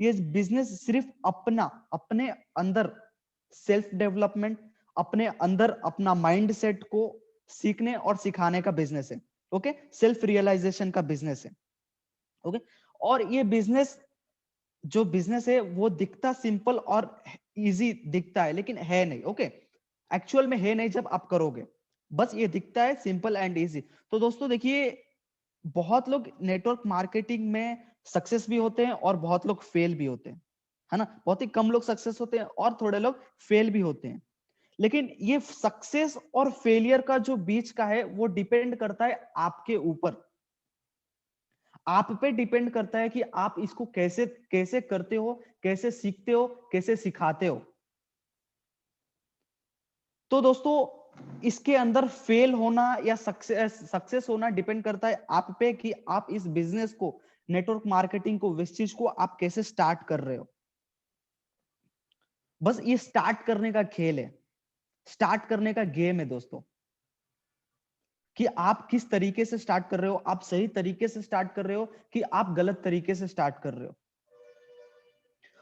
ये बिजनेस सिर्फ अपने अंदर सेल्फ डेवलपमेंट, अपने अंदर अपना माइंड सेट को सीखने और सिखाने का बिजनेस है। ओके, सेल्फ रियलाइजेशन का बिजनेस है। ओके, और ये बिजनेस जो बिजनेस है वो दिखता सिंपल और इजी दिखता है, लेकिन है नहीं। ओके, एक्चुअल में है नहीं जब आप करोगे, बस ये दिखता है सिंपल एंड इजी। तो दोस्तों देखिए, बहुत लोग नेटवर्क मार्केटिंग में सक्सेस भी होते हैं और बहुत लोग फेल भी होते हैं, है ना। बहुत ही कम लोग सक्सेस होते हैं और थोड़े लोग फेल भी होते हैं। लेकिन ये सक्सेस और फेलियर का जो बीच का है वो डिपेंड करता है आपके ऊपर। आप पे डिपेंड करता है कि आप इसको कैसे कैसे करते हो, कैसे सीखते हो, कैसे सिखाते हो। तो दोस्तों, इसके अंदर फेल होना या सक्सेस होना डिपेंड करता है आप पे कि आप इस बिजनेस को, नेटवर्क मार्केटिंग को, वेस्टीज को आप कैसे स्टार्ट कर रहे हो। बस ये स्टार्ट करने का खेल है, स्टार्ट करने का गेम है दोस्तों, कि आप किस तरीके से स्टार्ट कर रहे हो। आप सही तरीके से स्टार्ट कर रहे हो कि आप गलत तरीके से स्टार्ट कर रहे हो।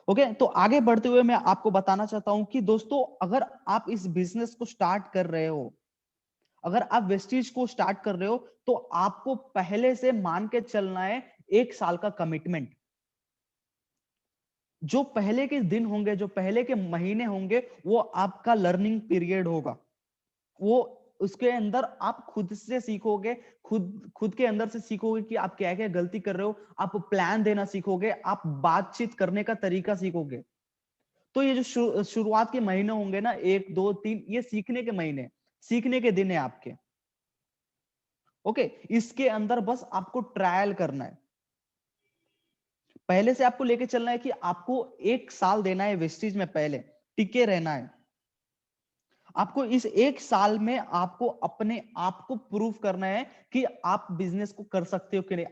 ओके, तो आगे बढ़ते हुए मैं आपको बताना चाहता हूं कि दोस्तों, अगर आप इस बिजनेस को स्टार्ट कर रहे हो, अगर आप वेस्टीज को स्टार्ट कर रहे हो, तो आपको पहले से मान के चलना है 1 साल का कमिटमेंट। जो पहले के दिन होंगे, जो पहले के महीने होंगे, वो आपका लर्निंग पीरियड होगा। वो उसके अंदर आप खुद से सीखोगे, खुद खुद के अंदर से सीखोगे कि आप क्या क्या गलती कर रहे हो। आप प्लान देना सीखोगे, आप बातचीत करने का तरीका सीखोगे। तो ये जो शुरुआत के महीने होंगे ना, 1 2 3, ये सीखने के महीने, सीखने के दिन है आपके। ओके, इसके अंदर बस आपको ट्रायल करना है। पहले से आपको लेके चलना है कि आपको 1 साल देना है वेस्टीज में, पहले टिके रहना है। आपको इस 1 साल में आपको अपने आप को प्रूव करना है कि आप बिजनेस को कर सकते हो कि नहीं।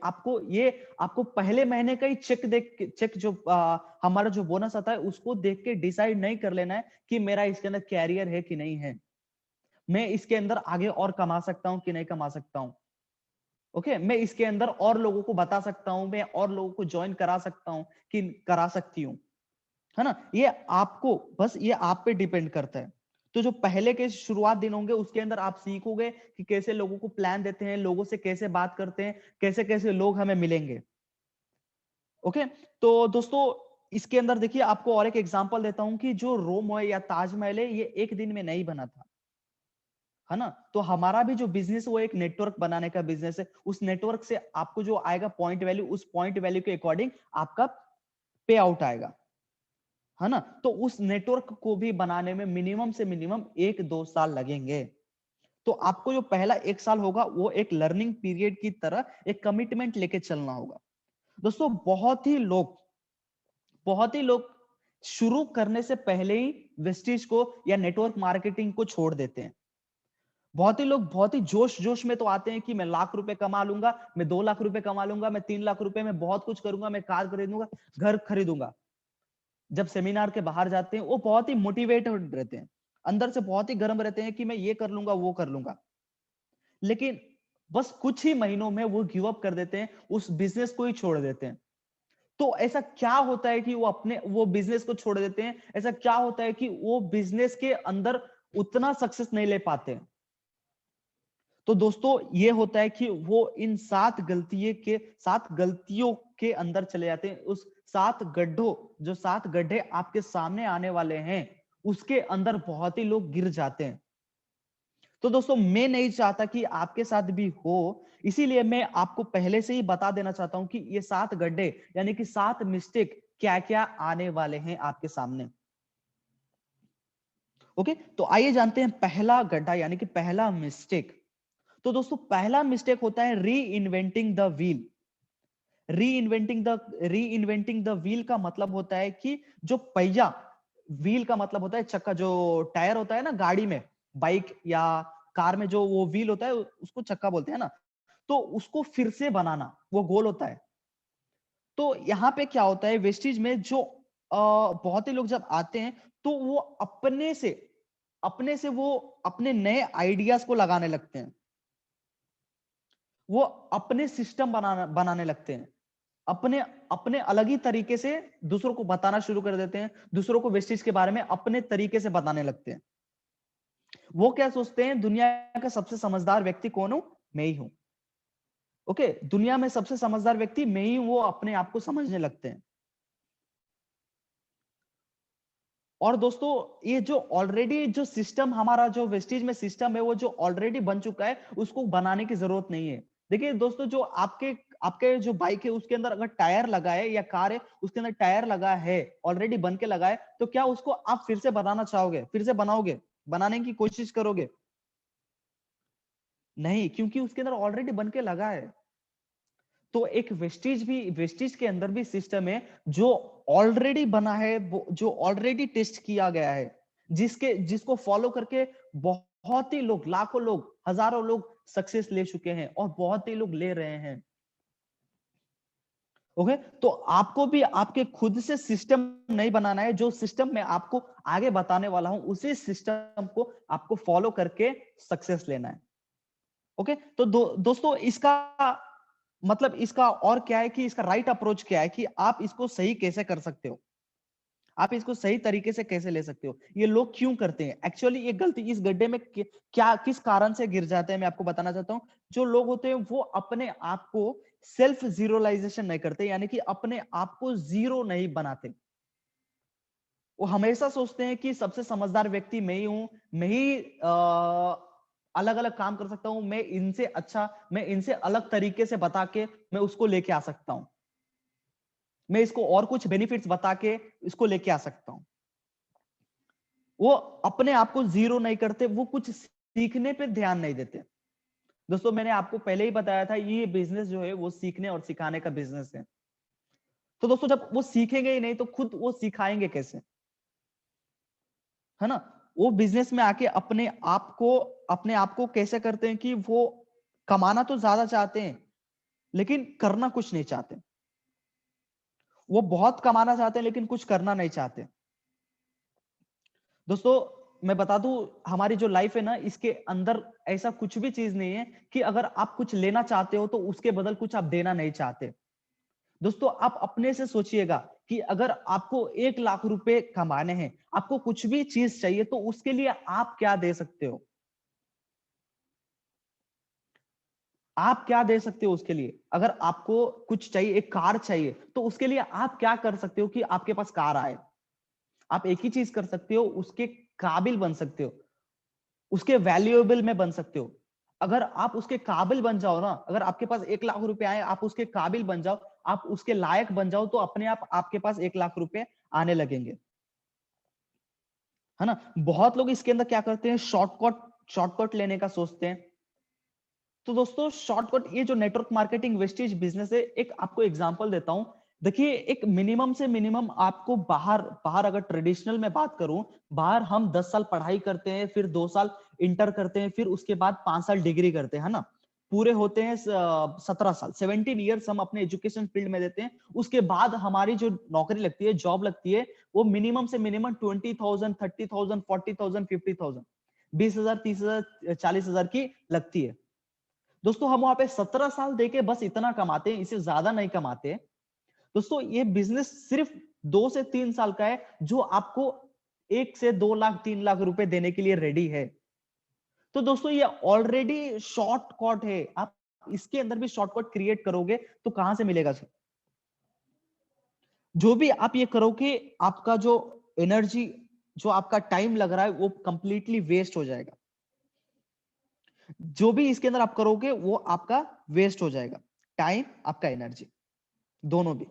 आपको पहले महीने का ही चेक जो हमारा जो बोनस आता है उसको देख के डिसाइड नहीं कर लेना है कि मेरा इसके अंदर कैरियर है कि नहीं है, मैं इसके अंदर आगे और कमा सकता हूं कि नहीं कमा सकता हूं। ओके, मैं इसके अंदर और लोगों को बता सकता हूं, मैं और लोगों को ज्वाइन करा सकता हूं कि करा सकती हूँ, है ना। ये आपको, बस ये आप पे डिपेंड करता है। तो जो पहले के शुरुआत दिन होंगे उसके अंदर आप सीखोगे कि कैसे लोगों को प्लान देते हैं, लोगों से कैसे बात करते हैं, कैसे कैसे लोग हमें मिलेंगे। ओके, तो दोस्तों, इसके अंदर देखिए, आपको और एक एग्जांपल देता हूं कि जो रोम है या ताजमहल है, ये एक दिन में नहीं बना था, है ना। तो हमारा भी जो बिजनेस वो एक नेटवर्क बनाने का बिजनेस है। उस नेटवर्क से आपको जो आएगा पॉइंट वैल्यू, उस पॉइंट वैल्यू के अकॉर्डिंग आपका पे आउट आएगा, है ना। तो उस नेटवर्क को भी बनाने में मिनिमम से मिनिमम 1 2 साल लगेंगे। तो आपको जो पहला 1 साल होगा वो एक लर्निंग पीरियड की तरह एक कमिटमेंट लेके चलना होगा। दोस्तों, बहुत ही लोग शुरू करने से पहले ही वेस्टीज को या नेटवर्क मार्केटिंग को छोड़ देते हैं। बहुत ही लोग बहुत ही जोश जोश में तो आते हैं कि मैं लाख रुपए कमा लूंगा, मैं 2 लाख रुपए कमा लूंगा, मैं 3 लाख रुपए में बहुत कुछ करूंगा, मैं कार खरीदूंगा, घर खरीदूंगा। जब सेमिनार के बाहर जाते हैं वो बहुत ही मोटिवेटेड रहते हैं, अंदर से बहुत ही गर्म रहते हैं कि मैं ये कर लूंगा, वो कर लूंगा। लेकिन बस कुछ ही महीनों में वो गिव अप कर देते हैं, उस बिजनेस को ही छोड़ देते हैं। तो ऐसा क्या होता है कि वो बिजनेस को छोड़ देते हैं? ऐसा क्या होता है कि वो बिजनेस के अंदर उतना सक्सेस नहीं ले पाते? तो दोस्तों, ये होता है कि वो इन 7 गलतियों के अंदर चले जाते हैं। उस 7 गड्ढों, जो 7 गड्ढे आपके सामने आने वाले हैं, उसके अंदर बहुत ही लोग गिर जाते हैं। तो दोस्तों, मैं नहीं चाहता कि आपके साथ भी हो, इसीलिए मैं आपको पहले से ही बता देना चाहता हूं कि ये 7 गड्ढे यानी कि 7 मिस्टेक क्या क्या आने वाले हैं आपके सामने। ओके, तो आइए जानते हैं पहला गड्ढा यानी कि पहला मिस्टेक। तो दोस्तों, पहला मिस्टेक होता है री इन्वेंटिंग द व्हील। री इन्वेंटिंग द व्हील का मतलब होता है कि जो पहिया, व्हील का मतलब होता है चक्का, जो टायर होता है ना गाड़ी में, बाइक या कार में जो वो व्हील होता है उसको चक्का बोलते हैं ना। तो उसको फिर से बनाना, वो गोल होता है। तो यहाँ पे क्या होता है वेस्टीज में, जो बहुत ही लोग जब आते हैं तो वो अपने से वो अपने नए आइडियाज को लगाने लगते हैं, वो अपने सिस्टम बनाने लगते हैं, अपने अपने अलग ही तरीके से दूसरों को बताना शुरू कर देते हैं, दूसरों को वेस्टेज के बारे में अपने तरीके से बताने लगते हैं। वो क्या सोचते हैं, दुनिया का सबसे समझदार व्यक्ति कौन हूं, मैं ही हूं। ओके, दुनिया में सबसे समझदार व्यक्ति मैं ही हूं, वो अपने आप को समझने लगते हैं। और दोस्तों ये जो ऑलरेडी जो सिस्टम हमारा जो वेस्टेज में सिस्टम है वो जो ऑलरेडी बन चुका है, उसको बनाने की जरूरत नहीं है। देखिए दोस्तों, जो आपके आपके जो बाइक है उसके अंदर अगर टायर लगा है, या कार है उसके अंदर टायर लगा है, ऑलरेडी बन के लगा है, तो क्या उसको आप फिर से बनाना चाहोगे, फिर से बनाओगे, बनाने की कोशिश करोगे? नहीं, क्योंकि उसके अंदर ऑलरेडी बन के लगा है। तो एक वेस्टेज के अंदर भी सिस्टम है जो ऑलरेडी बना है, जो ऑलरेडी टेस्ट किया गया है, जिसको फॉलो करके बहुत ही लोग, लाखों लोग, हजारों लोग सक्सेस ले चुके हैं और बहुत ही लोग ले रहे हैं। ओके, तो आपको भी आपके खुद से सिस्टम नहीं बनाना है। जो सिस्टम मैं आपको आगे बताने वाला हूं, उसी सिस्टम को आपको फॉलो करके सक्सेस लेना है। ओके, तो दोस्तों इसका मतलब इसका और क्या है कि इसका राइट अप्रोच क्या है कि आप इसको सही कैसे कर सकते हो, आप इसको सही तरीके से कैसे ले सकते हो। ये लोग क्यों करते हैं एक्चुअली, ये गलती इस गड्ढे में क्या किस कारण से गिर जाते हैं, मैं आपको बताना चाहता हूं। जो लोग होते हैं वो अपने आप को सेल्फ जीरोलाइजेशन नहीं करते, यानी कि अपने आप को जीरो नहीं बनाते। वो हमेशा सोचते हैं कि सबसे समझदार व्यक्ति मैं ही हूं, मैं ही अलग अलग काम कर सकता हूं, मैं इनसे अच्छा, मैं इनसे अलग तरीके से बता के मैं उसको लेके आ सकता हूं, मैं इसको और कुछ बेनिफिट्स बता के इसको लेके आ सकता हूं। वो अपने आप को जीरो नहीं करते, वो कुछ सीखने पे ध्यान नहीं देते। दोस्तों मैंने आपको पहले ही बताया था, ये बिजनेस जो है वो सीखने और सिखाने का बिजनेस है। तो दोस्तों जब वो सीखेंगे ही नहीं तो खुद वो सिखाएंगे कैसे, है ना? वो बिजनेस में आके अपने आप को कैसे करते हैं कि वो कमाना तो ज्यादा चाहते हैं लेकिन करना कुछ नहीं चाहते। वो बहुत कमाना चाहते हैं लेकिन कुछ करना नहीं चाहते। दोस्तों मैं बता दूं, हमारी जो लाइफ है ना, इसके अंदर ऐसा कुछ भी चीज नहीं है कि अगर आप कुछ लेना चाहते हो तो उसके बदल कुछ आप देना नहीं चाहते। दोस्तों आप अपने से सोचिएगा कि अगर आपको 1 लाख रुपए कमाने हैं, आपको कुछ भी चीज चाहिए, तो उसके लिए आप क्या दे सकते हो? आप क्या दे सकते हो उसके लिए? अगर आपको कुछ चाहिए, एक कार चाहिए, तो उसके लिए आप क्या कर सकते हो कि आपके पास कार आए? आप एक ही चीज कर सकते हो, उसके काबिल बन सकते हो, उसके वैल्यूएबल में बन सकते हो। अगर आप उसके काबिल बन जाओ ना, अगर आपके पास 1 लाख रुपए आए, आप उसके काबिल बन जाओ, आप उसके लायक बन जाओ, तो अपने आप आपके पास 1 लाख रुपए आने लगेंगे, है ना? बहुत लोग इसके अंदर क्या करते हैं, शॉर्टकट लेने का सोचते हैं। तो दोस्तों शॉर्टकट, ये जो नेटवर्क मार्केटिंग वेस्टेज बिजनेस है, एक आपको एग्जांपल देता हूं। देखिए एक मिनिमम से मिनिमम आपको बाहर बाहर अगर ट्रेडिशनल में बात करूं, बाहर हम 10 साल पढ़ाई करते हैं, फिर 2 साल इंटर करते हैं, फिर उसके बाद 5 साल डिग्री करते हैं, है ना? पूरे होते हैं 17 साल, 17 ईयर्स हम अपने एजुकेशन फील्ड में देते हैं। उसके बाद हमारी जो नौकरी लगती है, जॉब लगती है, वो मिनिमम से मिनिमम 20,000, 30,000, 40,000, 50,000, 20,000, 30,000, 40,000 की लगती है। दोस्तों हम वहां पे 17 साल देके बस इतना कमाते हैं, इससे ज्यादा नहीं कमाते। दोस्तों ये बिजनेस सिर्फ 2 से 3 साल का है, जो आपको 1 से 2 लाख 3 लाख रुपए देने के लिए रेडी है। तो दोस्तों ये ऑलरेडी शॉर्टकट है, आप इसके अंदर भी शॉर्टकट क्रिएट करोगे तो कहां से मिलेगा सर? जो भी आप ये करोगे, आपका जो एनर्जी, जो आपका टाइम लग रहा है, वो कंप्लीटली वेस्ट हो जाएगा। जो भी इसके अंदर आप करोगे वो आपका वेस्ट हो जाएगा, टाइम, आपका एनर्जी, दोनों भी।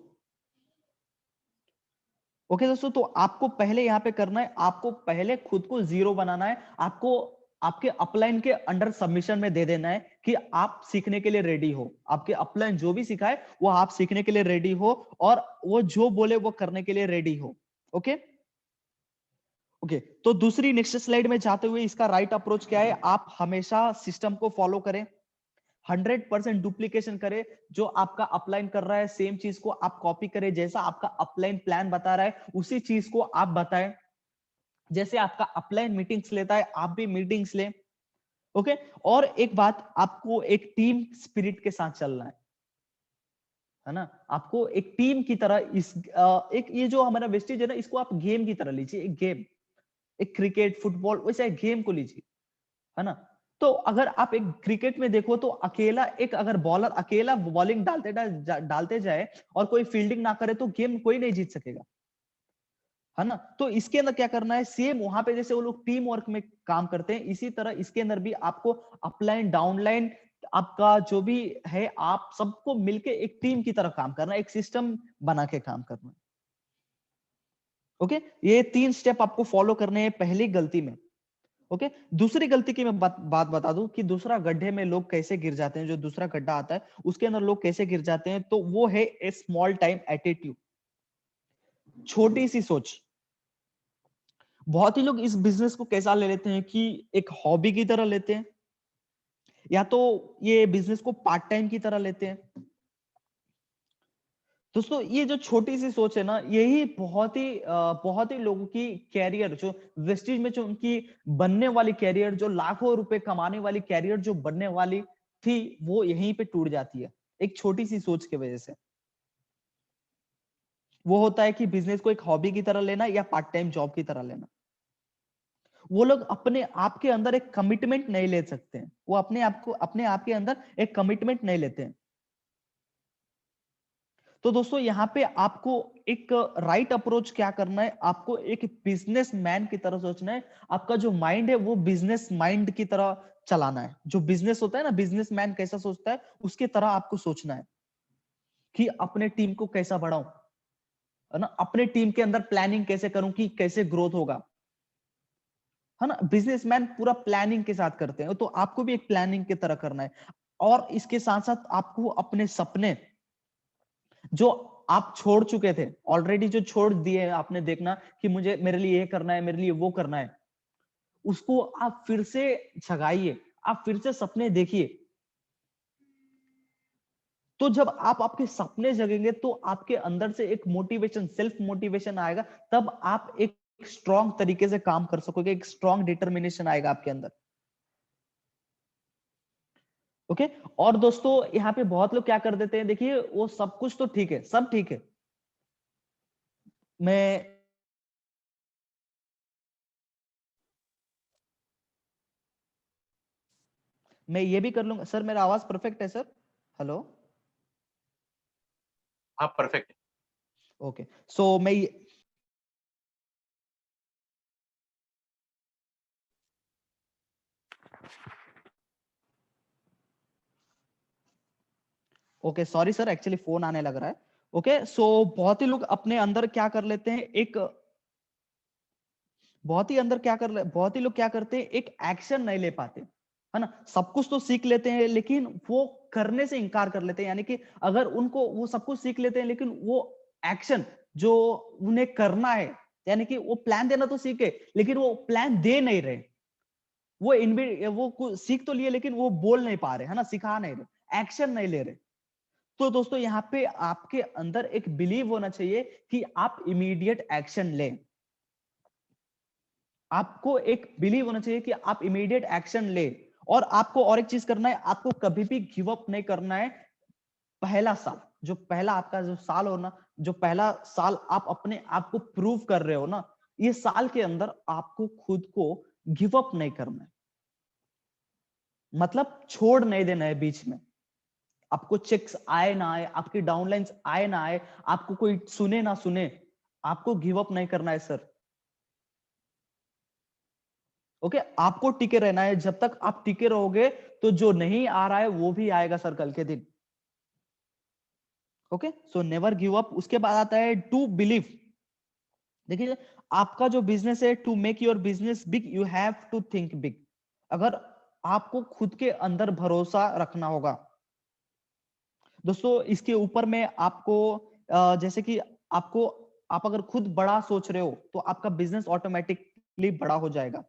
ओके दोस्तों, तो आपको पहले यहां पे करना है, आपको पहले खुद को जीरो बनाना है। आपको आपके अपलाइन के अंडर सबमिशन में दे देना है कि आप सीखने के लिए रेडी हो। आपके अपलाइन जो भी सिखाए वो आप सीखने के लिए रेडी हो, और वो जो बोले वो करने के लिए रेडी हो। ओके ओके, तो दूसरी नेक्स्ट स्लाइड में जाते हुए इसका राइट अप्रोच क्या है? आप हमेशा सिस्टम को फॉलो करें, 100% डुप्लीकेशन करे। जो आपका अपलाइन कर रहा है सेम चीज को आप कॉपी करें, जैसा आपका अपलाइन प्लान बता रहा है उसी चीज को आप बताएं। जैसे आपका अपलाइन मीटिंग्स लेता है, आप भी मीटिंग्स लें। ओके, और एक बात, आपको एक टीम स्पिरिट के साथ चलना है। है ना। आपको एक टीम की तरह एक ये जो हमारा वेस्टेज है ना, इसको आप गेम की तरह लीजिए, एक गेम, एक क्रिकेट फुटबॉल वैसे एक गेम को लीजिए, है ना। तो अगर आप एक क्रिकेट में देखो तो अकेला एक अगर बॉलर अकेला बॉलिंग डालते जाए और कोई फील्डिंग ना करे तो गेम कोई नहीं जीत सकेगा, है ना। तो इसके अंदर क्या करना है, सेम वहां पे जैसे वो लोग टीम वर्क में काम करते हैं, इसी तरह इसके अंदर भी आपको अपलाइन डाउनलाइन आपका जो भी है, आप सबको मिलके एक टीम की तरह काम करना है, एक सिस्टम बना के काम करना है। ओके, ये 3 स्टेप आपको फॉलो करने हैं पहली गलती में। ओके, दूसरी गलती की मैं बात बता दूं कि दूसरा गड्ढे में लोग कैसे गिर जाते हैं, जो दूसरा गड्ढा आता है उसके अंदर लोग कैसे गिर जाते हैं, तो वो है ए स्मॉल टाइम एटीट्यूड, छोटी सी सोच। बहुत ही लोग इस बिजनेस को कैसा ले लेते हैं कि एक हॉबी की तरह लेते हैं, या तो ये बिजनेस को पार्ट टाइम की तरह लेते हैं। दोस्तों ये जो छोटी सी सोच है ना, यही बहुत ही लोगों की कैरियर जो वेस्टिज में जो उनकी बनने वाली कैरियर, जो लाखों रुपए कमाने वाली कैरियर जो बनने वाली थी, वो यहीं पे टूट जाती है एक छोटी सी सोच की वजह से। वो होता है कि बिजनेस को एक हॉबी की तरह लेना या पार्ट टाइम जॉब की तरह लेना। वो लोग अपने आप के अंदर एक कमिटमेंट नहीं ले सकते हैं, वो अपने आप के अंदर एक कमिटमेंट नहीं लेते हैं। तो दोस्तों यहाँ पे आपको एक राइट अप्रोच क्या करना है, आपको एक बिजनेस मैन की तरह सोचना है। आपका जो माइंड है वो बिजनेस माइंड की तरह चलाना है। जो बिजनेस होता है ना, बिजनेस मैन कैसा सोचता है उसके तरह आपको सोचना है कि अपने टीम को कैसा बढ़ाऊं, है ना, अपने टीम के अंदर प्लानिंग कैसे करूं कि कैसे ग्रोथ होगा, है ना। बिजनेसमैन पूरा प्लानिंग के साथ करते हैं, तो आपको भी एक प्लानिंग की तरह करना है। और इसके साथ साथ आपको अपने सपने जो आप छोड़ चुके थे ऑलरेडी, जो छोड़ दिए आपने, देखना कि मुझे मेरे लिए ये करना है, मेरे लिए वो करना है, उसको आप फिर से जगाइए, आप फिर से सपने देखिए। तो जब आप आपके सपने जगेंगे तो आपके अंदर से एक मोटिवेशन, सेल्फ मोटिवेशन आएगा, तब आप एक स्ट्रॉन्ग तरीके से काम कर सकोगे, एक स्ट्रॉन्ग डिटर्मिनेशन आएगा आपके अंदर। ओके। और दोस्तों यहाँ पे बहुत लोग क्या कर देते हैं, देखिए वो सब कुछ तो ठीक है, सब ठीक है, मैं मैं ये भी कर लूंगा सर, मेरा आवाज परफेक्ट है सर। हेलो। हाँ परफेक्ट। ओके, सो मैं okay, sorry sir, actually phone आने लग रहा है। ओके, सो बहुत ही लोग अपने अंदर क्या कर लेते हैं, एक बहुत ही लोग क्या करते हैं, एक एक्शन नहीं ले पाते, है ना। सब कुछ तो सीख लेते हैं लेकिन वो करने से इनकार कर लेते हैं, यानी कि अगर उनको वो सब कुछ सीख लेते हैं लेकिन वो एक्शन जो उन्हें करना है, यानी कि वो प्लान देना तो सीखे लेकिन वो प्लान दे नहीं रहे, वो सीख तो लिए लेकिन वो बोल नहीं पा रहे, है ना, सिखा नहीं रहे, एक्शन नहीं ले रहे। तो दोस्तों यहाँ पे आपके अंदर एक बिलीव होना चाहिए कि आप इमीडिएट एक्शन लें। आपको एक बिलीव होना चाहिए कि आप इमीडिएट एक्शन ले। और आपको और एक चीज करना है, आपको कभी भी गिव अप नहीं करना है। पहला साल, जो पहला आपका जो साल हो ना, जो पहला साल आप अपने आप को प्रूव कर रहे हो ना, ये साल के अंदर आपको खुद को गिव अप नहीं करना है, मतलब छोड़ नहीं देना है बीच में। आपको चेक्स आए ना आए, आपकी डाउनलाइंस आए ना आए, आपको कोई सुने ना सुने, आपको गिव अप नहीं करना है सर। ओके, आपको टिके रहना है, जब तक आप टिके रहोगे तो जो नहीं आ रहा है वो भी आएगा सर कल के दिन। Okay, so never give up. उसके बाद आता है टू बिलीव। देखिए, आपका जो बिजनेस है, to make your business big you have to think big. अगर आपको खुद के अंदर भरोसा रखना होगा दोस्तों, इसके ऊपर में आपको जैसे कि आपको, आप अगर खुद बड़ा सोच रहे हो तो आपका बिजनेस ऑटोमेटिकली बड़ा हो जाएगा।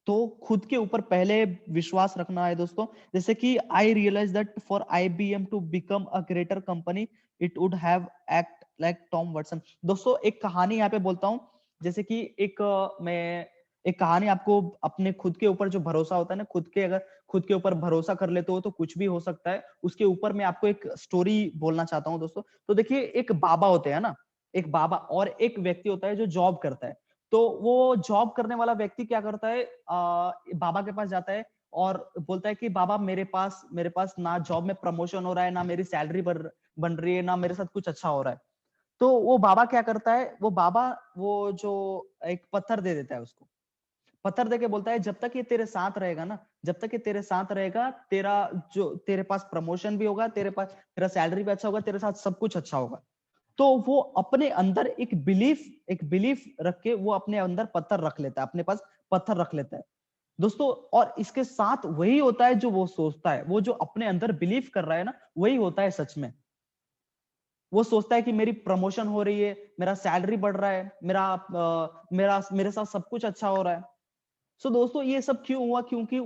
तो खुद के ऊपर पहले विश्वास रखना है दोस्तों। जैसे कि I realise that for IBM to become a greater company it would have act like Tom Watson. दोस्तों एक कहानी यहाँ पे बोलता हूँ, जैसे कि एक मैं एक कहानी आपको अपने खुद के ऊपर जो भरोसा होता है ना, अगर खुद के ऊपर भरोसा कर लेते हो तो कुछ भी हो सकता है। उसके ऊपर मैं आपको एक स्टोरी बोलना चाहता हूँ दोस्तों। तो देखिए, एक बाबा होते हैं ना, एक बाबा और एक व्यक्ति होता है जो जॉब करता है। तो वो जॉब करने वाला व्यक्ति क्या करता है, बाबा के पास जाता है और बोलता है कि बाबा, मेरे पास ना जॉब में प्रमोशन हो रहा है, ना मेरी सैलरी बन रही है, ना मेरे साथ कुछ अच्छा हो रहा है। तो वो बाबा क्या करता है, वो जो एक पत्थर दे देता है उसको। पत्थर देके बोलता है, जब तक ये तेरे साथ रहेगा ना, जब तक ये तेरे साथ रहेगा, तेरे पास प्रमोशन भी होगा, तेरा सैलरी भी अच्छा होगा, तेरे साथ सब कुछ अच्छा होगा। तो वो अपने अंदर एक बिलीफ रख के वो अपने अंदर पत्थर रख लेता है, अपने पास पत्थर रख लेता है दोस्तों। और इसके साथ वही होता है जो वो सोचता है, वो जो अपने अंदर बिलीव कर रहा है ना, वही होता है सच में। वो सोचता है कि मेरी प्रमोशन हो रही है, मेरा सैलरी बढ़ रहा है, मेरे साथ सब कुछ अच्छा हो रहा है। सो दोस्तों, ये सब क्यों हुआ? क्योंकि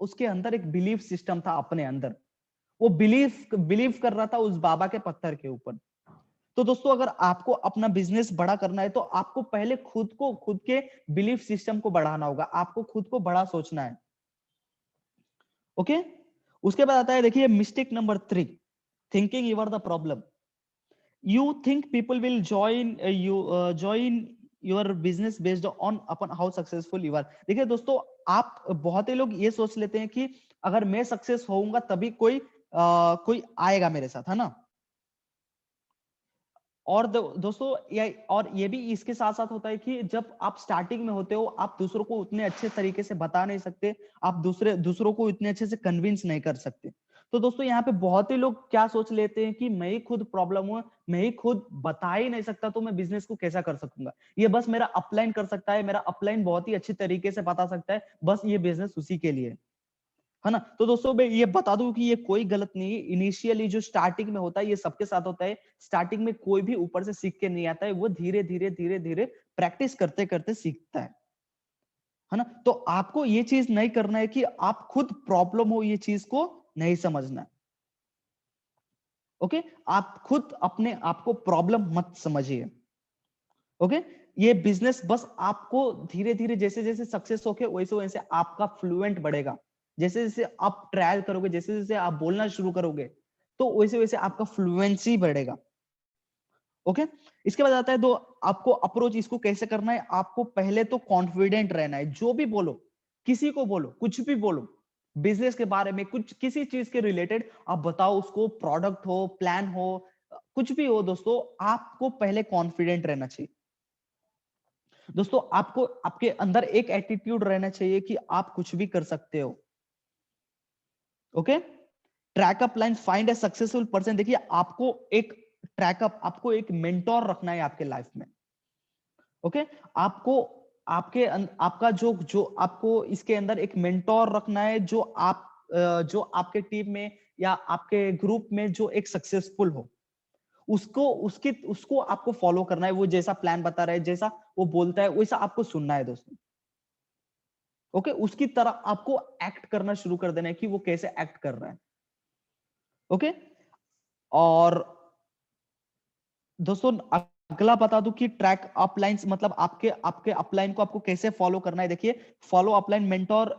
उसके अंदर एक बिलीफ सिस्टम था अपने अंदर। वो बिलीव कर रहा था उस बाबा के पत्थर के ऊपर। तो दोस्तों, अगर आपको अपना बिजनेस बड़ा करना है तो आपको पहले खुद के बिलीफ सिस्टम को बढ़ाना होगा, आपको खुद को बड़ा सोचना है। ओके, उसके बाद आता है, देखिए, mistake number 3, thinking you are the problem. You think people will join your business based on upon how successful you are। देखिए दोस्तों, आप बहुत ही लोग ये सोच लेते हैं कि अगर मैं सक्सेस होऊंगा तभी कोई आएगा मेरे साथ, है ना। और दोस्तों, ये भी इसके साथ साथ होता है कि जब आप स्टार्टिंग में होते हो, आप दूसरों को उतने अच्छे तरीके से बता नहीं सकते, आप दूसरों को इतने अच्छे से कन्विंस नहीं कर सकते। तो दोस्तों, यहाँ पे बहुत ही लोग क्या सोच लेते हैं कि मैं ही खुद प्रॉब्लम हूँ, मैं ही खुद बता ही नहीं सकता, तो मैं बिजनेस को कैसा कर सकूंगा, ये बस मेरा अपलाइन कर सकता है, मेरा अपलाइन बहुत ही अच्छी तरीके से बता सकता है, बस ये बिजनेस उसी के लिए है ना। तो दोस्तों, मैं ये बता दूं कि ये कोई गलत नहीं है। इनिशियली जो स्टार्टिंग में होता है, ये सबके साथ होता है। स्टार्टिंग में कोई भी ऊपर से सीख के नहीं आता है, वो धीरे धीरे धीरे धीरे प्रैक्टिस करते करते सीखता है ना। तो आपको ये चीज नहीं करना है कि आप खुद प्रॉब्लम हो, ये चीज को नहीं समझना है। ओके, आप खुद अपने आप को प्रॉब्लम मत समझिए। ओके, ये बिजनेस बस आपको धीरे धीरे, जैसे जैसे सक्सेस होके वैसे वैसे आपका फ्लुएंट बढ़ेगा। जैसे जैसे आप ट्रायल करोगे, जैसे जैसे आप बोलना शुरू करोगे, तो वैसे वैसे आपका फ्लुएंसी बढ़ेगा। ओके, इसके बाद आता है, तो आपको अप्रोच इसको कैसे करना है। आपको पहले तो कॉन्फिडेंट रहना है। जो भी बोलो, किसी को बोलो, कुछ भी बोलो, बिजनेस के बारे में, कुछ किसी चीज के रिलेटेड आप बताओ उसको, प्रोडक्ट हो, प्लान हो, कुछ भी हो दोस्तों, आपको पहले कॉन्फिडेंट रहना चाहिए। दोस्तों, आपको आपके अंदर एक एटीट्यूड रहना चाहिए कि आप कुछ भी कर सकते हो। Okay, track up line, find a successful person. देखिए, आपको एक मेंटोर रखना है आपके लाइफ में। ओके, आपको आपका जो आपको इसके अंदर एक मेंटोर रखना है, जो आपके टीम में या आपके ग्रुप में जो एक सक्सेसफुल हो, उसको आपको फॉलो करना है। वो जैसा प्लान बता रहा है, जैसा वो बोलता है, वैसा आपको सुनना है दोस्तों। ओके, उसकी तरह आपको एक्ट करना शुरू कर देना है कि वो कैसे एक्ट कर रहा है। ओके, और दोस्तों, अगला बता दूं कि ट्रैक अपलाइंस मतलब आपके आपके अपलाइन को आपको कैसे फॉलो करना है। देखिए, फॉलो अपलाइन मेंटोर,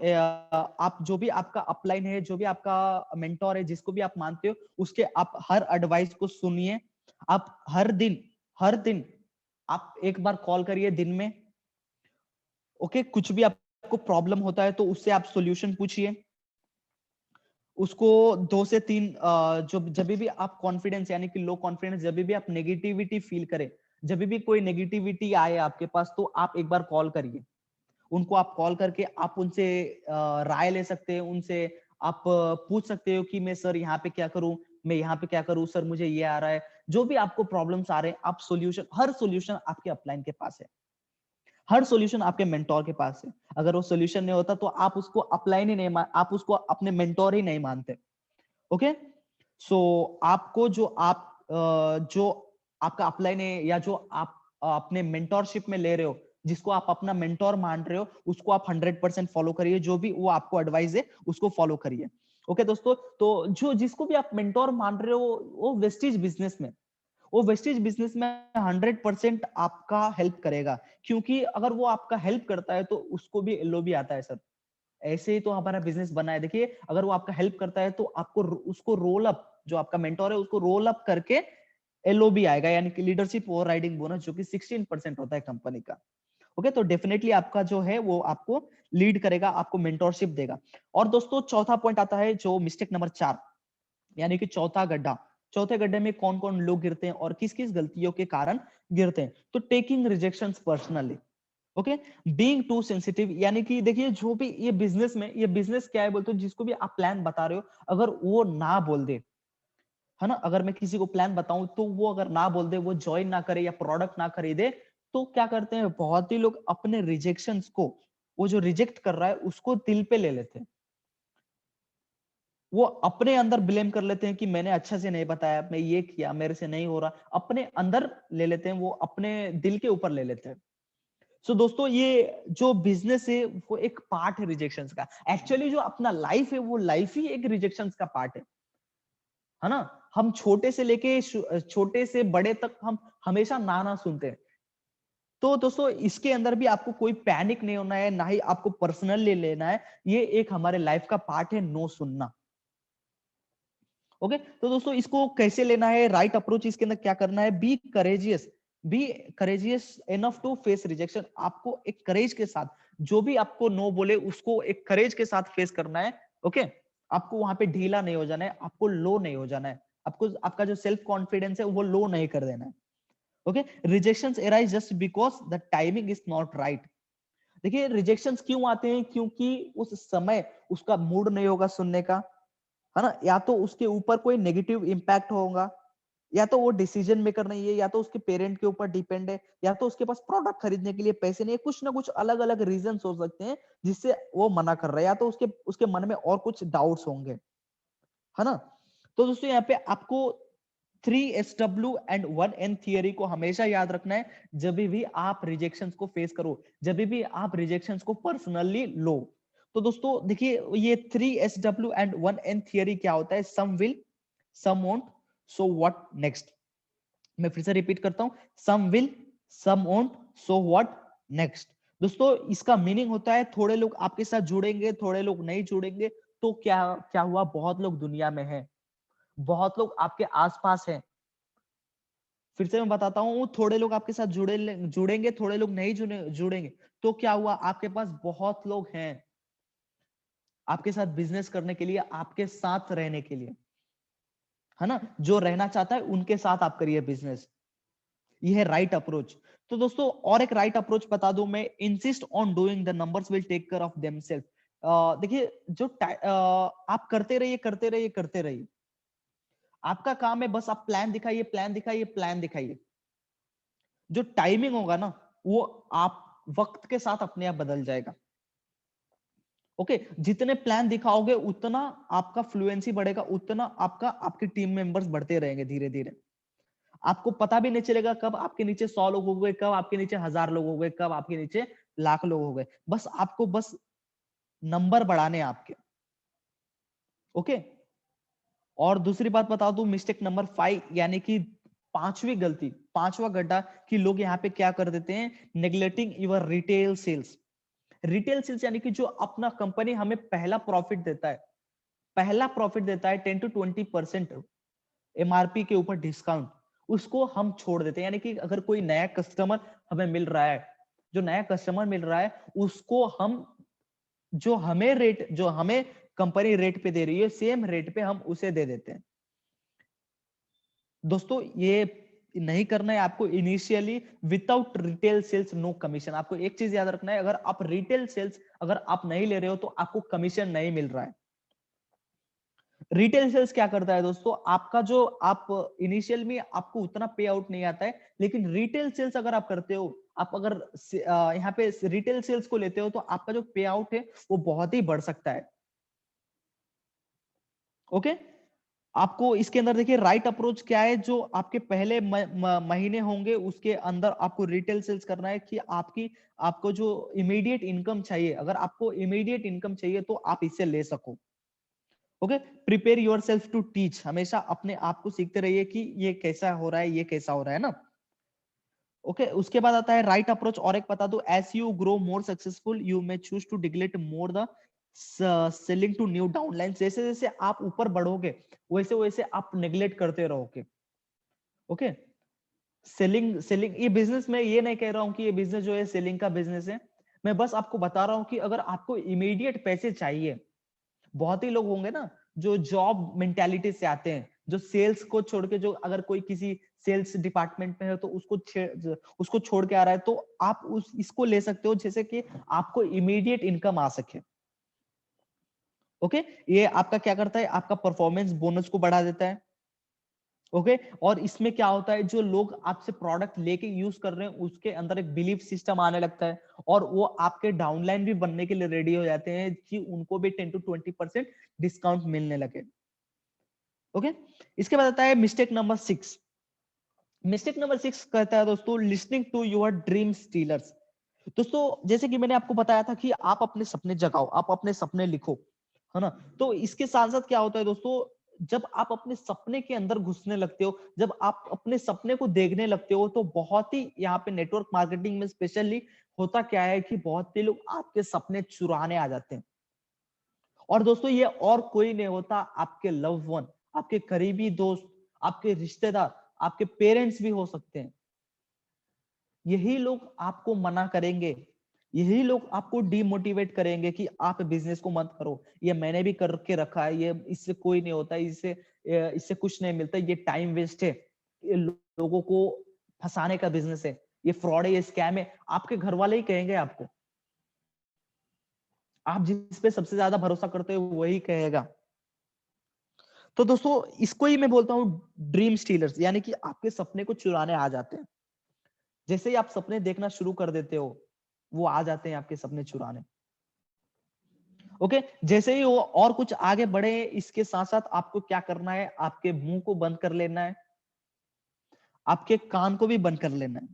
आप जो भी आपका अपलाइन है, जो भी आपका मेंटोर है, जिसको भी आप मानते हो, उसके आप हर एडवाइस को सुनिए। आप हर दिन आप एक बार कॉल करिए दिन में। ओके, कुछ भी आपको प्रॉब्लम होता है तो उससे आप सॉल्यूशन पूछिए। उसको 2 से 3, जो जब भी आप कॉन्फिडेंस यानी कि लो कॉन्फिडेंस, जब भी आप नेगेटिविटी फील करें, जब भी कोई नेगेटिविटी आए आपके पास, तो आप एक बार कॉल करिए उनको। आप कॉल करके आप उनसे राय ले सकते हैं, उनसे आप पूछ सकते हो कि मैं सर यहाँ पे क्या करूं, मैं यहाँ पे क्या करूं सर, मुझे ये आ रहा है। जो भी आपको प्रॉब्लम्स आ रहे हैं, आप हर सोल्यूशन आपके अपलाइन के पास है, हर सॉल्यूशन आपके मेंटोर के पास है। अगर वो सॉल्यूशन नहीं होता तो आप उसको अपलाइन ही नहीं, आप उसको अपने मेंटोर ही नहीं मानते। ओके, सो आपको जो आपका अपलाइन है, या जो आप अपने मेंटोरशिप में ले रहे हो, जिसको आप अपना मेंटोर मान रहे हो, उसको आप 100% फॉलो करिए। जो भी वो आपको एडवाइस है, उसको फॉलो करिए। ओके दोस्तों, तो जिसको भी आप मेंटोर मान रहे हो, वो वेस्टीज बिजनेस में वो वेस्टेज बिजनेस में 100% आपका हेल्प करेगा, क्योंकि अगर वो आपका हेल्प करता है तो उसको भी एलओबी आता है सर। ऐसे ही तो हमारा बिजनेस बना है। देखिए अगर वो आपका हेल्प करता है तो आपको उसको रोल अप, जो आपका मेंटोर है उसको रोल अप करके एलओबी आएगा, यानी कि लीडरशिप ओवर राइडिंग बोनस, जो कि 16% होता है कंपनी का। ओके, तो डेफिनेटली आपका जो है वो आपको लीड करेगा, आपको मेंटोरशिप देगा। और दोस्तों चौथा पॉइंट आता है जो मिस्टेक नंबर 4, यानी कि चौथा गड्ढा। चौथे गड्ढे में कौन कौन लोग गिरते हैं और किस किस गलतियों के कारण गिरते हैं? तो taking rejections personally, okay, being too sensitive, यानी कि देखिए जो भी ये बिजनेस में, ये बिजनेस क्या है बोलते हो, जिसको भी आप प्लान बता रहे हो अगर वो ना बोल दे, है ना, अगर मैं किसी को प्लान बताऊं तो वो अगर ना बोल दे, वो ज्वाइन ना करे या प्रोडक्ट ना खरीदे, तो क्या करते हैं बहुत ही लोग अपने रिजेक्शंस को, वो जो रिजेक्ट कर रहा है उसको दिल पे ले लेते हैं, वो अपने अंदर ब्लेम कर लेते हैं कि मैंने अच्छा से नहीं बताया, मैं ये किया, मेरे से नहीं हो रहा, अपने अंदर ले लेते हैं, वो अपने दिल के ऊपर ले लेते हैं। सो दोस्तों ये जो बिजनेस है वो एक पार्ट है रिजेक्शंस का। एक्चुअली जो अपना लाइफ है वो लाइफ ही एक रिजेक्शंस का पार्ट है ना। हम छोटे से लेके छोटे से बड़े तक हम हमेशा ना ना सुनते हैं। तो दोस्तों इसके अंदर भी आपको कोई पैनिक नहीं होना है, ना ही आपको पर्सनल ले लेना है, ये एक हमारे लाइफ का पार्ट है, नो सुनना। ओके, तो दोस्तों इसको कैसे लेना है, राइट अप्रोच इसके अंदर क्या करना है, be courageous enough to face rejection. आपको एक करेज के साथ जो भी आपको नो बोले उसको एक करेज के साथ फेस करना है। ओके, आपको वहां पे ढीला नहीं हो जाना है, आपको लो नहीं हो जाना है, आपको आपका जो सेल्फ कॉन्फिडेंस है वो लो नहीं कर देना है। Okay, rejections arise just because the timing is not right. देखिए रिजेक्शंस क्यों आते हैं, क्योंकि उस समय उसका मूड नहीं होगा सुनने का, है ना, या तो उसके ऊपर कोई नेगेटिव इंपैक्ट होगा, या तो वो डिसीजन मेकर नहीं है, या तो उसके पेरेंट के ऊपर डिपेंड है, या तो उसके पास प्रोडक्ट खरीदने के लिए पैसे नहीं है, कुछ ना कुछ अलग अलग रीजन हो सकते हैं जिससे वो मना कर रहा है, या तो उसके उसके मन में और कुछ डाउट्स होंगे, है ना। तो दोस्तों यहाँ पे आपको 3SW एंड 1N थियरी को हमेशा याद रखना है जब भी आप रिजेक्शंस को फेस करो, जब भी आप रिजेक्शंस को पर्सनली लो। तो दोस्तों देखिए ये 3SW एंड 1N थियरी क्या होता है, some will, some won't, so what next. मैं फिर से रिपीट करता हूं, some will, some won't, so what next. दोस्तों इसका मीनिंग होता है थोड़े लोग आपके साथ जुड़ेंगे, थोड़े लोग नहीं जुड़ेंगे, तो क्या क्या हुआ, बहुत लोग दुनिया में हैं, बहुत लोग आपके आसपास हैं। फिर से मैं बताता हूं, थोड़े लोग आपके साथ जुड़ेंगे, थोड़े लोग नहीं जुड़ेंगे, तो क्या हुआ, आपके पास बहुत लोग हैं आपके साथ बिजनेस करने के लिए, आपके साथ रहने के लिए, है ना, जो रहना चाहता है उनके साथ आप करिए बिजनेस। ये है राइट अप्रोच। तो दोस्तों और एक राइट अप्रोच बता दूं मैं, insist on doing, the numbers will take care of themselves. देखिए जो आप करते रहिए करते रहिए करते रहिए, आपका काम है बस आप प्लान दिखाइए प्लान दिखाइए प्लान दिखाइए, जो टाइमिंग होगा ना वो आप वक्त के साथ अपने आप बदल जाएगा। ओके, जितने प्लान दिखाओगे उतना आपका फ्लुएंसी बढ़ेगा, उतना आपका आपके टीम मेंबर्स बढ़ते रहेंगे धीरे धीरे। आपको पता भी नहीं चलेगा कब आपके नीचे 100 लोग हो गए, कब आपके नीचे 1000 लोग हो गए, कब आपके नीचे लाख लोग हो गए, बस आपको बस नंबर बढ़ाने आपके। ओके, और दूसरी बात बता दूं, मिस्टेक नंबर 5 यानी कि पांचवी गलती, पांचवा गड्ढा, कि लोग यहाँ पे क्या कर देते हैं, neglecting your retail sales. Retail sales यानी कि जो अपना कंपनी हमें पहला प्रॉफिट देता है, पहला प्रॉफिट देता है 10 to 20% एमआरपी के ऊपर डिस्काउंट, उसको हम छोड़ देते हैं। यानी कि अगर कोई नया कस्टमर हमें मिल रहा है, जो नया कस्टमर मिल रहा है उसको हम, जो हमें कंपनी रेट पे दे रही है सेम रेट पे हम उसे दे देते हैं। दोस्तों ये नहीं करना है आपको initially, without retail sales no commission. आपको एक चीज याद रखना है, अगर आप रिटेल सेल्स अगर आप नहीं ले रहे हो तो आपको कमीशन नहीं मिल रहा है। रिटेल सेल्स क्या करता है दोस्तों, आपका जो आप इनिशियल में आपको उतना पे आउट नहीं आता है, लेकिन रिटेल सेल्स अगर आप करते हो, आप अगर यहाँ पे रिटेल सेल्स को लेते हो तो आपका जो पे आउट है वो बहुत ही बढ़ सकता है। ओके, आपको इसके अंदर देखिए राइट अप्रोच क्या है, जो आपके पहले महीने होंगे उसके अंदर आपको रिटेल सेल्स करना है, कि आपको जो इमीडिएट इनकम चाहिए, अगर आपको इमीडिएट इनकम चाहिए तो आप इससे ले सको। Okay, prepare yourself to teach, हमेशा अपने आप को सीखते रहिए कि ये कैसा हो रहा है, ये कैसा हो रहा है ना। ओके, उसके बाद आता है राइट अप्रोच, और एक बता दो, as you grow more successful you may choose to delegate more the selling to new downline, जैसे जैसे आप ऊपर बढ़ोगे वैसे वैसे आप नेग्लेक्ट करते रहोगे। ओके, सेलिंग सेलिंग ये बिजनेस में ये नहीं कह रहा हूं कि ये बिजनेस जो है सेलिंग का बिजनेस है, मैं बस आपको बता रहा हूं कि अगर आपको इमीडिएट पैसे चाहिए, बहुत ही लोग होंगे ना जो जॉब मेंटालिटी से आते हैं, जो सेल्स को छोड़ के, जो अगर कोई किसी सेल्स डिपार्टमेंट में है तो उसको छोड़ के आ रहा है, तो आप उस इसको ले सकते हो जैसे कि आपको इमीडिएट इनकम आ सके। ओके, ये आपका क्या करता है, आपका परफॉर्मेंस बोनस को बढ़ा देता है। ओके, और इसमें क्या होता है, जो लोग आपसे प्रोडक्ट लेके यूज कर रहे हैं उसके अंदर एक बिलीफ सिस्टम आने लगता है, और वो आपके डाउनलाइन भी बनने के लिए रेडी हो जाते हैं कि उनको भी 10 to 20% डिस्काउंट मिलने लगे। ओके, इसके बाद आता है मिस्टेक नंबर 6। मिस्टेक नंबर 6 कहता है दोस्तों, listening to your dream stealers. दोस्तों जैसे कि मैंने आपको बताया था कि आप अपने सपने जगाओ, आप अपने सपने लिखो, है ना। तो इसके साथ साथ क्या होता है दोस्तों, जब आप अपने सपने के अंदर घुसने लगते हो, जब आप अपने सपने को देखने लगते हो, तो बहुत ही यहाँ पे नेटवर्क मार्केटिंग में स्पेशली होता क्या है कि बहुत ही लोग आपके सपने चुराने आ जाते हैं। और दोस्तों ये और कोई नहीं होता, आपके लव वन, आपके करीबी दोस्त, आपके रिश्तेदार, आपके पेरेंट्स भी हो सकते हैं। यही लोग आपको मना करेंगे, यही लोग आपको डिमोटिवेट करेंगे कि आप बिजनेस को मत करो, ये मैंने भी करके रखा है, ये इससे कोई नहीं होता, इससे कुछ नहीं मिलता, ये टाइम वेस्ट है, ये लोगों को फंसाने का बिजनेस है, ये फ्रॉड है, ये स्कैम है। आपके घर वाले ही कहेंगे आपको, आप जिस पे सबसे ज्यादा भरोसा करते हो वही कहेगा। तो दोस्तों इसको ही मैं बोलता हूँ ड्रीम स्टीलर्स, यानी कि आपके सपने को चुराने आ जाते हैं। जैसे ही आप सपने देखना शुरू कर देते हो, वो आ जाते हैं आपके सपने चुराने। ओके, जैसे ही वो और कुछ आगे बढ़े, इसके साथ साथ आपको क्या करना है, आपके मुंह को बंद कर लेना है, आपके कान को भी बंद कर लेना है।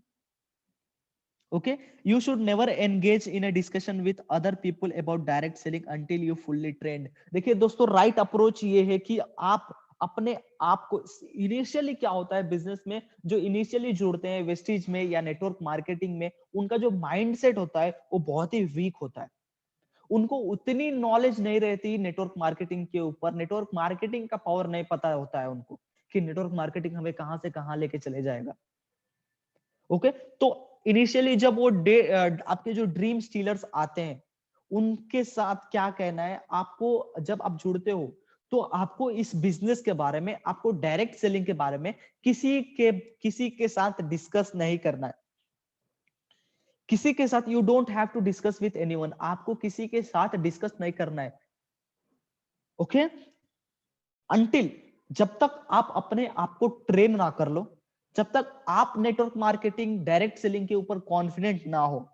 Okay, you should never engage in a discussion with other people about direct selling until you fully trend. देखिए दोस्तों, राइट अप्रोच ये है कि आप अपने आप को, इनिशियली क्या होता है बिजनेस में, जो इनिशियली जुड़ते हैं वेस्टीज में या नेटवर्क मार्केटिंग में, उनका जो माइंडसेट होता है वो बहुत ही वीक होता है। उनको उतनी नॉलेज नहीं रहती नेटवर्क मार्केटिंग के ऊपर, नेटवर्क मार्केटिंग का पावर नहीं पता होता है उनको कि नेटवर्क मार्केटिंग हमें कहां से कहां लेके चले जाएगा। ओके, तो इनिशियली जब वो आपके जो ड्रीम स्टीलर्स आते हैं, उनके साथ क्या कहना है आपको, जब आप जुड़ते हो तो आपको इस बिजनेस के बारे में, आपको डायरेक्ट सेलिंग के बारे में किसी के साथ डिस्कस नहीं करना है। किसी के साथ you don't have to discuss with anyone, आपको किसी के साथ डिस्कस नहीं करना है। ओके, अंटिल, जब तक आप अपने आप को ट्रेन ना कर लो, जब तक आप नेटवर्क मार्केटिंग डायरेक्ट सेलिंग के ऊपर कॉन्फिडेंट ना हो,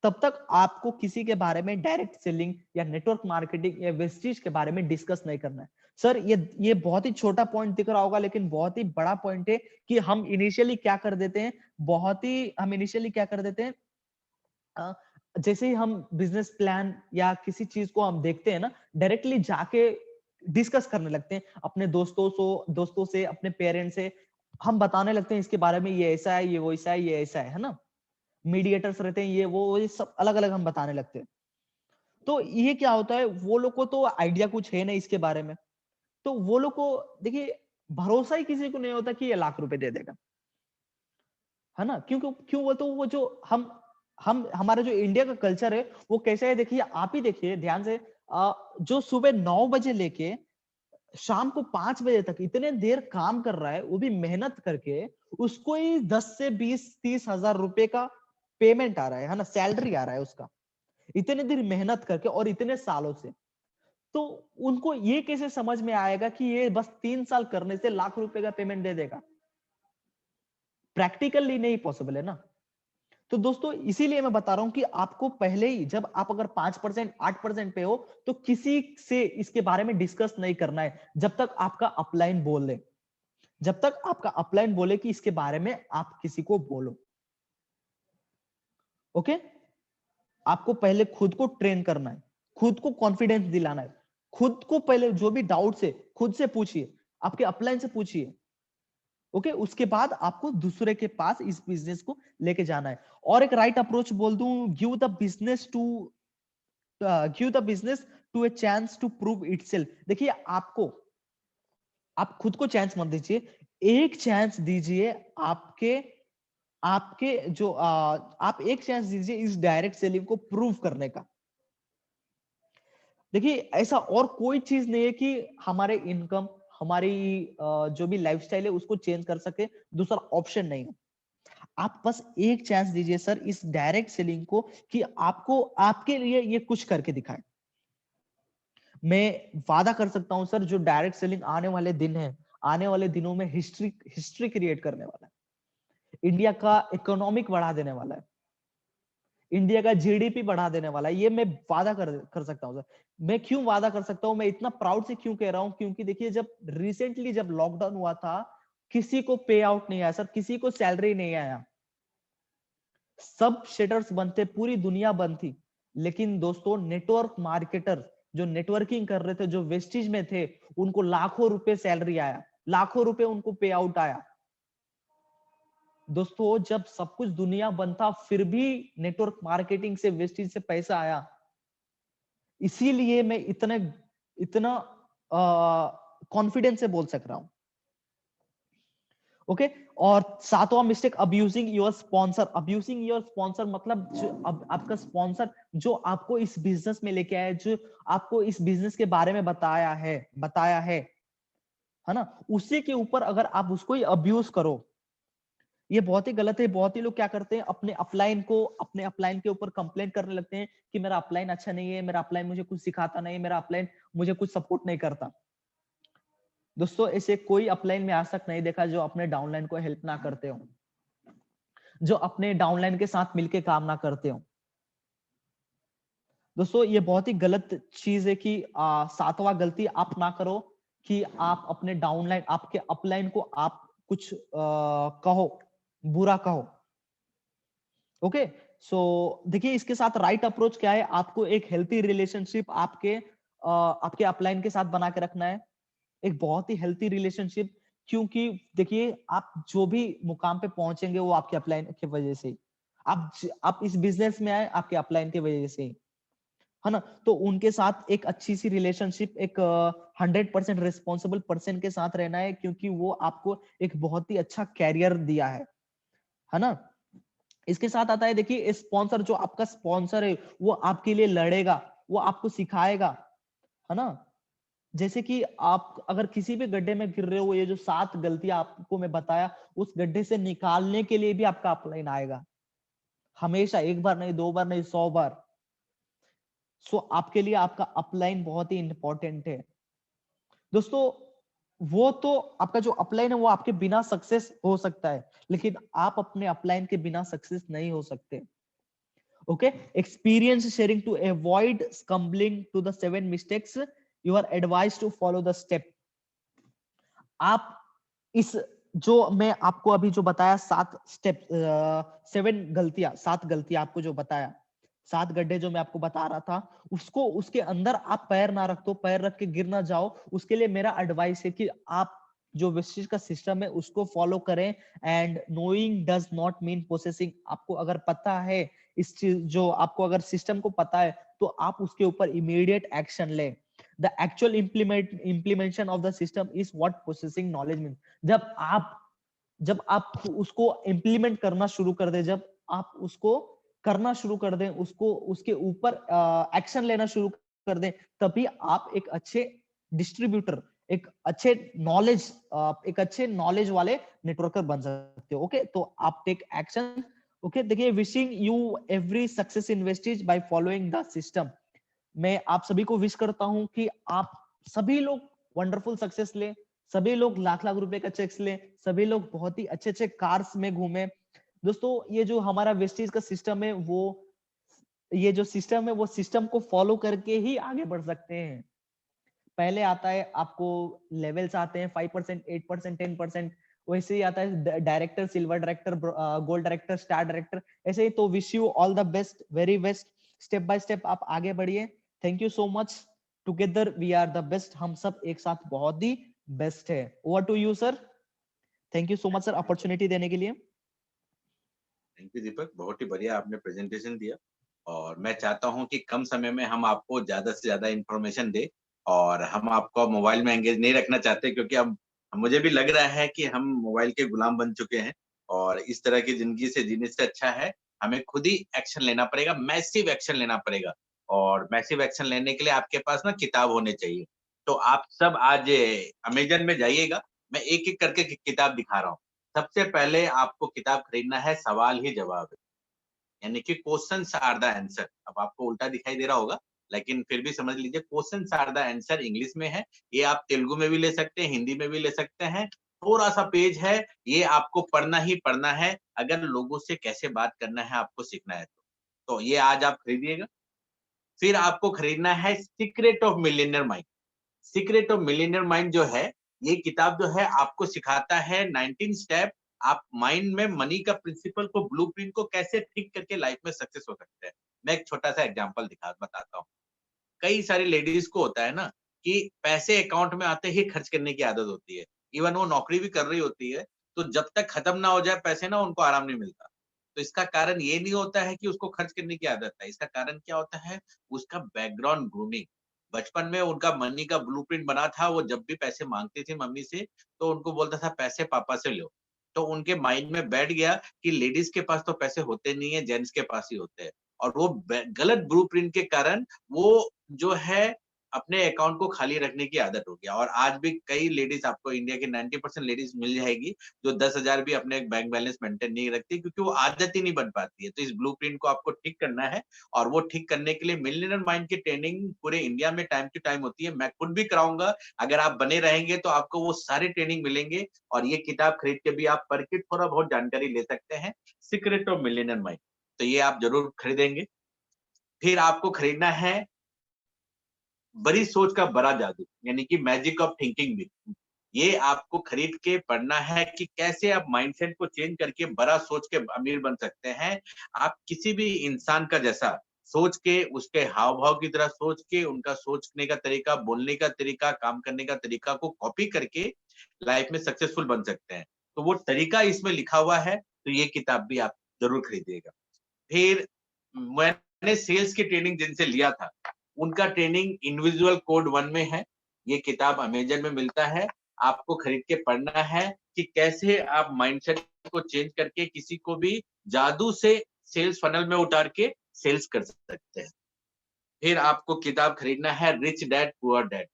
तब तक आपको किसी के बारे में डायरेक्ट सेलिंग या नेटवर्क मार्केटिंग या वेस्टीज के बारे में डिस्कस नहीं करना है। सर ये बहुत ही छोटा पॉइंट दिख रहा होगा, लेकिन बहुत ही बड़ा पॉइंट है कि हम इनिशियली क्या कर देते हैं, हम इनिशियली क्या कर देते हैं, अ, जैसे ही हम बिजनेस प्लान या किसी चीज को हम देखते हैं ना, डायरेक्टली जाके डिस्कस करने लगते हैं अपने दोस्तों से, अपने पेरेंट्स से, हम बताने लगते हैं इसके बारे में, ये ऐसा है, ये वैसा है, ये ऐसा है ना। मीडिएटर्स रहते हैं, ये सब अलग अलग हम बताने लगते हैं। तो ये क्या होता है, वो लोग को तो आइडिया कुछ है नहीं इसके बारे में, तो वो लोग को, देखिए, भरोसा ही किसी को नहीं होता कि ये लाख रुपए दे देगा, है ना। क्यों क्यों वो, तो वो जो हम हमारा जो इंडिया का कल्चर है वो कैसा है, देखिए आप ही देखिए ध्यान से, जो सुबह 9 बजे लेके शाम को 5 बजे तक इतने देर काम कर रहा है, वो भी मेहनत करके, उसको ही 10 से 20 30 हजार रुपए का पेमेंट आ रहा है ना, सैलरी आ रहा है उसका, इतने देर मेहनत करके और इतने सालों से। तो उनको ये कैसे समझ में आएगा कि ये बस 3 साल करने से लाख रुपए का पेमेंट दे देगा? प्रैक्टिकली नहीं पॉसिबल है ना। तो दोस्तों इसीलिए मैं बता रहा हूं कि आपको पहले ही, जब आप अगर 5% 8% पे हो, तो किसी से इसके बारे में डिस्कस नहीं करना है जब तक आपका अपलाइन बोले, जब तक आपका अपलाइन बोले कि इसके बारे में आप किसी को बोलो। ओके, आपको पहले खुद को ट्रेन करना है, खुद को कॉन्फिडेंस दिलाना है। खुद को पहले जो भी डाउट है खुद से पूछिए, आपके अपलाइन से पूछिए। ओके, उसके बाद आपको दूसरे के पास इस बिजनेस को लेके जाना है। और एक राइट अप्रोच बोल दूं, give the business to a chance to prove itself. देखिए, आप खुद को चांस मत दीजिए, एक चांस दीजिए आपके आपके जो आप एक चांस दीजिए इस डायरेक्ट सेलिंग को प्रूव करने का। देखिए, ऐसा और कोई चीज नहीं है कि हमारे इनकम, हमारी जो भी लाइफस्टाइल है उसको चेंज कर सके, दूसरा ऑप्शन नहीं है। आप बस एक चांस दीजिए सर इस डायरेक्ट सेलिंग को, कि आपको आपके लिए ये कुछ करके दिखाए। मैं वादा कर सकता हूं सर, जो डायरेक्ट सेलिंग आने वाले दिन है, आने वाले दिनों में हिस्ट्री क्रिएट करने वाला है, इंडिया का इकोनॉमिक बढ़ा देने वाला है, इंडिया का जीडीपी बढ़ा देने वाला है। ये मैं वादा कर सकता हूं सर। मैं क्यों वादा कर सकता हूं, मैं इतना प्राउड से क्यों कह रहा हूं, क्योंकि देखिए, जब रिसेंटली जब लॉकडाउन हुआ था, किसी को पे आउट नहीं आया सर, किसी को सैलरी नहीं आया, सब शटर्स बंद थे, पूरी दुनिया बंद थी। लेकिन दोस्तों, नेटवर्क मार्केटर जो नेटवर्किंग कर रहे थे, जो वेस्टिज में थे, उनको लाखों रुपए सैलरी आया, लाखों रुपए उनको पे आउट आया। दोस्तों, जब सब कुछ दुनिया बंद था, फिर भी नेटवर्क मार्केटिंग से, वेस्टिज से पैसा आया। इसीलिए मैं इतना कॉन्फिडेंस से बोल सक रहा हूं। ओके, और सातवां mistake, abusing your sponsor. Abusing your sponsor मतलब आपका स्पॉन्सर जो आपको इस बिजनेस में लेके आया, जो आपको इस बिजनेस के बारे में बताया है ना, उसी के ऊपर अगर आप उसको ही अब्यूज करो, ये बहुत ही गलत है। बहुत ही लोग क्या करते हैं, अपने अपलाइन के ऊपर कंप्लेंट करने लगते हैं कि मेरा अपलाइन अच्छा नहीं है, मेरा अपलाइन मुझे कुछ सिखाता नहीं, मेरा अपलाइन मुझे कुछ सपोर्ट नहीं करता। दोस्तों, ऐसे कोई अपलाइन में आज तक नहीं देखा जो अपने डाउनलाइन को हेल्प ना करते हो, जो अपने डाउनलाइन के साथ मिलके काम ना करते हो। दोस्तों, ये बहुत ही गलत चीज है कि सातवां गलती आप ना करो कि आप अपने डाउनलाइन, आपके अपलाइन को आप कुछ कहो, बुरा कहो। ओके, सो देखिए, इसके साथ राइट अप्रोच क्या है, आपको एक हेल्थी रिलेशनशिप आपके अपलाइन के साथ बना के रखना है, एक बहुत ही हेल्थी रिलेशनशिप। क्योंकि देखिए, आप जो भी मुकाम पे पहुंचेंगे वो आपके अपलाइन की वजह से ही। आप इस बिजनेस में आए आपके अपलाइन की वजह से ही, है ना। तो उनके साथ एक अच्छी सी रिलेशनशिप, एक 100% रिस्पॉन्सिबल पर्सन के साथ रहना है, क्योंकि वो आपको एक बहुत ही अच्छा कैरियर दिया है ना। इसके साथ आता है, देखिए, स्पॉन्सर, जो आपका स्पॉन्सर है वो आपके लिए लड़ेगा, वो आपको सिखाएगा, है ना। जैसे कि आप अगर किसी भी गड्ढे में गिर रहे हो, ये जो 7 गलतियां आपको मैं बताया, उस गड्ढे से निकालने के लिए भी आपका अपलाइन आएगा, हमेशा, एक बार नहीं, 2 बार नहीं, 100 बार। सो आपके लिए आपका अपलाइन बहुत ही इंपॉर्टेंट है। दोस्तों, वो तो आपका जो अपलाइन है वो आपके बिना सक्सेस हो सकता है, लेकिन आप अपने अपलाइन के बिना सक्सेस नहीं हो सकते। Okay, experience sharing to avoid stumbling to the 7 mistakes, you are advise to follow the step. आप इस जो मैं आपको अभी जो बताया 7 गलतियां आपको जो बताया, 7 गड्ढे जो मैं आपको बता रहा था, उसको उसके अंदर आप पैर ना रख दो, पैर रख के गिर ना जाओ। उसके लिए मेरा एडवाइस है कि आप जो वेस्टेज का सिस्टम है उसको फॉलो करें। And knowing does not mean possessing. आपको अगर पता है इस चीज, जो आपको अगर सिस्टम को पता है, तो आप उसके ऊपर इमीडिएट एक्शन लें। The actual implementation of the system is what possessing knowledge means. जब आप उसको इंप्लीमेंट करना शुरू कर दे, जब आप उसको करना शुरू कर दें, उसको उसके ऊपर एक्शन लेना शुरू कर दें, तभी आप एक अच्छे डिस्ट्रीब्यूटर, एक अच्छे नॉलेज वाले नेटवर्कर बन सकते हो। ओके, तो आप टेक एक्शन। ओके, देखिए, wishing you every success in wastage by following the system. मैं आप सभी को विश करता हूं कि आप सभी लोग वंडरफुल सक्सेस ले, सभी लोग लाख लाख रुपए का चेक्स ले, सभी लोग बहुत ही अच्छे अच्छे कार्स में घूमे। दोस्तों, ये जो हमारा वेस्टीज का सिस्टम है, वो सिस्टम को फॉलो करके ही आगे बढ़ सकते हैं। पहले आता है आपको, लेवल्स आते हैं 5%, 8%, 10%, वैसे ही आता है director, silver director, gold director, star director, ऐसे ही। तो wish you all the best, very best. Step by step आप आगे बढ़िए। Thank you so much together we are the best, हम सब एक साथ बहुत ही बेस्ट है। Over to you sir. Thank you so much sir opportunity देने के लिए। थैंक यू दीपक, बहुत ही बढ़िया आपने प्रेजेंटेशन दिया और मैं चाहता हूं कि कम समय में हम आपको ज्यादा से ज्यादा इंफॉर्मेशन दे और हम आपको मोबाइल में एंगेज नहीं रखना चाहते, क्योंकि अब मुझे भी लग रहा है कि हम मोबाइल के गुलाम बन चुके हैं और इस तरह की जिंदगी से जीने से अच्छा है हमें खुद ही एक्शन लेना पड़ेगा, मैसिव एक्शन लेना पड़ेगा। और मैसिव एक्शन लेने के लिए आपके पास ना किताब होने चाहिए। तो आप सब आज अमेजन में जाइएगा, मैं एक एक करके किताब दिखा रहा हूँ। सबसे पहले आपको किताब खरीदना है सवाल ही जवाब, यानी कि क्वेश्चंस आर द आंसर। अब आपको उल्टा दिखाई दे रहा होगा, लेकिन फिर भी समझ लीजिए questions are the answer English में है। ये आप तेलुगु में भी ले सकते हैं, हिंदी में भी ले सकते हैं। थोड़ा सा पेज है, ये आपको पढ़ना ही पढ़ना है अगर लोगों से कैसे बात करना है आपको सीखना है तो ये आज आप खरीदिएगा। फिर आपको खरीदना है secret of millionaire mind. Secret of millionaire mind जो है, ये किताब जो है आपको सिखाता है 19 स्टेप, आप माइंड में मनी का प्रिंसिपल को, ब्लूप्रिंट को कैसे ठीक करके लाइफ में सक्सेस हो सकते हैं। मैं एक छोटा सा एग्जांपल बताता हूँ। कई सारी लेडीज को होता है ना कि पैसे अकाउंट में आते ही खर्च करने की आदत होती है। इवन वो नौकरी भी कर रही होती है, तो जब तक खत्म ना हो जाए पैसे ना, उनको आराम नहीं मिलता। तो इसका कारण ये नहीं होता है कि उसको खर्च करने की आदत है, इसका कारण क्या होता है, उसका बैकग्राउंड ग्रूमिंग। बचपन में उनका मनी का ब्लूप्रिंट बना था, वो जब भी पैसे मांगती थी मम्मी से, तो उनको बोलता था पैसे पापा से लो। तो उनके माइंड में बैठ गया कि लेडीज के पास तो पैसे होते नहीं है, जेंट्स के पास ही होते हैं। और वो गलत ब्लूप्रिंट के कारण वो जो है अपने अकाउंट को खाली रखने की आदत हो गया। और आज भी कई लेडीज, आपको इंडिया की 90% लेडीज मिल जाएगी जो 10,000 भी अपने बैंक बैलेंस मेंटेन नहीं रखती, क्योंकि वो आदत ही नहीं बन पाती है। तो इस ब्लूप्रिंट को आपको ठीक करना है और वो ठीक करने के लिए मिलियनेयर माइंड की ट्रेनिंग पूरे इंडिया में टाइम टू टाइम होती है। मैं खुद भी कराऊंगा, अगर आप बने रहेंगे तो आपको वो सारी ट्रेनिंग मिलेंगे। और ये किताब खरीद के भी आप पढ़ के थोड़ा बहुत जानकारी ले सकते हैं, सीक्रेट ऑफ मिलियनेयर माइंड। तो ये आप जरूर खरीदेंगे। फिर आपको खरीदना है बड़ी सोच का बड़ा जादू, यानी कि मैजिक ऑफ थिंकिंग भी। ये आपको खरीद के पढ़ना है कि कैसे आप माइंडसेट को चेंज करके बड़ा सोच के अमीर बन सकते हैं। आप किसी भी इंसान का जैसा सोच के, उसके हाव भाव की तरह सोच के, उनका सोचने का तरीका, बोलने का तरीका, काम करने का तरीका को कॉपी करके लाइफ में सक्सेसफुल बन सकते हैं। तो वो तरीका इसमें लिखा हुआ है, तो ये किताब भी आप जरूर खरीदिएगा। फिर मैंने सेल्स की ट्रेनिंग जिनसे लिया था, उनका ट्रेनिंग इंडिविजुअल कोड 1 में है। ये किताब अमेज़न में मिलता है। आपको खरीद के पढ़ना है कि कैसे आप माइंडसेट को चेंज करके किसी को भी जादू से सेल्स फनल में उतार के सेल्स कर सकते हैं। फिर आपको किताब खरीदना है rich dad poor dad.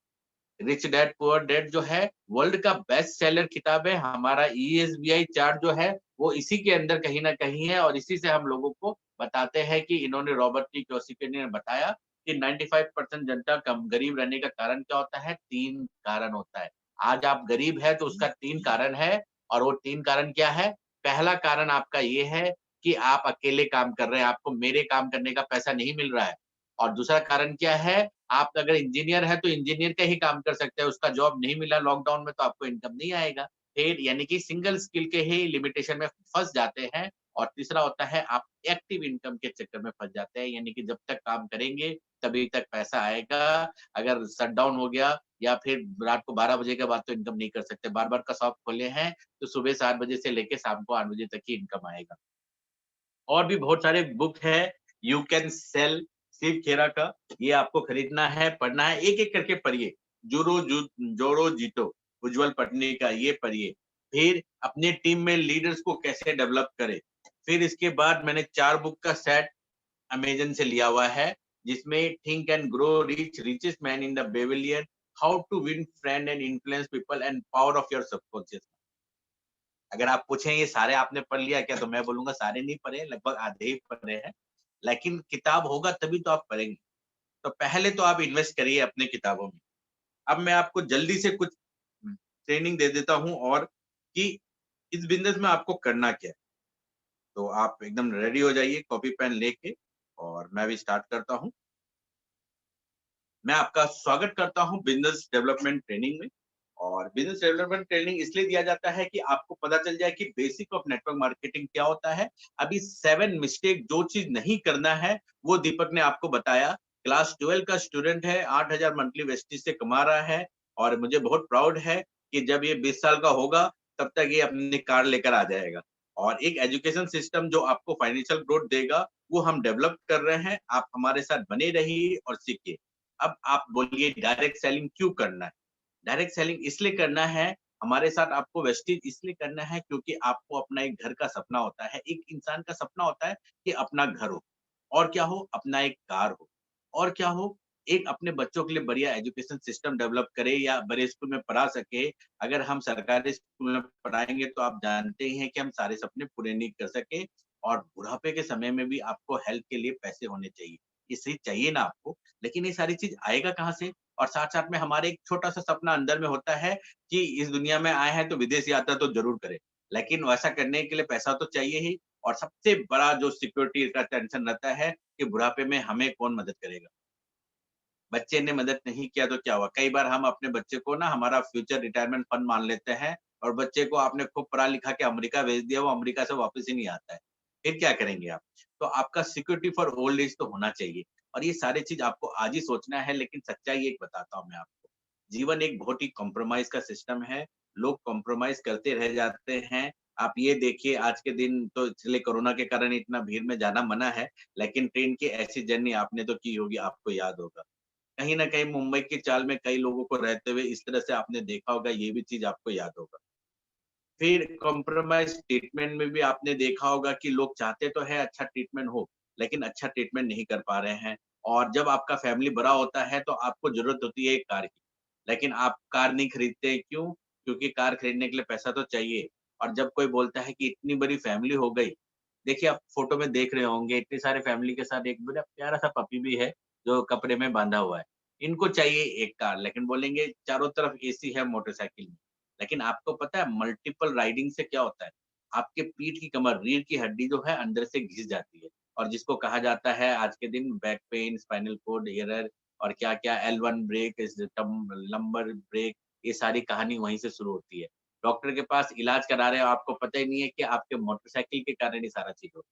Rich dad poor dad जो है वर्ल्ड का बेस्ट सेलर किताब है। हमारा ईएसबीआई चार्ट जो है वो इसी के अंदर कहीं ना कहीं है, और इसी से हम लोगों को बताते हैं कि इन्होंने, रॉबर्ट टी कियोसाकी ने बताया कि 95% जनता कम गरीब रहने का कारण क्या होता है, 3 कारण होता है। आज आप गरीब है तो उसका 3 कारण है, और वो 3 कारण क्या है? पहला कारण आपका ये है कि आप अकेले काम कर रहे हैं, आपको मेरे काम करने का पैसा नहीं मिल रहा है। और दूसरा कारण क्या है? आप अगर इंजीनियर है तो इंजीनियर का ही काम कर सकते हैं, उसका जॉब नहीं मिला लॉकडाउन में तो आपको इनकम नहीं आएगा। फिर यानी कि सिंगल स्किल के ही लिमिटेशन में फँस जाते हैं। और तीसरा होता है आप एक्टिव इनकम के चक्कर में फँस जाते हैं, यानी कि जब तक काम करेंगे तभी तक पैसा आएगा। अगर शटडाउन हो गया या फिर रात को 12 बजे के बाद तो इनकम नहीं कर सकते। बार्बर का शॉप खोले हैं तो सुबह 7 बजे से लेके शाम को 8 बजे तक ही इनकम आएगा। और भी बहुत सारे बुक है, यू कैन सेल, शिव खेरा का। ये आपको खरीदना है, पढ़ना है, एक-एक करके पढ़िए। जोड़ो जीतो, उज्जवल पटनी का, ये पढ़िए। फिर अपने टीम में लीडर्स को कैसे डेवलप करें। फिर इसके बाद मैंने 4 बुक का सेट अमेज़न से लिया हुआ है, जिसमें think and grow rich, richest man in the Babylon, how to win friend and influence people and power of your subconscious. अगर आप पूछें ये सारे आपने पढ़ लिया क्या, तो मैं बोलूँगा सारे नहीं पढ़े, लगभग आधे ही पढ़े हैं। लेकिन किताब होगा तभी तो आप पढ़ेंगे। तो पहले तो आप इन्वेस्ट करिए अपने किताबों में। अब मैं आपको जल्दी से कुछ ट्रेनिंग दे देता हूँ, और कि इस बिज़नेस में आपको करना क्या है। तो आप एकदम रेडी हो जाइए कॉपी पेन लेके, और मैं भी स्टार्ट करता हूँ। मैं आपका स्वागत करता हूँ बिज़नेस डेवलपमेंट ट्रेनिंग में। और बिज़नेस डेवलपमेंट ट्रेनिंग इसलिए दिया जाता है कि आपको पता चल जाए कि बेसिक ऑफ नेटवर्क मार्केटिंग क्या होता है। अभी 7 मिस्टेक जो चीज़ नहीं करना है, वो दीपक ने आपको बताया क्लास 12 का स्टूडेंट है, 8,000 मंथली वेस्टेज से कमा रहा है और मुझे बहुत प्राउड है कि जब ये 20 साल का होगा, तब तक ये अपनी कार लेकर आ जाएगा। और एक एजुकेशन सिस्टम जो आपको फाइनेंशियल ग्रोथ देगा, वो हम डेवलप कर रहे हैं। आप हमारे साथ बने रहिए और सीखिए। अब आप बोलिए डायरेक्ट सेलिंग क्यों करना है? डायरेक्ट सेलिंग इसलिए करना है, हमारे साथ आपको वेस्टेज इसलिए करना है क्योंकि आपको अपना एक घर का सपना होता है, एक इंसान का सपना होता है कि अपना घर हो, और क्या हो? अपना एक कार हो, और क्या हो? एक अपने बच्चों के लिए बढ़िया एजुकेशन सिस्टम डेवलप करे या बड़े स्कूल में पढ़ा सके। अगर हम सरकारी स्कूल में पढ़ाएँगे तो आप जानते ही हैं कि हम सारे सपने पूरे नहीं कर सके और बुढ़ापे के समय में भी आपको हेल्थ के लिए पैसे होने चाहिए। ये सही चाहिए ना आपको, लेकिन ये सारी चीज़ आएगा कहाँ से? और साथ-साथ में हमारे एक छोटा-सा सपना अंदर में होता है कि इस दुनिया में आए हैं तो विदेश यात्रा तो ज़रूर करें। लेकिन वैसा करने के लिए पैसा तो चाहिए ही, और सबसे बड़ा जो सिक्योरिटी का टेंशन रहता है कि बुढ़ापे में हमें कौन मदद करेगा? बच्चे ने मदद नहीं किया तो क्या हुआ? कई बार हम अपने बच्चे को ना हमारा फ्यूचर रिटायरमेंट फंड मान लेते हैं और बच्चे को आपने खूब पढ़ा-लिखा के अमेरिका भेज दिया, वो अमेरिका से वापस ही नहीं आता है। फिर क्या करेंगे आप? तो आपका सिक्योरिटी फॉर ओल्ड एज तो होना चाहिए, और ये सारी चीज़ आपको आज ही सोचना है, लेकिन सच्चाई एक बताता हूँ मैं आपको। जीवन एक बहुत ही कॉम्प्रोमाइज़ का सिस्टम है, लोग कॉम्प्रोमाइज़ करते रह जाते हैं। आप ये देखिए, आज के दिन तो चलिए कोरोना के कारण इतना भीड़ में जाना मना है, लेकिन ट्रेन की ऐसी जर्नी आपने तो की होगी, आपको याद होगा। कहीं न कहीं मुंबई की चाल में कई लोगों को रहते हुए इस तरह से आपने देखा होगा, ये भी चीज़ आपको याद होगा। फिर कॉम्प्रोमाइज़ ट्रीटमेंट में भी आपने देखा होगा कि लोग चाहते तो है अच्छा ट्रीटमेंट हो, लेकिन अच्छा ट्रीटमेंट नहीं कर पा रहे हैं। और जब आपका फैमिली बड़ा होता है तो आपको ज़रूरत होती है एक कार की, लेकिन आप कार नहीं खरीदते क्यों? क्योंकि कार खरीदने के लिए पैसा तो चाहिए। और जब कोई बोलता है कि इतनी बड़ी फैमिली हो गई, देखिए आप फ़ोटो में देख रहे होंगे इतनी सारी फैमिली के साथ एक बड़ा प्यारा-सा पपी भी है, जो कपड़े में बाँधा हुआ है। इनको चाहिए एक कार, लेकिन बोलेंगे चारों तरफ एसी है मोटरसाइकिल में। लेकिन आपको पता है मल्टीपल राइडिंग से क्या होता है? आपके पीठ की कमर, रीढ़ की हड्डी जो है अंदर से घिस जाती है, और जिसको कहा जाता है आज के दिन back pain, spinal cord error और क्या-क्या L1 ब्रेक, लंबर ब्रेक, ये सारी कहानी वहीं से शुरू होती है। डॉक्टर के पास इलाज करा रहे हो, आपको पता ही नहीं है कि आपके मोटरसाइकिल के कारण ये सारा चीज़ हो,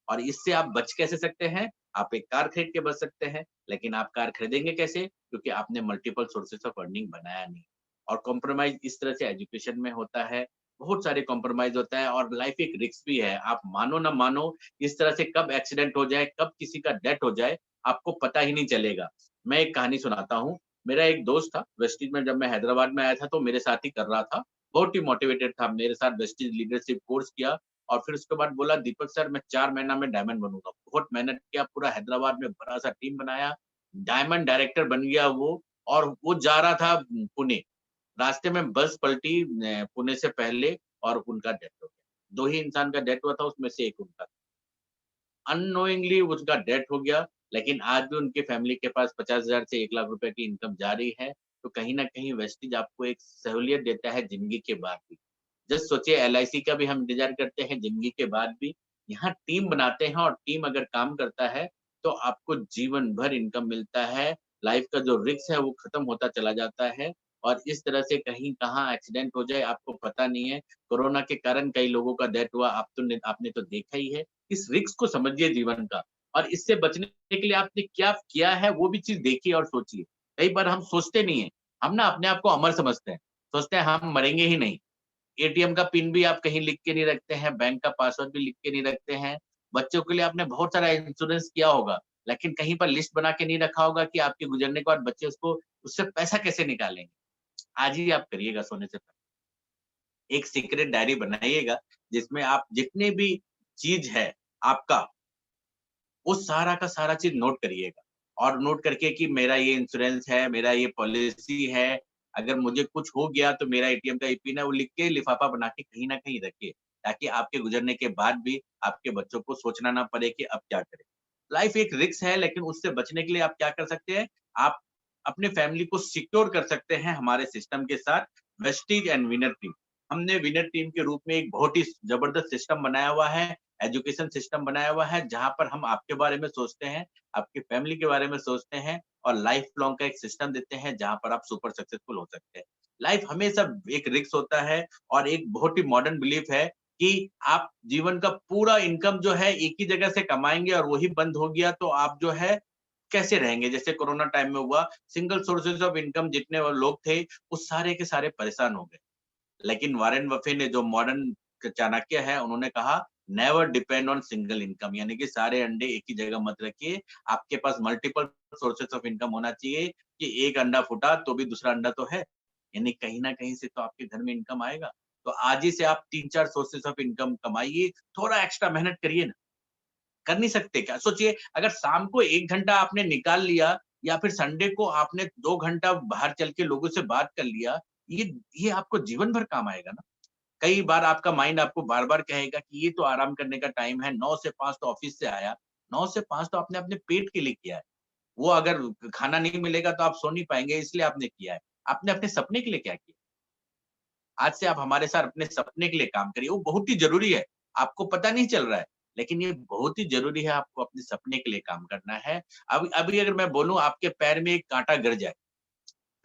और इससे आप बच कैसे सकते हैं? आप एक कार खरीद के बच सकते हैं, लेकिन आप कार खरीदेंगे कैसे? क्योंकि आपने मल्टीपल सोर्सेज़ ऑफ अर्निंग बनाया नहीं। और कॉम्प्रोमाइज़ इस तरह से एजुकेशन में होता है, बहुत सारे कॉम्प्रोमाइज़ होता है, और लाइफ़ एक रिस्क भी है। आप मानो ना मानो, इस तरह से कब एक्सीडेंट हो जाए, कब किसी का डेथ हो जाए, आपको पता ही नहीं चलेगा। मैं एक कहानी सुनाता हूँ। मेरा एक दोस्त था, वेस्टीज में जब मैं हैदराबाद में आया था, तो मेरे साथ ही कर रहा था। बहुत ही मोटिवेटेड था, मेरे साथ वेस्टीज लीडरशिप कोर्स किया, और फिर उसके बाद बोला, "दीपक सर, मैं 4 महीना में डायमंड बनूँगा।" बहुत मेहनत किया, पूरा हैदराबाद में बड़ा-सा टीम बनाया, डायमंड डायरेक्टर बन गया वो, और वो जा रहा था पुणे। रास्ते में बस पलटी पुणे से पहले, और उनका डेथ हो गया। 2 ही इंसान का डेथ हुआ था, उसमें से एक उनका। अननोइंगली उसका डेथ हो गया, लेकिन आज भी उनकी फैमिली के पास 50,000 से 1 लाख रुपए की इनकम जारी है। तो कहीं न कहीं वेस्टेज आपको एक सहूलियत देता है ज़िंदगी के बाद भी। जस्ट सोचिए, एलआईसी का भी हम इंतज़ार करते हैं ज़िंदगी के बाद भी। यहाँ टीम बनाते हैं, और टीम अगर काम करता है, तो आपको जीवन भर इनकम मिलता है। लाइफ़ का जो रिस्क है वो खत्म होता चला जाता है, और इस तरह से कहीं कहाँ एक्सीडेंट हो जाए आपको पता नहीं है। कोरोना के कारण कई लोगों का डेथ हुआ, आपने तो देखा ही है। इस रिस्क को समझिए जीवन का, और इससे बचने के लिए आपने क्या किया है वो भी चीज़ देखिए और सोचिए। कई बार हम सोचते नहीं हैं, हम ना अपने आप को अमर समझते हैं, सोचते हैं हम मरेंगे ही नहीं। एटीएम का पिन भी आप कहीं लिख के नहीं रखते हैं, बैंक का पासवर्ड भी लिख के नहीं रखते हैं। बच्चों के लिए आपने बहुत सारा इंश्योरेंस किया होगा, लेकिन कहीं पर लिस्ट बना के नहीं रखा होगा कि आपके गुज़रने के बाद बच्चे उसको उससे पैसा कैसे निकालेंगे। आज ही आप करिएगा सोने से पहले। एक सीक्रेट डायरी बनाइएगा, जिसमें आप जितने भी चीज़ है आपका, वो सारा का सारा चीज़ नोट करिएगा, और नोट करके कि मेरा ये इंश्योरेंस है, मेरा ये पॉलिसी है, अगर मुझे कुछ हो गया तो मेरा एटीएम का ये पिन है, वो लिख के लिफाफा बना के कहीं न कहीं रखिए, ताकि आपके गुज़रने के बाद भी आपके बच्चों को सोचना ना पड़े कि अब क्या करें। लाइफ़ एक रिस्क है, लेकिन उससे बचने के लिए आप क्या कर सकते हैं, आप अपने फैमिली को सिक्योर कर सकते हैं हमारे सिस्टम के साथ, वेस्टीज एंड विनर टीम। हमने विनर टीम के रूप में एक बहुत ही ज़बरदस्त सिस्टम बनाया हुआ है, एजुकेशन सिस्टम बनाया हुआ है, जहाँ पर हम आपके बारे में सोचते हैं, आपकी फैमिली के बारे में सोचते हैं, और लाइफ लॉन्ग का एक सिस्टम देते हैं, जहाँ पर आप सुपर सक्सेसफुल हो सकते हैं। लाइफ हमेशा एक रिस्क होता है, और एक बहुत ही मॉडर्न बिलीफ है कि आप जीवन का पूरा इनकम जो है एक ही जगह से कमाएँगे, और वही बंद हो गया तो आप जो है कैसे रहेंगे? जैसे कोरोना टाइम में हुआ, सिंगल सोर्सेज़ ऑफ इनकम जितने वो लोग थे, वो सारे के सारे परेशान हो गए। लेकिन वॉरेन बफे ने जो मॉडर्न चाणक्य है, उन्होंने कहा never depend on single income, यानी कि सारे अंडे एक ही जगह मत रखिए। आपके पास मल्टीपल सोर्सेस ऑफ इनकम होना चाहिए कि एक अंडा फूटा तो भी दूसरा अंडा तो है। यानी कहीं न कहीं से तो आपके घर में इनकम आएगा। तो आज ही से आप 3-4 सोर्सेस ऑफ इनकम कमाइए, थोड़ा एक्स्ट्रा मेहनत करिए ना। कर नहीं सकते क्या? सोचिए अगर शाम को 1 घंटा आपने निकाल लिया या फिर संडे को आपने 2 घंटा बाहर चल के लोगों से बात कर लिया, ये ये आपको जीवन भर काम आएगा ना। कई बार आपका माइंड आपको बार-बार कहेगा कि ये तो आराम करने का टाइम है, 9 से 5 तो ऑफिस से आया, 9 से 5 तो आपने अपने पेट के लिए किया है। वो अगर खाना नहीं मिलेगा तो आप सो नहीं पाएँगे इसलिए आपने किया है। आपने अपने सपने के लिए क्या किया? आज से आप हमारे साथ अपने सपने के लिए काम करिए, वो बहुत ही ज़रूरी है। आपको पता नहीं चल रहा है, लेकिन ये बहुत ही ज़रूरी है आपको अपने सपने के लिए काम करना है। अब अभी अगर मैं बोलूँ आपके पैर में एक काँटा गड़ जाए,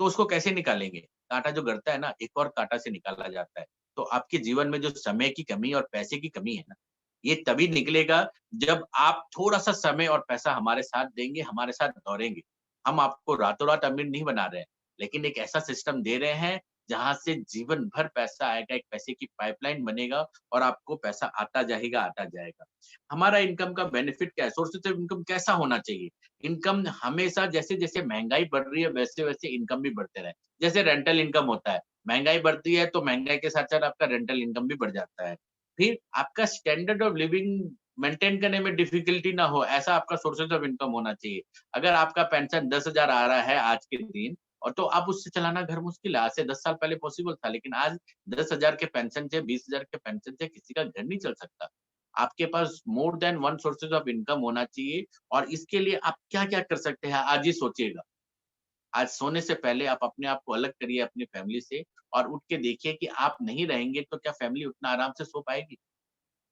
तो उसको कैसे निकालेंगे? काँटा जो गड़ता है ना, एक और काँटा से निकाला जाता है। तो आपके जीवन में जो समय की कमी और पैसे की कमी है ना, ये तभी निकलेगा जब आप थोड़ा-सा समय और पैसा हमारे साथ देंगे, हमारे साथ दौड़ेंगे। हम आपको रातों-रात अमीर नहीं बना रहे हैं, लेकिन एक ऐसा सिस्टम दे रहे हैं, जहाँ से जीवन भर पैसा आएगा, एक पैसे की पाइपलाइन बनेगा और आपको पैसा आता जाएगा, आता जाएगा। हमारा इनकम का बेनिफिट क्या है? सोर्सेज़ ऑफ इनकम कैसा होना चाहिए? इनकम हमेशा जैसे-जैसे महँगाई बढ़ रही है, वैसे-वैसे इनकम भी बढ़ते रहे। जैसे रेंटल इनकम होता है, महँगाई बढ़ती है तो महँगाई के साथ-साथ आपका रेंटल इनकम भी बढ़ जाता है। फिर आपका स्टैंडर्ड ऑफ लिविंग मेंटेन करने में डिफिकल्टी ना हो, ऐसा आपका सोर्सेज़ ऑफ इनकम होना चाहिए। अगर आपका पेंशन 10,000 आ रहा है आज के दिन और तो अब उससे चलाना घर मुश्किल है। आज से 10 साल पहले पॉसिबल था, लेकिन आज 10,000 के पेंशन से, 20,000 के पेंशन से किसी का घर नहीं चल सकता। आपके पास more than one sources of income होना चाहिए और इसके लिए आप क्या-क्या कर सकते हैं, आज ही सोचिएगा। आज सोने से पहले आप अपने आप को अलग करिए अपनी फैमिली से और उठ के देखिए कि आप नहीं रहेंगे तो क्या फैमिली उतना आराम से सो पाएगी?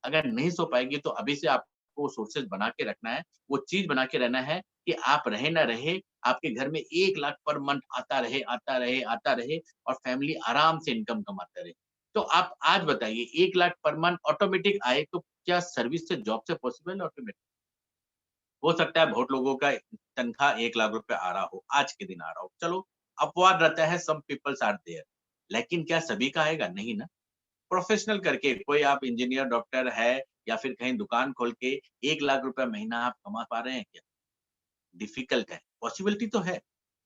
अगर नहीं सो पाएगी तो अभी से आपको सोर्सेज़ बना के रखना है, वो चीज़ बना के रहना है कि आप रहे ना रहे, आपके घर में 1 लाख पर मंथ आता रहे, आता रहे, आता रहे और फैमिली आराम से इनकम कमाता रहे। तो आप आज बताइए 1 लाख पर मंथ ऑटोमेटिक आए तो क्या सर्विस से जॉब से पॉसिबल है ऑटोमेटिक? हो सकता है बहुत लोगों का तनख्वाह 1 लाख रुपए आ रहा हो, आज के दिन आ रहा हो। चलो अपवाद रहता है, सम पीपल्स आर देयर। लेकिन क्या सभी का आएगा? नहीं ना। प्रोफेशनल करके कोई आप इंजीनियर, डॉक्टर है या फिर कहीं दुकान खोल के 1 लाख रुपए महीना आप कमा पा रहे हैं क्या? डिफ़िकल्ट है, पॉसिबिलिटी तो है,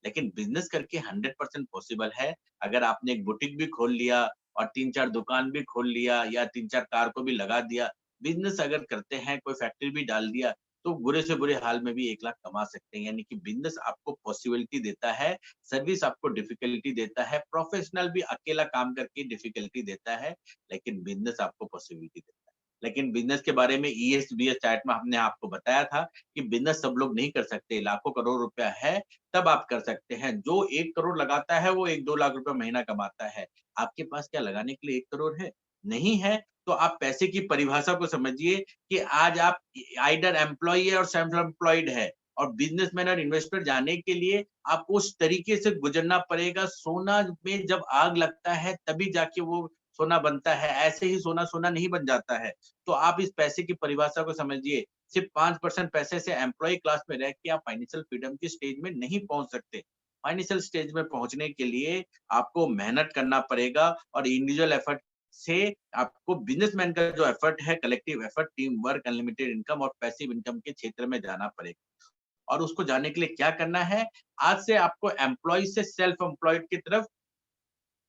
लेकिन बिज़नेस करके 100% पॉसिबल है। अगर आपने एक बुटीक भी खोल लिया और 3-4 दुकान भी खोल लिया या 3-4 कार को भी लगा दिया, बिज़नेस अगर करते हैं, कोई फैक्ट्री भी डाल दिया, तो बुरे से बुरे हाल में भी 1 लाख कमा सकते हैं। यानी कि बिज़नेस आपको पॉसिबिलिटी देता है, सर्विस आपको डिफ़िकल्टी देता है, प्रोफ़ेशनल भी अकेला काम करके डिफ़िकल्टी देता है, लेकिन बिज़नेस आपको पॉसिबिलिटी देता है। लेकिन बिज़नेस के बारे में ईएसबीएस चैट में हमने आपको बताया था कि बिज़नेस सब लोग नहीं कर सकते, लाखों करोड़ रुपया है, तब आप कर सकते हैं। जो 1 करोड़ लगाता है, वो 1-2 लाख रुपए महीना कमाता है। आपके पास क्या लगाने के लिए 1 करोड़ है? नहीं है, तो आप पैसे की परिभाषा को समझिए कि आज आप आइदर एम्प्लॉयी है और सेल्फ एम्प्लॉयड है और बिज़नेसमैन और इन्वेस्टर जाने के लिए आपको उस तरीके से गुज़रना पड़ेगा। सोना में जब आग लगता है, तभी जाके वो सोना बनता है, ऐसे ही सोना सोना नहीं बन जाता है। तो आप इस पैसे की परिभाषा को समझिए, सिर्फ़ 5% पैसे से एम्प्लॉयी क्लास में रह के आप फाइनेंशियल फ्रीडम की स्टेज में नहीं पहुँच सकते। फाइनेंशियल स्टेज में पहुँचने के लिए आपको मेहनत करना पड़ेगा और इंडिविजुअल एफर्ट से आपको बिज़नेसमैन का जो एफर्ट है, collective effort, team work, unlimited income और पैसिव इनकम के क्षेत्र में जाना पड़ेगा। और उसको जाने के लिए क्या करना है? आज से आपको एम्प्लॉयी से सेल्फ एम्प्लॉयड की तरफ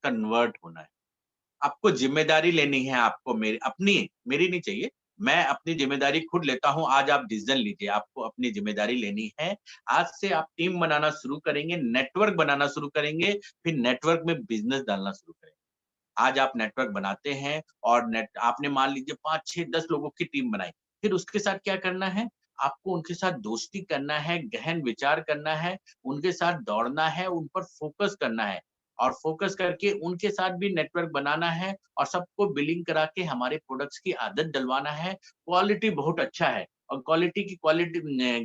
कन्वर्ट होना है। आपको ज़िम्मेदारी लेनी है, आपको मेरी नहीं चाहिए। मैं अपनी ज़िम्मेदारी खुद लेता हूँ, आज आप डिसीज़न लीजिए, आपको अपनी ज़िम्मेदारी लेनी है। आज से आप टीम बनाना शुरू करेंगे, नेटवर्क बनाना शुरू करेंगे, फिर नेटवर्क में बिज़नेस डालना शुरू करेंगे। आज आप नेटवर्क बनाते हैं और नेट आपने मान लीजिए 5, 6, 10 लोगों की टीम बनाई। फिर उसके साथ क्या करना है? आपको उनके साथ दोस्ती करना है, गहन विचार करना है, उनके साथ दौड़ना है, उन पर फ़ोकस करना है और फ़ोकस करके उनके साथ भी नेटवर्क बनाना है और सबको बिलिंग करा के हमारे प्रोडक्ट्स की आदत डलवाना है। क्वालिटी बहुत अच्छा है और क्वालिटी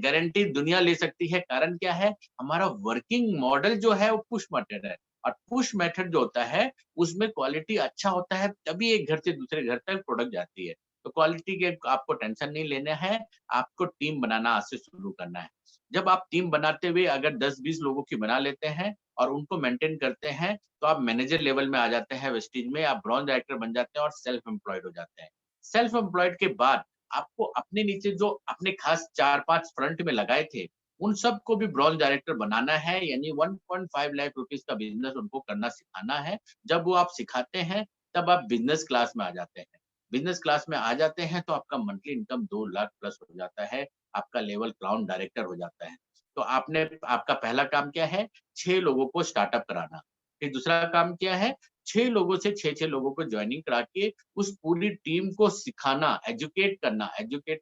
गारंटी दुनिया ले सकती है। कारण क्या है? हमारा वर्किंग मॉडल जो है वो पुश मेथड है और पुश मेथड जो होता है उसमें क्वालिटी अच्छा होता है, तभी एक घर से दूसरे घर तक प्रोडक्ट जाती है। तो क्वालिटी के आपको टेंशन नहीं लेना है, आपको टीम बनाना आज से शुरू करना है। जब आप टीम बनाते हुए अगर 10-20 लोगों की बना लेते हैं और उनको मेंटेन करते हैं, तो आप मैनेजर लेवल में आ जाते हैं वेस्टीज में, आप ब्रॉन्ज डायरेक्टर बन जाते हैं और सेल्फ एम्प्लॉयड हो जाते हैं। सेल्फ एम्प्लॉयड के बाद आपको अपने नीचे जो अपने खास 4-5 फ्रंट में लगाए थे, उन सबको भी ब्रॉन्ज डायरेक्टर बनाना है, यानी 1.5 लाख रुपीस का बिज़नेस उनको करना सिखाना है। जब वो आप सिखाते हैं, तब आप बिज़नेस क्लास में आ जाते हैं। बिज़नेस क्लास में आ जाते हैं, तो आपका मंथली इनकम 2 लाख प्लस हो जाता है, आपका लेवल क्राउन डायरेक्टर हो जाता है। तो आपने आपका पहला काम क्या है? 6 लोगों को स्टार्टअप कराना। फिर दूसरा काम क्या है? 6 लोगों से 6-6 लोगों को जॉइनिंग करा के उस पूरी टीम को सिखाना, एजुकेट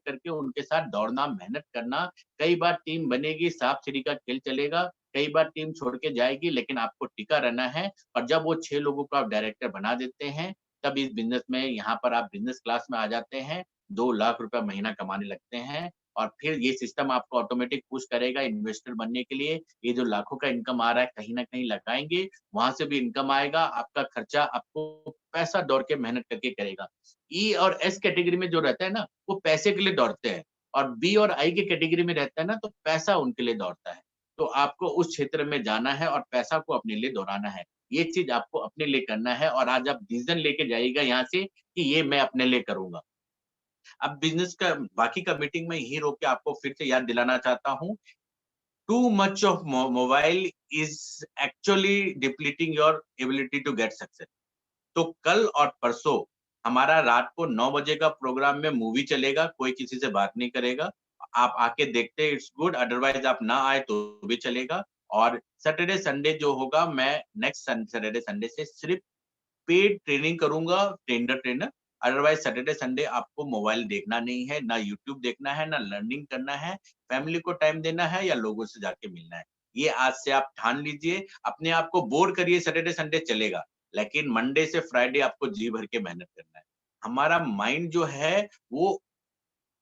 करके उनके साथ दौड़ना, मेहनत करना। कई बार टीम बनेगी, सांप-सीढ़ी का खेल चलेगा, कई बार टीम छोड़ के जाएगी, लेकिन आपको टिका रहना है और जब वो 6 लोगों को आप डायरेक्टर बना देते हैं, तब इस बिज़नेस में यहाँ पर आप बिज़नेस क्लास में आ जाते हैं, 2 लाख रुपए महीना कमाने लगते हैं और फिर ये सिस्टम आपको ऑटोमेटिक पुश करेगा इन्वेस्टर बनने के लिए। ये जो लाखों का इनकम आ रहा है, कहीं न कहीं लगाएँगे, वहाँ से भी इनकम आएगा, आपका खर्चा आपको पैसा दौड़ के मेहनत करके करेगा। ई और एस कैटेगरी में जो रहता है ना, वो पैसे के लिए दौड़ते हैं और बी और आई की कैटेगरी में रहता है ना, तो पैसा उनके लिए दौड़ता है। तो आपको उस क्षेत्र में जाना है और पैसा को अपने लिए दौड़ाना है। ये चीज़ आपको अपने लिए करना है और आज आप डिसीज़न लेके जाइएगा यहाँ से कि ये मैं अपने लिए करूँगा। अब बिज़नेस का बाकी का मीटिंग में यही रोक के आपको फिर से याद दिलाना चाहता हूँ, too much of mobile is actually depleting your ability to get success. तो कल और परसों हमारा रात को 9 बजे का प्रोग्राम में मूवी चलेगा, कोई किसी से बात नहीं करेगा। आप आके देखते इट्स गुड, अदरवाइज़ आप ना आए तो भी चलेगा और सैटरडे संडे जो होगा मैं नेक्स्ट सैटरडे संडे से सिर्फ़ पेड ट्रेनिंग करूँगा, ट्रेनर, अदरवाइज़ सैटरडे संडे आपको मोबाइल देखना नहीं है, ना यूट्यूब देखना है, ना लर्निंग करना है, फैमिली को टाइम देना है या लोगों से जाके मिलना है। ये आज से आप ठान लीजिए, अपने आप को बोर करिए सैटरडे संडे चलेगा, लेकिन मंडे से फ्राइडे आपको जी भर के मेहनत करना है। हमारा माइंड जो है वो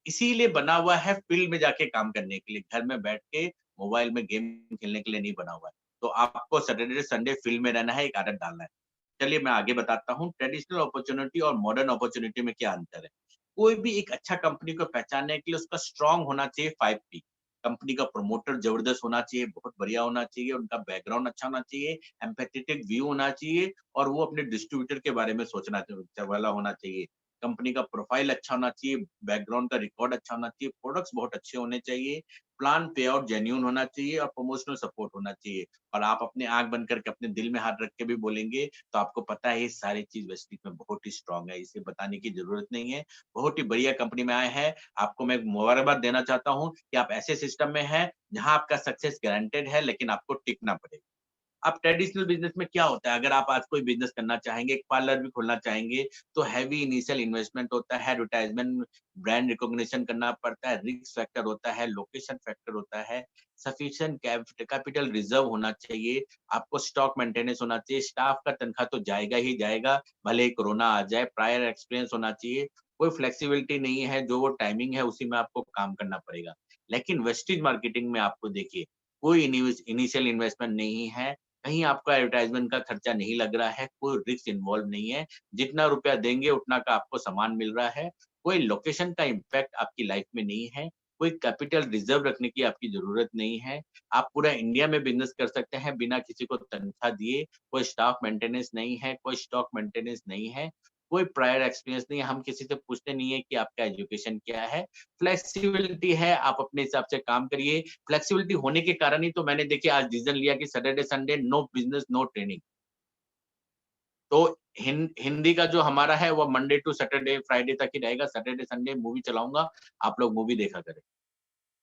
इसीलिए बना हुआ है फील्ड में जाके काम करने के लिए, घर में बैठ के मोबाइल में गेम खेलने के लिए नहीं बना हुआ है। तो आपको सैटरडे संडे फील्ड में रहना है, एक आदत डालना है। चलिए मैं आगे बताता हूँ, ट्रेडिशनल अपॉर्च्युनिटी और मॉडर्न अपॉर्च्युनिटी में क्या अंतर है? कोई भी एक अच्छा कंपनी को पहचानने के लिए उसका स्ट्रॉन्ग होना चाहिए 5 पी। कंपनी का प्रमोटर जबरदस्त होना चाहिए, बहुत बढ़िया होना चाहिए, उनका बैकग्राउंड अच्छा होना चाहिए, एम्पैथेटिक व्यू होना चाहिए और वो अपने डिस्ट्रीब्यूटर के बारे में सोचना वाला होना चाहिए। कंपनी का प्रोफाइल अच्छा होना चाहिए, बैकग्राउंड का रिकॉर्ड अच्छा होना चाहिए, प्रोडक्ट्स बहुत अच्छे होने चाहिए, प्लान पे आउट जेन्युइन होना चाहिए और प्रमोशनल सपोर्ट होना चाहिए। और आप अपनी आँख बंद करके अपने दिल में हाथ रख के भी बोलेंगे, तो आपको पता है ये सारी चीज़ वेस्टिज में बहुत ही स्ट्रॉन्ग है, इसे बताने की ज़रूरत नहीं है। बहुत ही बढ़िया कंपनी में आए हैं, आपको मैं मुबारकबाद देना चाहता हूँ कि आप ऐसे सिस्टम में हैं, जहाँ आपका सक्सेस गारंटेड है, लेकिन आपको टिकना पड़ेगा। अब ट्रेडिशनल बिज़नेस में क्या होता है, अगर आप आज कोई बिज़नेस करना चाहेंगे, एक पार्लर भी खोलना चाहेंगे, तो हेवी इनिशियल इन्वेस्टमेंट होता है, एडवर्टाइज़मेंट, ब्रांड रिकॉग्निशन करना पड़ता है, रिस्क फैक्टर होता है, लोकेशन फैक्टर होता है, सफिशिएंट कैपिटल रिज़र्व होना चाहिए, आपको स्टॉक मेंटेनेंस होना चाहिए, स्टाफ का तनख्वाह तो जाएगा ही जाएगा, भले ही कोरोना आ जाए, प्रायर एक्सपीरियंस होना चाहिए, कोई फ्लेक्सिबिलिटी नहीं है, जो वो टाइमिंग है उसी में आपको काम करना पड़ेगा। लेकिन वेस्टेज मार्केटिंग में आपको देखिए, कोई इनिशियल इन्वेस्टमेंट नहीं है, कहीं आपका एडवर्टाइज़मेंट का खर्चा नहीं लग रहा है, कोई रिस्क इन्वॉल्व नहीं है, जितना रुपया देंगे उतना का आपको सामान मिल रहा है, कोई लोकेशन का इम्पैक्ट आपकी लाइफ में नहीं है, कोई कैपिटल रिज़र्व रखने की आपकी ज़रूरत नहीं है, आप पूरा इंडिया में बिज़नेस कर सकते हैं बिना किसी को तनख्वाह दिए, कोई स्टाफ मेंटेनेंस नहीं है, कोई स्टॉक मेंटेनेंस नहीं है, कोई प्रायर एक्सपीरियंस नहीं है, हम किसी से पूछते नहीं है कि आपका एजुकेशन क्या है, फ्लेक्सिबिलिटी है, आप अपने हिसाब से काम करिए, फ्लेक्सिबिलिटी होने के कारण ही तो मैंने देखिए आज डिसीजन लिया कि Saturday Sunday no business no training. तो हिंदी का जो हमारा है वो मंडे टू सैटरडे, फ्राइडे तक ही रहेगा, सैटरडे संडे मूवी चलाऊँगा, आप लोग मूवी देखा करें।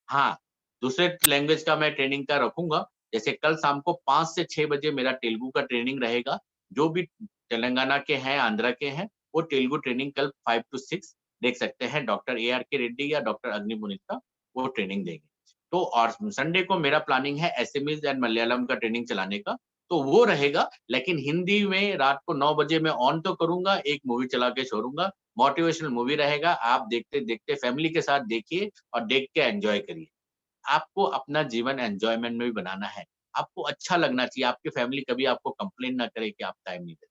हाँ, दूसरे लैंग्वेज का मैं ट्रेनिंग का रखूँगा, जैसे कल शाम को 5 से 6 बजे मेरा तेलुगु का ट्रेनिंग रहेगा, जो भी तेलंगाना के हैं, आंध्र के हैं, वो तेलुगु ट्रेनिंग कल 5 टू 6 देख सकते हैं, डॉक्टर ए.आर. के रेड्डी या डॉक्टर अग्नि पुनीत का, वो ट्रेनिंग देंगे। तो और संडे को मेरा प्लानिंग है एसएमईज़ एंड मलयालम का ट्रेनिंग चलाने का, तो वो रहेगा, लेकिन हिंदी में रात को 9 बजे मैं ऑन तो करूँगा, एक मूवी चला के छोड़ूँगा, मोटिवेशनल मूवी रहेगा, आप देखते-देखते फैमिली के साथ देखिए और देख के एन्जॉय करिए। आपको अपना जीवन एन्जॉयमेंट में भी बनाना है। आपको अच्छा लगना चाहिए, आपकी फैमिली कभी आपको कंप्लेन ना करे कि आप टाइम नहीं देते।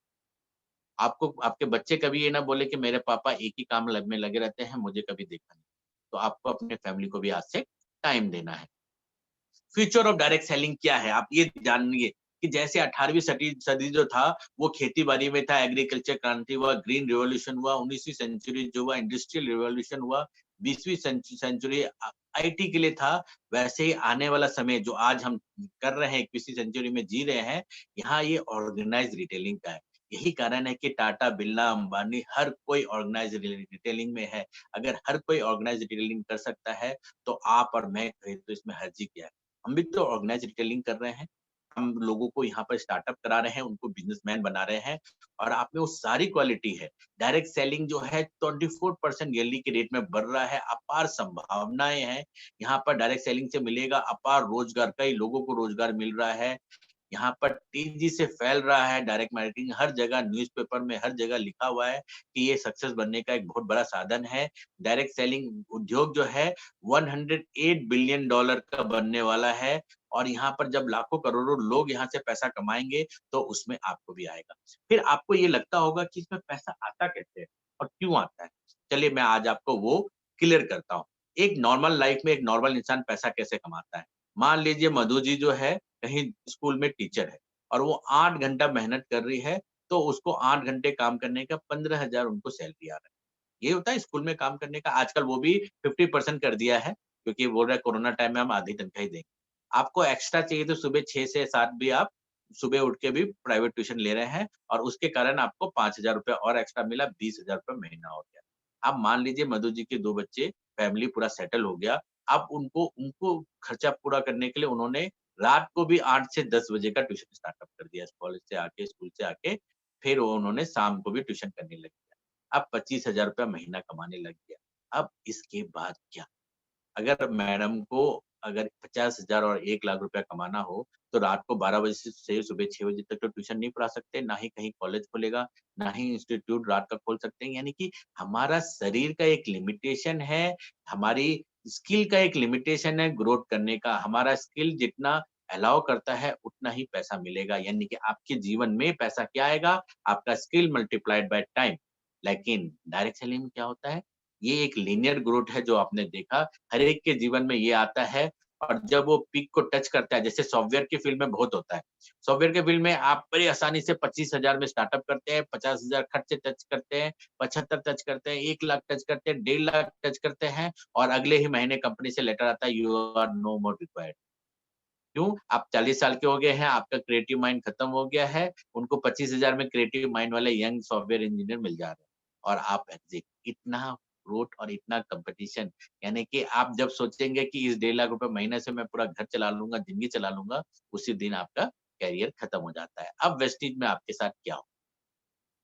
आपको आपके बच्चे कभी ये ना बोले कि मेरे पापा एक ही काम में लगे रहते हैं, मुझे कभी देखा नहीं। तो आपको अपने फैमिली को भी आज से टाइम देना है। फ्यूचर ऑफ डायरेक्ट सेलिंग क्या है? आप ये जानिए कि जैसे 18वीं सदी सदी जो था, वो खेती-बाड़ी में था, एग्रीकल्चर क्रांति हुआ, ग्रीन रिवॉल्यूशन हुआ, 19वीं सेंचुरी जो हुआ, इंडस्ट्रियल रिवॉल्यूशन हुआ, 20वीं सेंचुरी आईटी के लिए था, वैसे ही आने वाला समय जो आज हम कर रहे हैं, 21वीं सेंचुरी में जी रहे हैं, यहाँ ये ऑर्गेनाइज़्ड रिटेलिंग का है। यही कारण है कि टाटा, बिरला, अंबानी हर कोई ऑर्गेनाइज़्ड रिटेलिंग में है। अगर हर कोई ऑर्गेनाइज़्ड रिटेलिंग कर सकता है, तो आप और मैं कहें तो इसमें हर्ज ही क्या है? हम भी तो ऑर्गेनाइज़ रिटेलिंग कर रहे हैं। हम लोगों को यहाँ पर स्टार्टअप करा रहे हैं, उनको बिज़नेसमैन बना रहे हैं और आप में वो सारी क्वालिटी है। डायरेक्ट सेलिंग जो है 24% ईयरली के रेट में बढ़ रहा है, अपार संभावनाएँ हैं। यहाँ पर डायरेक्ट सेलिंग से मिलेगा अपार रोज़गार, कई लोगों को रोज़गार मिल रहा है। यहाँ पर तेज़ी से फैल रहा है डायरेक्ट मार्केटिंग, हर जगह न्यूज़पेपर में हर जगह लिखा हुआ है कि ये सक्सेस बनने का एक बहुत बड़ा साधन है। डायरेक्ट सेलिंग उद्योग जो है 108 बिलियन डॉलर का बनने वाला है और यहाँ पर जब लाखों करोड़ों लोग यहाँ से पैसा कमाएँगे, तो उसमें आपको भी आएगा। फिर आपको ये लगता होगा कि इसमें पैसा आता कैसे है और क्यों आता है? चलिए मैं आज आपको वो क्लियर करता हूँ। एक नॉर्मल लाइफ़ में एक नॉर्मल इंसान पैसा कैसे कमाता है? मान लीजिए मधु जी जो है कहीं स्कूल में टीचर है और वो 8 घंटा मेहनत कर रही है, तो उसको 8 घंटे काम करने का 15,000 उनको सैलरी आ रहा है। ये होता है स्कूल में काम करने का, आजकल वो भी 50% कर दिया है, क्योंकि बोल रहा है कोरोना टाइम में हम आधी तनख्वाह ही देंगे। आपको एक्स्ट्रा चाहिए तो सुबह 6 से 7 भी आप सुबह उठ के भी प्राइवेट ट्यूशन ले रहे हैं और उसके कारण आपको ₹5,000 और एक्स्ट्रा मिला, ₹20,000 महीना हो गया। अब मान लीजिए मधु जी के 2 बच्चे, फैमिली पूरा सेटल हो गया। अब उनको उनको खर्चा पूरा करने के लिए उन्होंने रात को भी 8 से 10 बजे का ट्यूशन स्टार्टअप कर दिया, कॉलेज से आके, स्कूल से आके, फिर वो उन्होंने शाम को भी ट्यूशन करने लग गया। अब ₹25,000 महीना कमाने लग गया। अब इसके बाद क्या? अगर मैडम को अगर 50,000 और 1 लाख रुपया कमाना हो, तो रात को 12 बजे से सुबह 6 बजे तक तो ट्यूशन नहीं पढ़ा सकते, ना ही कहीं कॉलेज खुलेगा, ना ही इंस्टीट्यूट रात का खोल सकते हैं। यानी कि हमारा शरीर का एक लिमिटेशन है, हमारी स्किल का एक लिमिटेशन है ग्रोथ करने का। हमारा स्किल जितना अलाउ करता है, उतना ही पैसा मिलेगा। यानी कि आपके जीवन में पैसा क्या आएगा? आपका स्किल मल्टीप्लाइड बाय टाइम। लेकिन डायरेक्ट सेलिंग में क्या होता है? ये एक लीनियर ग्रोथ है जो आपने देखा, हर एक के जीवन में ये आता है और जब वो पीक को टच करता है, जैसे सॉफ्टवेयर की फील्ड में बहुत होता है। सॉफ्टवेयर के फील्ड में आप बड़ी आसानी से 25,000 में स्टार्टअप करते हैं, 50,000 खर्च से टच करते हैं, 75 टच करते हैं, 1 लाख टच करते हैं, 1.5 लाख टच करते हैं और अगले ही महीने कंपनी से लेटर आता है, you are no more required. क्यों? आप 40 साल के हो गए हैं, आपका क्रिएटिव माइंड खत्म हो गया है, उनको 25,000 में क्रिएटिव माइंड वाले यंग सॉफ्टवेयर इंजीनियर मिल जा रहे हैं और आप एग्ज़िट। इतना ग्रोथ और इतना कॉम्पिटिशन, यानी कि आप जब सोचेंगे कि इस 1.5 लाख रुपए महीने से मैं पूरा घर चला लूँगा, ज़िंदगी चला लूँगा, उसी दिन आपका करियर खत्म हो जाता है। अब वेस्टेज में आपके साथ क्या हो?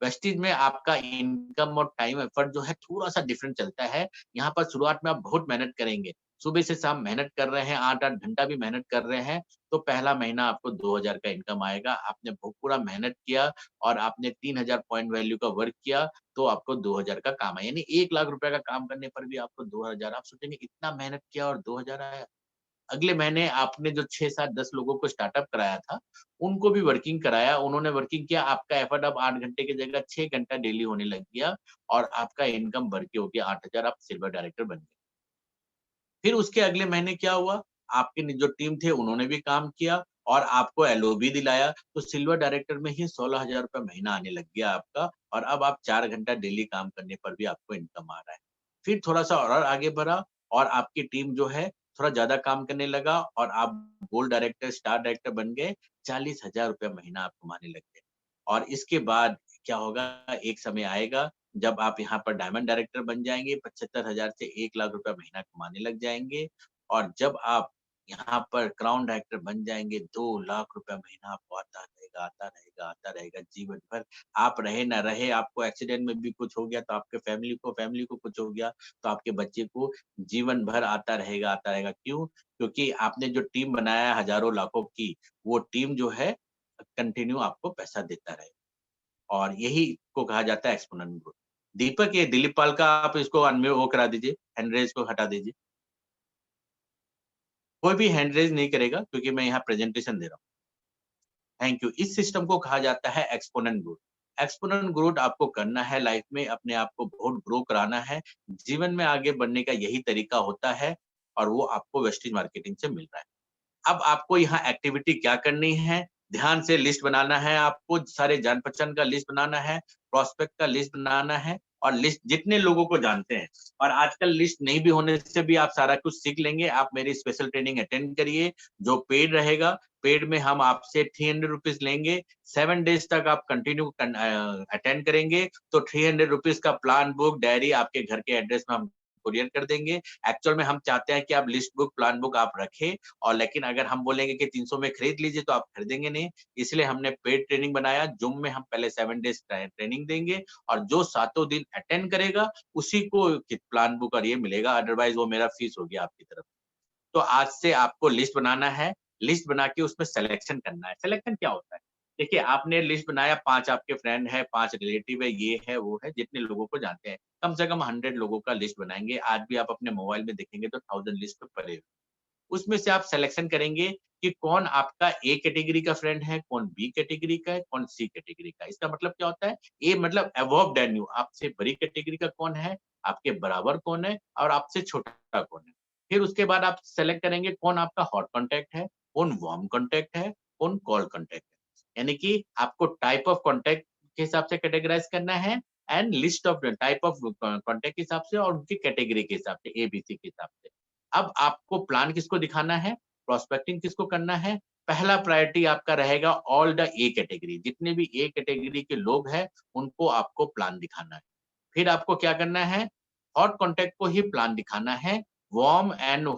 वेस्टेज में आपका इनकम और टाइम एफर्ट जो है थोड़ा-सा डिफरेंट चलता है। यहाँ पर शुरुआत में आप बहुत मेहनत करेंगे। सुबह से शाम मेहनत कर रहे हैं, 8-8 घंटा भी मेहनत कर रहे हैं, तो पहला महीना आपको 2,000 का इनकम आएगा। आपने पूरा मेहनत किया और आपने 3,000 पॉइंट वैल्यू का वर्क किया, तो आपको 2,000 का काम आया। यानी 1 लाख रुपए का काम करने पर भी आपको 2,000, आप सोचेंगे इतना मेहनत किया और 2,000 आया। अगले महीने आपने जो 6, 7, 10 लोगों को स्टार्टअप कराया था, उनको भी वर्किंग कराया, उन्होंने वर्किंग किया, आपका एफर्ट अब 8 घंटे की जगह 6 घंटा डेली होने लग गया और आपका इनकम बढ़ के हो गया 8,000, आप सिल्वर डायरेक्टर बन गए। फिर उसके अगले महीने क्या हुआ, आपके जो टीम थे उन्होंने भी काम किया और आपको एलओबी दिलाया, तो सिल्वर डायरेक्टर में ही ₹16,000 महीना आने लग गया आपका और अब आप 4 घंटा डेली काम करने पर भी आपको इनकम आ रहा है। फिर थोड़ा-सा और आगे बढ़ा और आपकी टीम जो है थोड़ा ज़्यादा काम करने लगा और आप गोल्ड डायरेक्टर, स्टार डायरेक्टर बन गए, ₹40,000 महीना आप कमाने लग गए। और इसके बाद क्या होगा, एक समय आएगा जब आप यहाँ पर डायमंड डायरेक्टर बन जाएँगे, 75,000 से 1 लाख रुपए महीना कमाने लग जाएँगे और जब आप यहाँ पर क्राउन डायरेक्टर बन जाएँगे, 2 लाख रुपए महीना आपको आता रहेगा, आता रहेगा, आता रहेगा जीवन भर। आप रहे ना रहे, आपको एक्सीडेंट में भी कुछ हो गया तो आपके फैमिली को कुछ हो गया, तो आपके बच्चे को जीवन भर आता रहेगा, आता रहेगा। क्यों? क्योंकि आपने जो टीम बनाया है हज़ारों लाखों की, वो टीम जो है कंटिन्यू आपको पैसा देता रहेगा। और यही को कहा जाता है एक्स्पोनेंट ग्रोथ। दीपक, ये दिलीप पाल का आप इसको अनम्यू वो करा दीजिए, हैंड रेज़ को हटा दीजिए। कोई भी हैंड रेज़ नहीं करेगा क्योंकि मैं यहाँ प्रेज़ेंटेशन दे रहा हूँ। Thank you. इस सिस्टम को कहा जाता है एक्स्पोनेंट ग्रोथ। एक्सपोनेंशियल ग्रोथ आपको करना है लाइफ में, अपने आप को बहुत ग्रो कराना है। जीवन में आगे बढ़ने का यही तरीका होता है और वो आपको वेस्टेज मार्केटिंग से मिल रहा है। अब आपको यहाँ एक्टिविटी क्या करनी है, ध्यान से लिस्ट बनाना है आपको, सारे जान-पहचान का लिस्ट बनाना है, प्रॉस्पेक्ट का लिस्ट बनाना है और लिस्ट जितने लोगों को जानते हैं। और आजकल लिस्ट नहीं भी होने से भी आप सारा कुछ सीख लेंगे। आप मेरी स्पेशल ट्रेनिंग अटेंड करिए, जो पेड रहेगा। पेड में हम आपसे ₹300 लेंगे, 7 डेज़ तक आप कंटिन्यू अटेंड करेंगे, तो ₹300 का प्लान बुक, डायरी आपके घर के एड्रेस में हम कुरियर कर देंगे। एक्चुअल में हम चाहते हैं कि आप लिस्ट बुक, प्लान बुक आप रखें और लेकिन अगर हम बोलेंगे कि 300 में खरीद लीजिए तो आप खरीदेंगे नहीं। इसलिए हमने पेड ट्रेनिंग बनाया। ज़ूम में हम पहले 7 डेज़ ट्रेनिंग देंगे और जो सातों दिन अटेंड करेगा उसी को प्लान बुक और ये मिलेगा, अदरवाइज़ वो मेरा फीस हो गया आपकी तरफ से। तो आज से आपको लिस्ट बनाना है, लिस्ट बना के उसमें सिलेक्शन करना है। सिलेक्शन क्या होता है? देखिए, आपने लिस्ट बनाया, 5 आपके फ्रेंड है, 5 रिलेटिव है, ये है, वो है, जितने लोगों को जानते हैं। कम से कम 100 लोगों का लिस्ट बनाएँगे। आज भी आप अपने मोबाइल में देखेंगे तो 1000 लिस्ट तो पड़े हुए। उसमें से आप सिलेक्शन करेंगे कि कौन आपका ए कैटेगरी का फ्रेंड है, कौन बी कैटेगरी का है, कौन सी कैटेगरी का है। इसका मतलब क्या होता है? ए मतलब अबव दैन यू, आपसे बड़ी कैटेगरी का कौन है, आपके बराबर कौन है और आपसे छोटा कौन है। फिर उसके बाद आप सेलेक्ट करेंगे कौन आपका हॉट कॉन्टैक्ट है, कौन वार्म कॉन्टैक्ट है, कौन कोल्ड कॉन्टैक्ट है। यानी कि आपको टाइप ऑफ कॉन्टैक्ट के हिसाब से कैटेगराइज़ करना है and list of type of contact के हिसाब से और उनकी कैटेगरी के हिसाब से, एबीसी के हिसाब से। अब आपको प्लान किसको दिखाना है, प्रोस्पेक्टिंग किसको करना है, पहला प्रायोरिटी आपका रहेगा ऑल द ए कैटेगरी, जितने भी ए कैटेगरी के लोग हैं, उनको आपको प्लान दिखाना है। फिर आपको क्या करना है, हॉट कॉन्टैक्ट को ही प्लान दिखाना है, warm and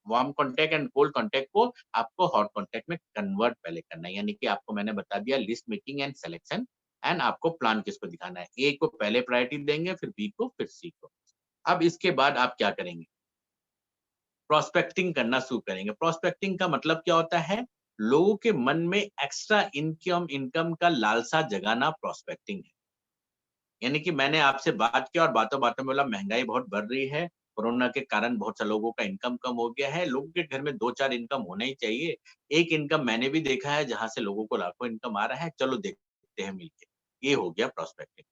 warm contact and cold contact को आपको हॉट कॉन्टैक्ट में कन्वर्ट पहले करना है। यानी कि आपको मैंने बता दिया list making and selection and आपको प्लान किसको दिखाना है। ए को पहले प्रायोरिटी देंगे, फिर बी को, फिर सी को। अब इसके बाद आप क्या करेंगे? प्रोस्पेक्टिंग करना शुरू करेंगे। प्रोस्पेक्टिंग का मतलब क्या होता है? लोगों के मन में एक्स्ट्रा इनकम इनकम का लालसा जगाना प्रोस्पेक्टिंग है। यानी कि मैंने आपसे बात किया और बातों-बातों में बोला महँगाई बहुत बढ़ रही है, कोरोना के कारण बहुत से लोगों का इनकम कम हो गया है, लोगों के घर में 2-4 इनकम होना ही चाहिए। एक इनकम मैंने भी देखा है जहाँ से लोगों को लाखों इनकम आ रहा है, चलो देखते हैं मिलके। ये हो गया प्रोस्पेक्टिंग।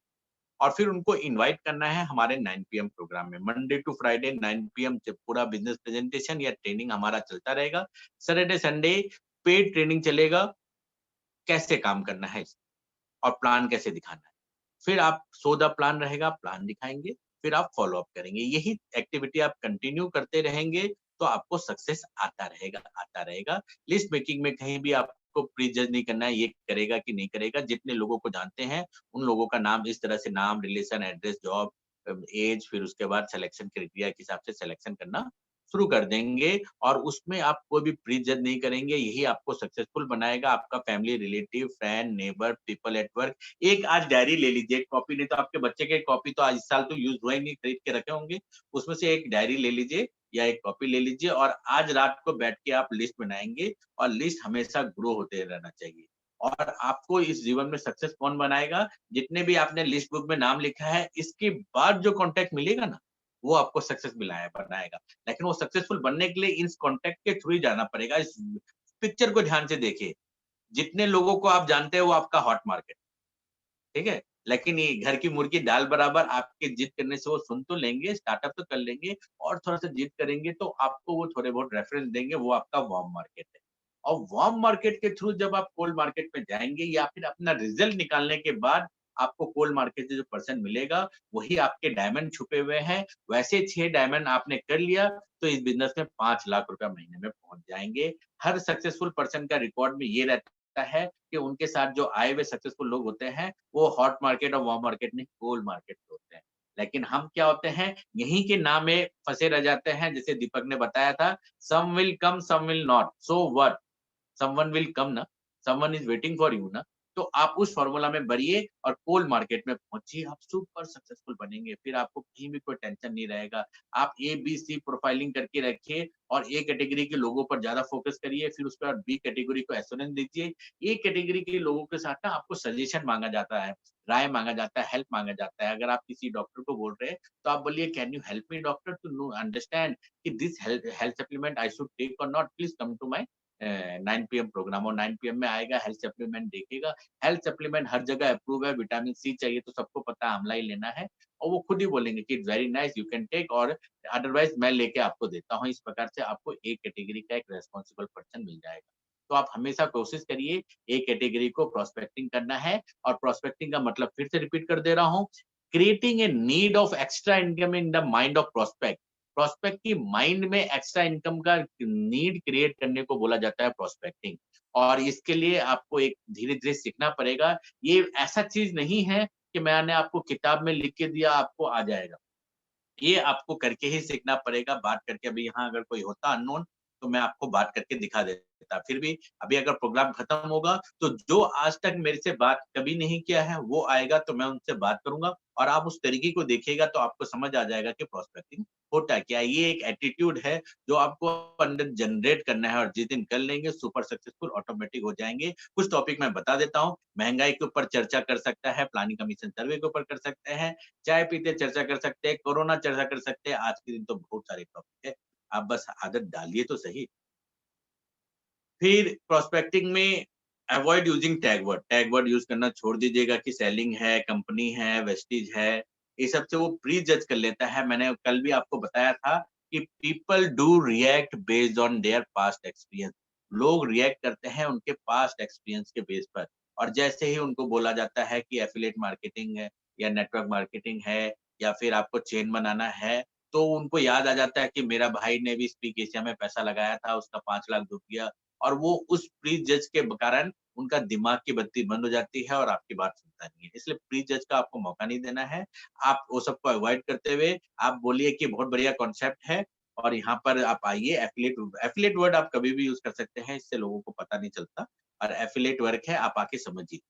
और फिर उनको इनवाइट करना है हमारे 9 पीएम प्रोग्राम में। मंडे टू फ्राइडे 9 पीएम जब पूरा बिज़नेस प्रेज़ेंटेशन या ट्रेनिंग हमारा चलता रहेगा। सैटरडे, संडे पेड ट्रेनिंग चलेगा, कैसे काम करना है इस और प्लान कैसे दिखाना है। फिर आप सो द प्लान रहेगा, प्लान दिखाएँगे, फिर आप फ़ॉलो अप करेंगे। यही एक्टिविटी आप कंटिन्यू करते रहेंगे, तो आपको सक्सेस आता रहेगा, आता रहेगा। लिस्ट मेकिंग में कहीं भी आपको प्रीजज नहीं करना है, ये करेगा कि नहीं करेगा। जितने लोगों को जानते हैं, उन लोगों का नाम इस तरह से नाम, रिलेशन, एड्रेस, जॉब, ऐज फिर उसके बाद सिलेक्शन क्राइटेरिया के हिसाब से सिलेक्शन करना शुरू कर देंगे और उसमें आप कोई भी प्रीजज नहीं करेंगे। यही आपको सक्सेसफुल बनाएगा। आपका family, relative, friend, neighbour, people at work एक आज डायरी ले लीजिए, एक कॉपी नहीं तो आपके बच्चे के कॉपी तो आज इस साल तो यूज़ हुआ ही नहीं, खरीद के रखे होंगे। उसमें से एक डायरी ले लीजिए या एक कॉपी ले लीजिए और आज रात को बैठ के आप लिस्ट बनाएँगे और लिस्ट हमेशा ग्रो होते रहना चाहिए। और आपको इस जीवन में सक्सेस कौन बनाएगा? जितने भी आपने लिस्ट बुक में नाम लिखा है, इसके बाद जो कॉन्टैक्ट मिलेगा ना, वो आपको सक्सेस बनाएगा। लेकिन वो सक्सेसफुल बनने के लिए इस कॉन्टैक्ट के थ्रू ही जाना पड़ेगा। इस पिक्चर को ध्यान से देखिए। जितने लोगों को आप जानते हैं, वो आपका हॉट मार्केट। ठीक है? लेकिन ये घर की मुर्गी दाल बराबर आपके जिद करने से वो सुन तो लेंगे, स्टार्टअप तो कर लेंगे और थोड़ा-सा जिद करेंगे तो आपको वो थोड़े बहुत रेफरेंस देंगे, वो आपका वार्म मार्केट है। और वार्म मार्केट के थ्रू जब आप कोल्ड मार्केट में जाएँगे या फिर अपना रिज़ल्ट निकालने के बाद आपको कोल्ड मार्केट से जो पर्सन मिलेगा, वही आपके डायमंड छुपे हुए हैं। वैसे 6 डायमंड आपने कर लिया, तो इस बिज़नेस में 5 लाख रुपए महीने में पहुँच जाएँगे। हर सक्सेसफुल पर्सन का रिकॉर्ड में ये रहता है कि उनके साथ जो आए हुए सक्सेसफुल लोग होते हैं, वो हॉट मार्केट और वार्म मार्केट नहीं, कोल्ड मार्केट पे होते हैं। लेकिन हम क्या होते हैं, यहीं के नाम में फँसे रह जाते हैं, जैसे दीपक ने बताया था, some will come, some will not, so what? Someone will come ना, someone is waiting for you ना, तो आप उस फ़ॉर्मूला में बढ़िए और कोल मार्केट में पहुँचिए, आप सुपर सक्सेसफुल बनेंगे। फिर आपको कहीं भी कोई टेंशन नहीं रहेगा। आप ए, बी, सी प्रोफाइलिंग करके रखिए और ए कैटेगरी के लोगों पर ज़्यादा फ़ोकस करिए, फिर उसके बाद बी कैटेगरी को एश्योरेंस दीजिए। ए कैटेगरी के लोगों के साथ ना आपको सजेशन माँगा जाता है, राय माँगा जाता है, हेल्प माँगा जाता है। अगर आप किसी डॉक्टर को बोल रहे हैं, तो आप बोलिए, "can you help me doctor to know understand कि this health health supplement I should take or not? Please come to my 9 PM programme और 9 पीएम में आएगा, हेल्थ सप्लीमेंट देखेगा। हेल्थ सप्लीमेंट हर जगह अप्रूव है, विटामिन सी चाहिए तो सबको पता है आमला ही लेना है और वो खुद ही बोलेंगे कि it's very nice you can take और अदरवाइज़ मैं लेके आपको देता हूँ। इस प्रकार से आपको ए कैटेगरी का एक रिस्पांसिबल पर्सन मिल जाएगा। तो आप हमेशा कोशिश करिए ए कैटेगरी को प्रोस्पेक्टिंग करना है और प्रोस्पेक्टिंग का मतलब फिर से रिपीट कर दे रहा हूँ, creating a need of extra income in the mind of prospect. Prospect की माइंड में एक्स्ट्रा इनकम का नीड क्रिएट करने को बोला जाता है प्रोस्पेक्टिंग और इसके लिए आपको एक धीरे-धीरे सीखना पड़ेगा। ये ऐसा चीज़ नहीं है कि मैंने आपको किताब में लिख के दिया, आपको आ जाएगा। ये आपको करके ही सीखना पड़ेगा, बात करके अभी यहाँ अगर कोई होता अननोन, तो मैं आपको बात करके दिखा देता। फिर भी अभी अगर प्रोग्राम खत्म होगा, तो जो आज तक मेरे से बात कभी नहीं किया है, वो आएगा तो मैं उनसे बात करूँगा और आप उस तरीके को देखिएगा तो आपको समझ आ जाएगा कि प्रोस्पेक्टिंग होता क्या है। ये एक एटीट्यूड है, जो आपको अंदर जनरेट करना है और जिस दिन कर लेंगे सुपर सक्सेसफुल ऑटोमेटिक हो जाएँगे। कुछ टॉपिक मैं बता देता हूँ, महँगाई के ऊपर चर्चा कर सकता है, प्लानिंग कमीशन सर्वे के ऊपर कर सकते हैं, चाय पीते चर्चा कर सकते हैं, कोरोना चर्चा कर सकते हैं, आज के दिन तो बहुत सारे टॉपिक है। आप बस आदत डालिए तो सही। फिर प्रोस्पेक्टिंग में avoid using tag word use करना छोड़ दीजिएगा कि सेलिंग है, कंपनी है, वेस्टीज है, ये सब से वो प्री जज कर लेता है। मैंने कल भी आपको बताया था कि people do react based on their past experience. लोग रिएक्ट करते हैं उनके पास्ट एक्सपीरियंस के बेस पर और जैसे ही उनको बोला जाता है कि एफिलिएट मार्केटिंग है या नेटवर्क मार्केटिंग है या फिर आपको चेन बनाना है, तो उनको याद आ जाता है कि मेरा भाई ने भी स्पीक एशिया में पैसा लगाया था, उसका 5 लाख डूब गया। और वो उस प्री जज के कारण उनका दिमाग की बत्ती बंद हो जाती है और आपकी बात सुनता नहीं है। इसलिए प्री जज का आपको मौका नहीं देना है। आप वो सबको अवॉइड करते हुए आप बोलिए कि बहुत बढ़िया कॉन्सेप्ट है और यहाँ पर आप आइए एफिलिएट वर्ड आप कभी भी यूज़ कर सकते हैं, इससे लोगों को पता नहीं चलता और एफिलिएट वर्क है, आप आके समझिए।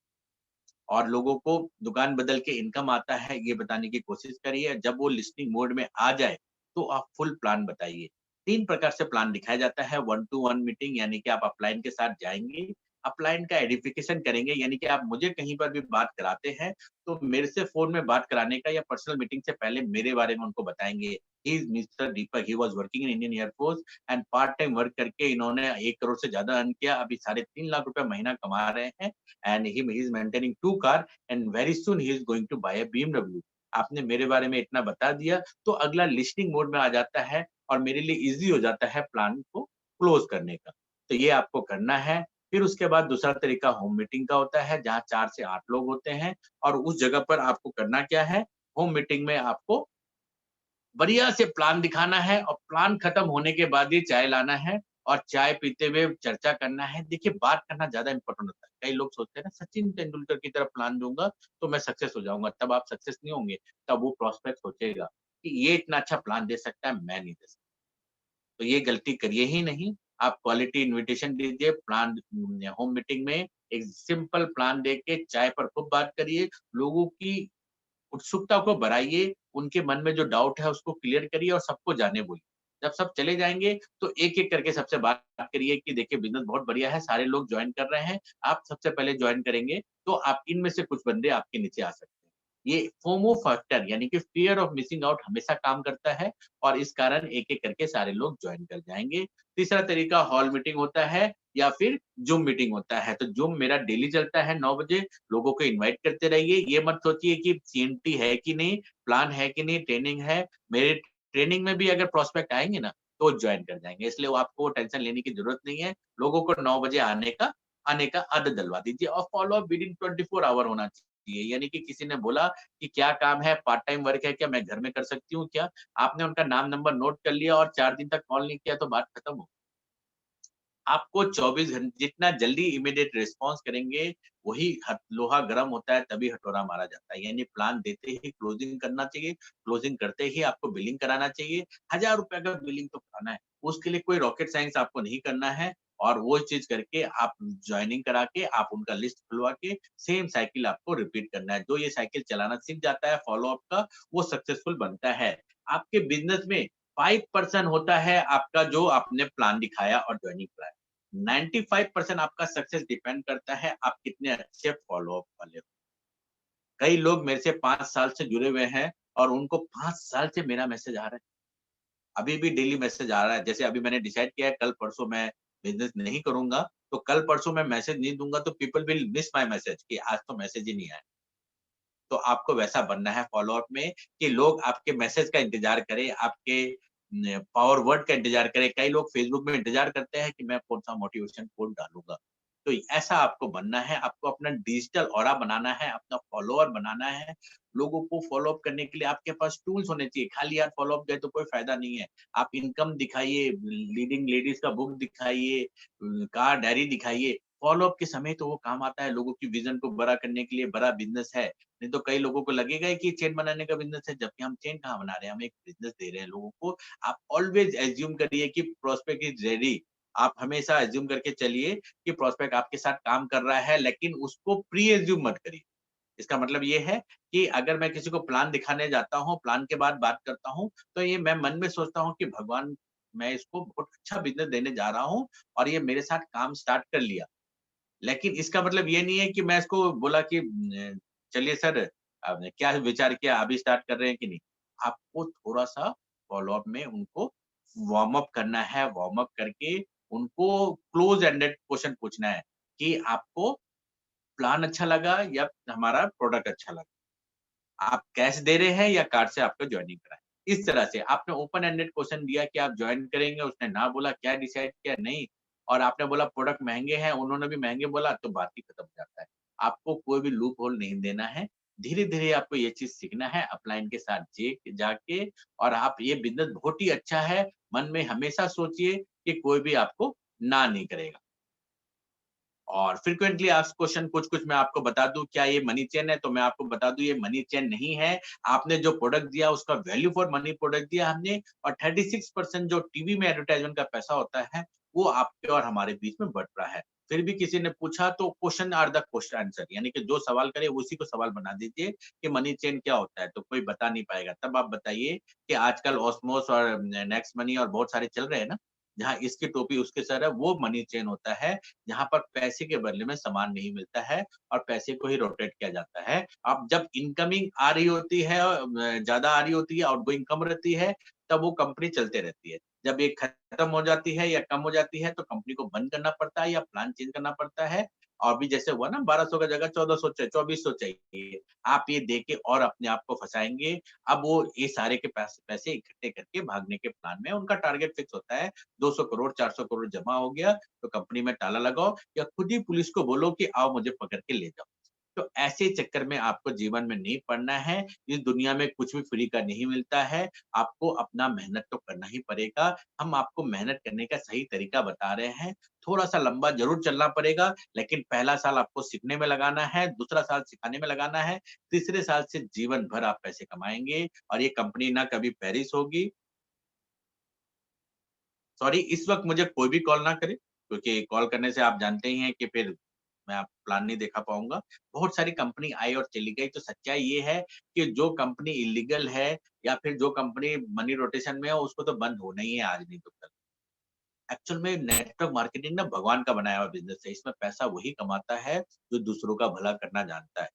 और लोगों को दुकान बदल के इनकम आता है, ये बताने की कोशिश करिए। जब वो लिस्टिंग मोड में आ जाए, तो आप फुल प्लान बताइए। 3 प्रकार से प्लान दिखाया जाता है, 1 टू 1 मीटिंग यानी कि आप अपलाइन के साथ जाएँगे, अपलाइन का एडिफिकेशन करेंगे यानी कि आप मुझे कहीं पर भी बात कराते हैं, तो मेरे से फ़ोन में बात कराने का या पर्सनल मीटिंग से पहले मेरे बारे में उनको बताएँगे। He is mister Deepak, he was working in Indian air force and part time work करके इन्होंने 1 करोड़ से ज़्यादा अर्न किया, अभी साढ़े 3 लाख रुपए महीना कमा रहे हैं। And he is maintaining 2 car and very soon he is going to buy a BMW. आपने मेरे बारे में इतना बता दिया तो अगला लिस्टिंग मोड में आ जाता है और मेरे लिए ईज़ी हो जाता है प्लान को क्लोज़ करने का। तो ये आपको करना है। फिर उसके बाद दूसरा तरीका होम मीटिंग का होता है जहाँ 4 से 8 लोग होते हैं और उस जगह पर आपको करना क्या है, होम मीटिंग में आपको बढ़िया से प्लान दिखाना है और प्लान खत्म होने के बाद ही चाय लाना है और चाय पीते हुए चर्चा करना है। देखिए, बात करना ज़्यादा इम्पोर्टेंट होता है। कई लोग सोचते हैं ना सचिन तेंदुलकर की तरह प्लान दूँगा तो मैं सक्सेस हो जाऊँगा, तब आप सक्सेस नहीं होंगे। तब वो प्रॉस्पेक्ट सोचेगा कि ये इतना अच्छा प्लान दे सकता है, मैं नहीं दे सकता। तो ये गलती करिए ही नहीं। आप क्वालिटी इन्विटेशन दीजिए, प्लान होम मीटिंग में एक सिंपल प्लान देके चाय पर खूब बात करिए। लोगों की उत्सुकता को बढ़ाइए, उनके मन में जो डाउट है उसको क्लियर करिए और सबको जाने बोलिए। जब सब चले जाएँगे तो एक-एक करके सबसे बात करिए कि देखिए बिज़नेस बहुत बढ़िया है, सारे लोग जॉइन कर रहे हैं, आप सबसे पहले जॉइन करेंगे तो आप इनमें से कुछ बंदे आपके नीचे आ सकते हैं। ये फोमो फैक्टर यानी कि फियर ऑफ मिसिंग आउट हमेशा काम करता है और इस कारण एक-एक करके सारे लोग जॉइन कर जाएँगे। तीसरा तरीका हॉल मीटिंग होता है या फिर ज़ूम मीटिंग होता है। तो ज़ूम मेरा डेली चलता है 9 बजे, लोगों को इनवाइट करते रहिए। ये मत सोचिए कि सीएमटी है कि नहीं, प्लान है कि नहीं, ट्रेनिंग है। मेरे ट्रेनिंग में भी अगर प्रोस्पेक्ट आएँगे ना, तो जॉइन कर जाएँगे। इसलिए वो आपको टेंशन लेने की ज़रूरत नहीं है। लोगों को 9 बजे आने का आदत डलवा दीजिए और फॉलो अप विदिन 24 आवर होना चाहिए। यानी कि किसी ने बोला कि क्या काम है, पार्ट टाइम वर्क है क्या, मैं घर में कर सकती हूँ क्या? आपने उनका नाम नंबर नोट कर लिया और 4 दिन तक कॉल नहीं किया तो बात खत्म हो। आपको 24 घंटे जितना जल्दी इमीडिएट रिस्पॉन्स करेंगे, वही लोहा गर्म होता है तभी हथौड़ा मारा जाता है। यानी प्लान देते ही क्लोजिंग करना चाहिए, क्लोजिंग करते ही आपको बिलिंग कराना चाहिए। ₹1000 का बिलिंग तो कराना है, उसके लिए कोई रॉकेट साइंस आपको नहीं करना है और वो चीज़ करके आप जॉइनिंग करा के आप उनका लिस्ट खुलवा के सेम साइकिल आपको रिपीट करना है। जो ये साइकिल चलाना सीख जाता है फॉलो अप का, वो सक्सेसफुल बनता है। आपके बिज़नेस में 5% होता है आपका जो आपने प्लान दिखाया और जॉइनिंग कराया। 95% आपका सक्सेस डिपेंड करता है आप कितने अच्छे फॉलो अप वाले हो। कई लोग मेरे से 5 साल से जुड़े हुए हैं और उनको 5 साल से मेरा मैसेज आ रहा है। अभी भी डेली मैसेज आ रहा है। जैसे अभी मैंने डिसाइड किया है कल परसों मैं बिज़नेस नहीं करूँगा, तो कल परसों मैं मैसेज नहीं दूँगा तो people will miss my message कि आज तो मैसेज ही नहीं आया। तो आपको वैसा बनना है फ़ॉलो-अप में कि लोग आपके मैसेज का इंतज़ार करें, आपके न पावर वर्ड का इंतज़ार करें। कई लोग फ़ेसबुक में इंतज़ार करते हैं कि मैं कौन-सा मोटिवेशन कोट डालूँगा। तो ऐसा आपको बनना है, आपको अपना डिजिटल ऑरा बनाना है, अपना फ़ॉलोअर बनाना है। लोगों को फ़ॉलो-अप करने के लिए आपके पास टूल्स होने चाहिए। खाली यार फ़ॉलो-अप गए तो कोई फ़ायदा नहीं है। आप इनकम दिखाइए, लीडिंग लेडीज़ का बुक दिखाइए, कार डायरी दिखाइए। फ़ॉलो-अप के समय तो वो काम आता है, लोगों की विज़न को बड़ा करने के लिए बड़ा बिज़नेस है। नहीं तो कई लोगों को लगेगा ही कि चेन बनाने का बिज़नेस है, जबकि हम चेन कहाँ बना रहे हैं, हम एक बिज़नेस दे रहे हैं लोगों को। आप ऑलवेज़ अज़्यूम करिए कि प्रॉस्पेक्ट इज़ रेडी। आप हमेशा अज़्यूम करके चलिए कि प्रॉस्पेक्ट आपके साथ काम कर रहा है, लेकिन उसको प्री अज़्यूम मत करिए। इसका मतलब ये है कि अगर मैं किसी को प्लान दिखाने जाता हूँ, प्लान के बाद बात करता हूँ, तो ये मैं मन में सोचता हूँ कि भगवान, मैं इसको बहुत अच्छा बिज़नेस देने जा रहा हूँ और ये मेरे साथ काम स्टार्ट कर लिया। लेकिन इसका मतलब ये नहीं है कि मैं इसको बोला कि चलिए सर, आपने क्या विचार किया, अभी स्टार्ट कर रहे हैं कि नहीं? आपको थोड़ा-सा फ़ॉलो-अप में उनको वार्म अप करना है, वार्म अप करके उनको क्लोज़ एंडेड क्वेश्चन पूछना है कि आपको प्लान अच्छा लगा या हमारा प्रोडक्ट अच्छा लगा? आप कैश दे रहे हैं या कार्ड से आपको जॉइनिंग कराएँ? इस तरह से आपने ओपन एंडेड क्वेश्चन दिया कि आप जॉइन करेंगे, उसने ना बोला, क्या डिसाइड किया? नहीं। और आपने बोला प्रोडक्ट महँगे हैं, उन्होंने भी महँगे बोला, तो बात ही खत्म हो जाता है। आपको कोई भी लूप होल नहीं देना है। धीरे-धीरे आपको ये चीज़ सीखना है अपलाइन के साथ जे जाके, और आप ये बिज़नेस बहुत ही अच्छा है, मन में हमेशा सोचिए कि कोई भी आपको ना नहीं करेगा। और फ्रीक्वेंटली आस्क्ड क्वेश्चन कुछ-कुछ मैं आपको बता दूँ, क्या ये मनी चेन है? तो मैं आपको बता दूँ, ये मनी चेन नहीं है। आपने जो प्रोडक्ट दिया उसका वैल्यू फॉर मनी प्रोडक्ट दिया हमने, और 36% जो टीवी में एडवर्टाइज़मेंट का पैसा होता है, वो आपके और हमारे बीच में बँट रहा है। फिर भी किसी ने पूछा तो question are the question answer, यानी कि जो सवाल करे उसी को सवाल बना दीजिए कि मनी चेन क्या होता है? तो कोई बता नहीं पाएगा। तब आप बताइए कि आजकल ओस्मोस और नेक्स्ट मनी और बहुत सारे चल रहे हैं ना, जहाँ इसकी टोपी उसके सर है, वो मनी चेन होता है। जहाँ पर पैसे के बदले में सामान नहीं मिलता है और पैसे को ही रोटेट किया जाता है। अब जब इनकमिंग आ रही होती है, ज़्यादा आ रही होती है, आउटगोइंग कम रहती है, तब वो कंपनी चलते रहती है। जब ये खत्म हो जाती है या कम हो जाती है, तो कंपनी को बंद करना पड़ता है या प्लान चेंज करना पड़ता है। और अभी जैसे हुआ ना, 1200 का जगह 1400 च 2400 चाहिए। आप ये दे के और अपने आप को फँसाएँगे। अब वो ये सारे के पैसे इकट्ठे करके भागने के प्लान में, उनका टारगेट फिक्स होता है, 200 करोड़, 400 करोड़ जमा हो गया, तो कंपनी में ताला लगाओ या खुद ही पुलिस को बोलो कि आओ मुझे पकड़ के ले जाओ। तो ऐसे चक्कर में आपको जीवन में नहीं पड़ना है। इस दुनिया में कुछ भी फ्री का नहीं मिलता है। आपको अपना मेहनत तो करना ही पड़ेगा। हम आपको मेहनत करने का सही तरीका बता रहे हैं। थोड़ा-सा लंबा ज़रूर चलना पड़ेगा, लेकिन पहला साल आपको सीखने में लगाना है, दूसरा साल सिखाने में लगाना है, तीसरे साल से जीवन भर आप पैसे कमाएँगे और ये कंपनी ना कभी पेरिश होगी। सॉरी, इस वक़्त मुझे कोई भी कॉल ना करे, क्योंकि कॉल करने से आप जानते ही हैं कि फिर मैं आप प्लान नहीं दिखा पाऊँगा। बहुत सारी कंपनी आई और चली गई, तो सच्चाई ये है कि जो कंपनी इल्लीगल है या फिर जो कंपनी मनी रोटेशन में है, उसको तो बंद होना ही है आज नहीं तो कल। एक्चुअल में नेटवर्क मार्केटिंग ना भगवान का बनाया हुआ बिज़नेस है। इसमें पैसा वही कमाता है, जो दूसरों का भला करना जानता है।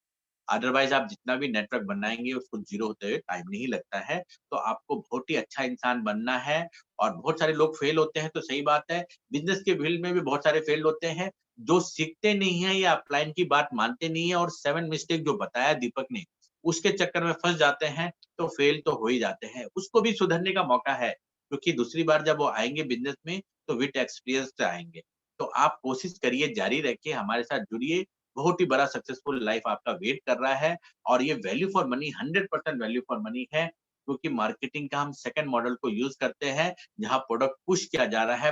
अदरवाइज़ आप जितना भी नेटवर्क बनाएँगे उसको ज़ीरो होते हुए टाइम नहीं लगता है। तो आपको बहुत ही अच्छा इंसान बनना है, और बहुत सारे लोग फेल होते हैं तो सही बात है। बिज़नेस के फील्ड में भी बहुत सारे फेल होते हैं, जो सीखते नहीं हैं या अपलाइन की बात मानते नहीं हैं, और 7 मिस्टेक जो बताया दीपक ने, उसके चक्कर में फँस जाते हैं, तो फेल तो हो ही जाते हैं। उसको भी सुधरने का मौका है, क्योंकि दूसरी बार जब वो आएँगे बिज़नेस में, तो विथ एक्सपीरियंस से आएँगे। तो आप कोशिश करिए, जारी रखिए, हमारे साथ जुड़िए। बहुत ही बड़ा सक्सेसफुल लाइफ आपका वेट कर रहा है, और ये value for money 100% value for money है, क्योंकि मार्केटिंग का हम सेकंड मॉडल को यूज़ करते हैं, जहाँ प्रोडक्ट पुश किया जा रहा है।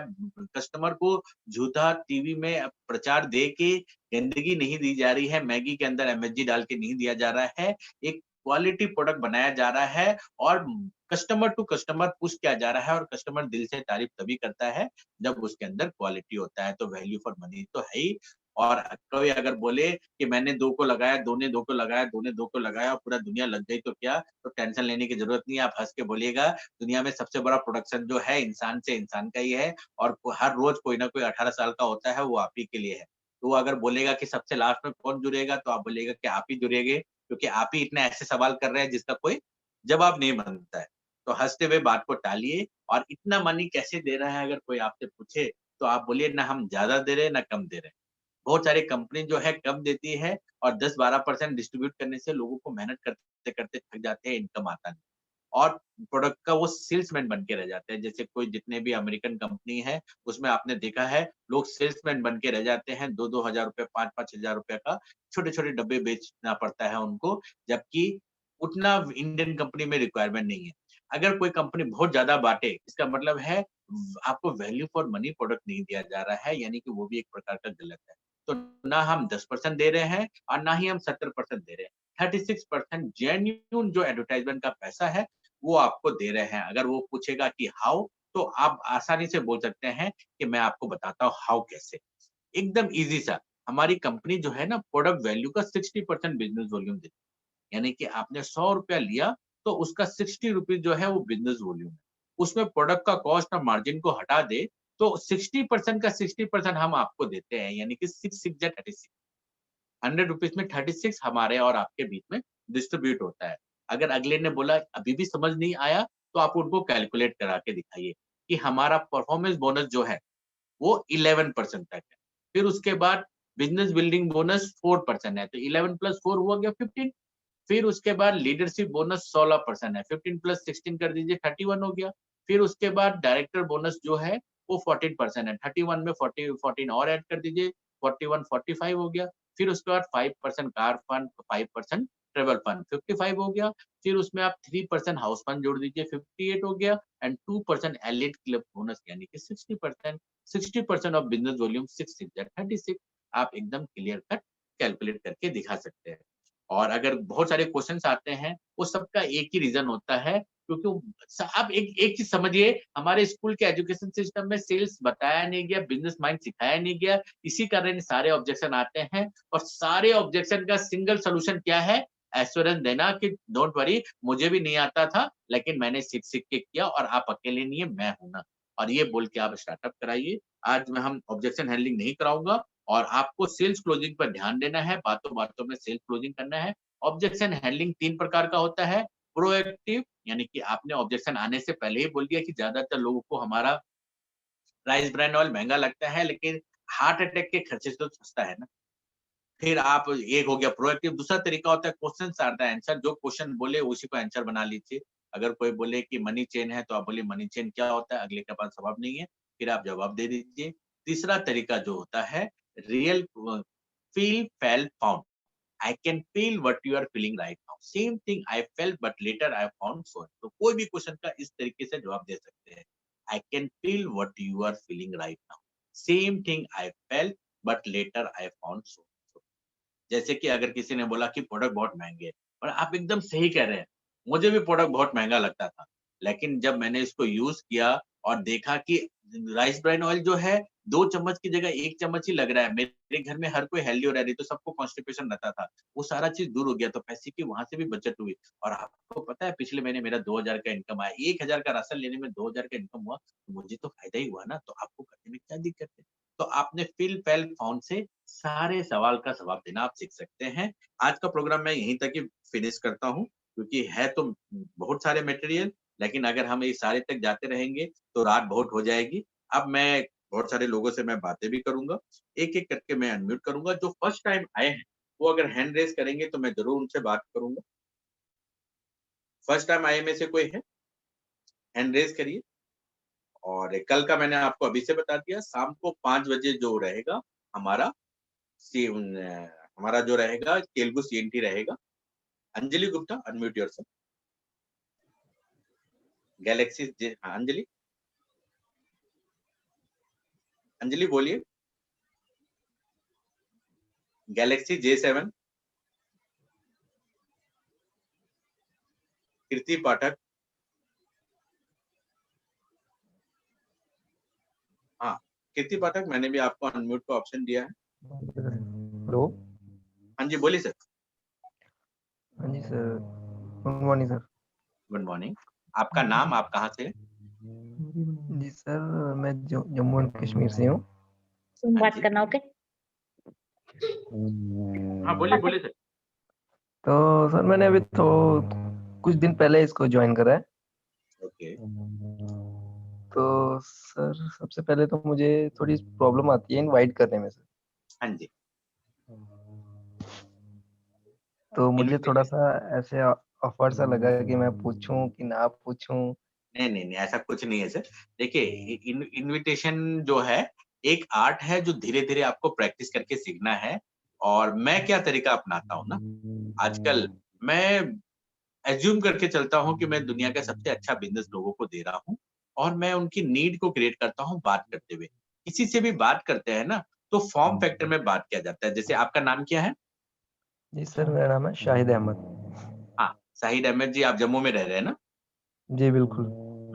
कस्टमर को झूठा टीवी में प्रचार दे के गंदगी नहीं दी जा रही है, मैगी के अंदर एमएसजी डाल के नहीं दिया जा रहा है। एक क्वालिटी प्रोडक्ट बनाया जा रहा है, और कस्टमर टू कस्टमर पुश किया जा रहा है, और कस्टमर दिल से तारीफ तभी करता है, जब उसके अंदर क्वालिटी होता है। तो वैल्यू फॉर मनी तो है ही। और कोई अगर बोले कि मैंने 2 को लगाया, 2 ने 2 को लगाया, 2 ने 2 को लगाया और पूरा दुनिया लग गई तो क्या? तो टेंशन लेने की ज़रूरत नहीं है, आप हँस के बोलिएगा, दुनिया में सबसे बड़ा प्रोडक्शन जो है इंसान से इंसान का ही है, और हर रोज़ कोई ना कोई 18 साल का होता है, वो आप ही के लिए है। तो वो अगर बोलेगा कि सबसे लास्ट में कौन जुड़ेगा, तो आप बोलिएगा कि आप ही जुड़ेंगे, क्योंकि आप ही इतने ऐसे सवाल कर रहे हैं जिसका कोई जवाब नहीं बनता है। तो हँसते हुए बात को टालिए, और इतना मनी कैसे दे रहा है अगर कोई आपसे पूछे, तो आप बोलिए ना हम ज्यादा दे रहे हैं ना कम दे रहे हैं। बहुत सारी कंपनी जो है कम देती है और 10-12% डिस्ट्रीब्यूट करने से लोगों को मेहनत करते करते थक जाते हैं, इनकम आता नहीं और प्रोडक्ट का वो सेल्समैन बन के रह जाते हैं। जैसे कोई जितने भी अमेरिकन कंपनी है उसमें आपने देखा है लोग सेल्समैन बन के रह जाते हैं, 2-2 हजार रुपए 5-5 हजार रुपए का छोटे छोटे डब्बे बेचना पड़ता है उनको, जबकि उतना इंडियन कंपनी में रिक्वायरमेंट नहीं है। अगर कोई कंपनी बहुत ज्यादा बांटे इसका मतलब है आपको वैल्यू फॉर मनी प्रोडक्ट नहीं दिया जा रहा है, यानी कि वो भी एक प्रकार का गलत है। तो ना हम 10% दे रहे हैं और ना ही हम 70% दे रहे हैं। 36% जेन्युइन जो एडवर्टाइजमेंट का पैसा है वो आपको दे रहे हैं। अगर वो पूछेगा कि हाउ, तो आप आसानी से बोल सकते हैं कि मैं आपको बताता हूँ हाउ कैसे। एकदम ईज़ी सा। हमारी कंपनी जो है ना प्रोडक्ट वैल्यू का 60% बिज़नेस वॉल्यूम देती है। यानी कि आपने ₹100 लिया तो उसका 60 रुपीज़ जो है वो बिज़नेस वॉल्यूम है। उसमें प्रोडक्ट का कॉस्ट और मार्जिन को हटा दे तो 60% का 60% हम आपको देते हैं, यानी कि 6 6 जा 36। ₹100 में 36 हमारे और आपके बीच में डिस्ट्रीब्यूट होता है। अगर अगले ने बोला अभी भी समझ नहीं आया, तो आप उनको कैलकुलेट करा के दिखाइए कि हमारा परफॉर्मेंस बोनस जो है वो 11% तक है। फिर उसके बाद बिज़नेस बिल्डिंग बोनस 4% है, तो 11 प्लस 4 हुआ गया 15। फिर उसके बाद लीडरशिप बोनस 16% है, 15 प्लस 16 कर दीजिए 31 हो गया। फिर उसके बाद डायरेक्टर बोनस जो है वो 14% है, 31 में 40 14 और ऐड कर दीजिए, 41 45 हो गया। फिर उसके बाद 5% कार फंड, 5% ट्रैवल फंड 55 हो गया। फिर उसमें आप 3% हाउस फंड जोड़ दीजिए 58 हो गया एंड 2% एलीट क्लब बोनस यानी कि 60%। 60% ऑफ बिज़नेस वॉल्यूम 6 6 दैट 36। आप एकदम क्लियर कट कैलकुलेट करके दिखा सकते हैं। और अगर बहुत सारे क्वेश्चन्स आते हैं, वो सबका एक ही रीज़न होता है क्योंकि आप एक एक चीज़ समझिए, हमारे स्कूल के एजुकेशन सिस्टम में सेल्स बताया नहीं गया, बिज़नेस माइंड सिखाया नहीं गया, इसी कारण सारे ऑब्जेक्शन आते हैं और सारे ऑब्जेक्शन का सिंगल सॉल्यूशन क्या है? एश्योरेंस देना कि डोंट वरी मुझे भी नहीं आता था, लेकिन मैंने सीख-सीख के किया और आप अकेले नहीं है, मैं हूँ ना। और ये बोल के आप स्टार्टअप कराइए। आज मैं हम ऑब्जेक्शन हैंडलिंग नहीं कराऊँगा और आपको सेल्स क्लोजिंग पर ध्यान देना है, बातों-बातों में सेल्स क्लोजिंग करना है। ऑब्जेक्शन हैंडलिंग 3 प्रकार का होता है, प्रोएक्टिव यानी कि आपने ऑब्जेक्शन आने से पहले ही बोल दिया कि ज़्यादातर लोगों को हमारा राइस ब्रान ऑयल महँगा लगता है, लेकिन हार्ट अटैक के खर्चे से तो सस्ता है ना। फिर आप एक हो गया प्रोएक्टिव, दूसरा तरीका होता है क्वेश्चन्स आर द आंसर, जो क्वेश्चन बोले उसी को आंसर बना लीजिए। अगर कोई बोले कि मनी चेन है, तो आप बोलिए मनी चेन क्या होता है? अगले के पास जवाब नहीं है, फिर आप जवाब दे दीजिए। तीसरा तरीका जो होता है real feel, felt, found. I can feel what you are feeling right now. Same thing I felt but later I found so. तो कोई भी क्वेश्चन का इस तरीके से जवाब दे सकते हैं। I can feel what you are feeling right now. Same thing I felt but later I found so. जैसे कि अगर किसी ने बोला कि प्रोडक्ट बहुत महँगे हैं और आप एकदम सही कह रहे हैं। मुझे भी प्रोडक्ट बहुत महँगा लगता था। लेकिन जब मैंने इसको यूज़ किया और देखा कि राइस ब्रान ऑयल जो है 2 चम्मच की जगह 1 चम्मच ही लग रहा है। मेरे घर में हर कोई हेल्दी हो रहा है, नहीं तो सबको कॉन्स्टिपेशन रहता था। वो सारा चीज़ दूर हो गया तो पैसे की वहाँ से भी बचत हुई। और आपको पता है पिछले महीने मेरा 2000 का इनकम आया। 1000 का राशन लेने में 2000 का इनकम हुआ, तो मुझे तो फ़ायदा ही हुआ ना, तो आपको करने में क्या दिक्कत है? तो आपने फ़िल, फ़ैल, फाउंड से सारे सवाल का जवाब देना आप सीख सकते हैं। आज का प्रोग्राम मैं यहीं तक ही फिनिश करता हूँ, क्योंकि है तो बहुत सारे मटेरियल, लेकिन अगर हम ये सारे तक जाते रहेंगे, तो रात बहुत हो जाएगी। अब मैं बहुत सारे लोगों से मैं बातें भी करूँगा, एक-एक करके मैं अनम्यूट करूँगा। जो फर्स्ट टाइम आए हैं, वो अगर हैंड रेज़ करेंगे तो मैं ज़रूर उनसे बात करूँगा। फर्स्ट टाइम आए में से कोई है? हैंड रेज़ करिए। और कल का मैंने आपको अभी से बता दिया, शाम को 5 बजे जो रहेगा हमारा हमारा जो रहेगा तेलुगु सीएनटी रहेगा। Anjali Gupta unmute yourself. Galaxy जे हाँ, अंजलि? अंजलि बोलिए। Galaxy J7। कीर्ति पाठक। हाँ, कीर्ति पाठक मैंने भी आपको अनम्यूट का ऑप्शन दिया है। हेलो। हाँ जी, बोलिए सर। हाँ जी sir, good morning sir. Good morning. आपका नाम, आप कहाँ से हैं? जी सर, मैं जम्मू एंड कश्मीर से हूँ। तुम हाँ बात जी। करना, ओके? हाँ, बोलिए, बोलिए सर। तो सर मैंने अभी तो कुछ दिन पहले इसको ज्वाइन करा है। ओके। तो सर सबसे पहले तो मुझे थोड़ी प्रॉब्लम आती है इनवाइट करने में सर। हाँ जी। तो मुझे थोड़ा इनविटेशन, सा ऐसे ऑफर सा लगा कि मैं पूछूं कि ना पूछूं। नहीं नहीं नहीं, ऐसा कुछ नहीं है सर। देखिए, इनविटेशन जो है एक आर्ट है जो धीरे धीरे आपको प्रैक्टिस करके सीखना है। और मैं क्या तरीका अपनाता हूँ ना, आजकल मैं एज्यूम करके चलता हूँ कि मैं दुनिया का सबसे अच्छा बिजनेस लोगों को दे रहा हूँ, और मैं उनकी नीड को क्रिएट करता हूँ बात करते हुए। किसी से भी बात करते हैं ना, तो फॉर्म फैक्टर में बात किया जाता है। जैसे आपका नाम क्या है? जी सर, मेरा नाम है शाहिद अहमद। हाँ, शाहिद अहमद जी, आप जम्मू में रह रहे हैं ना? जी बिल्कुल।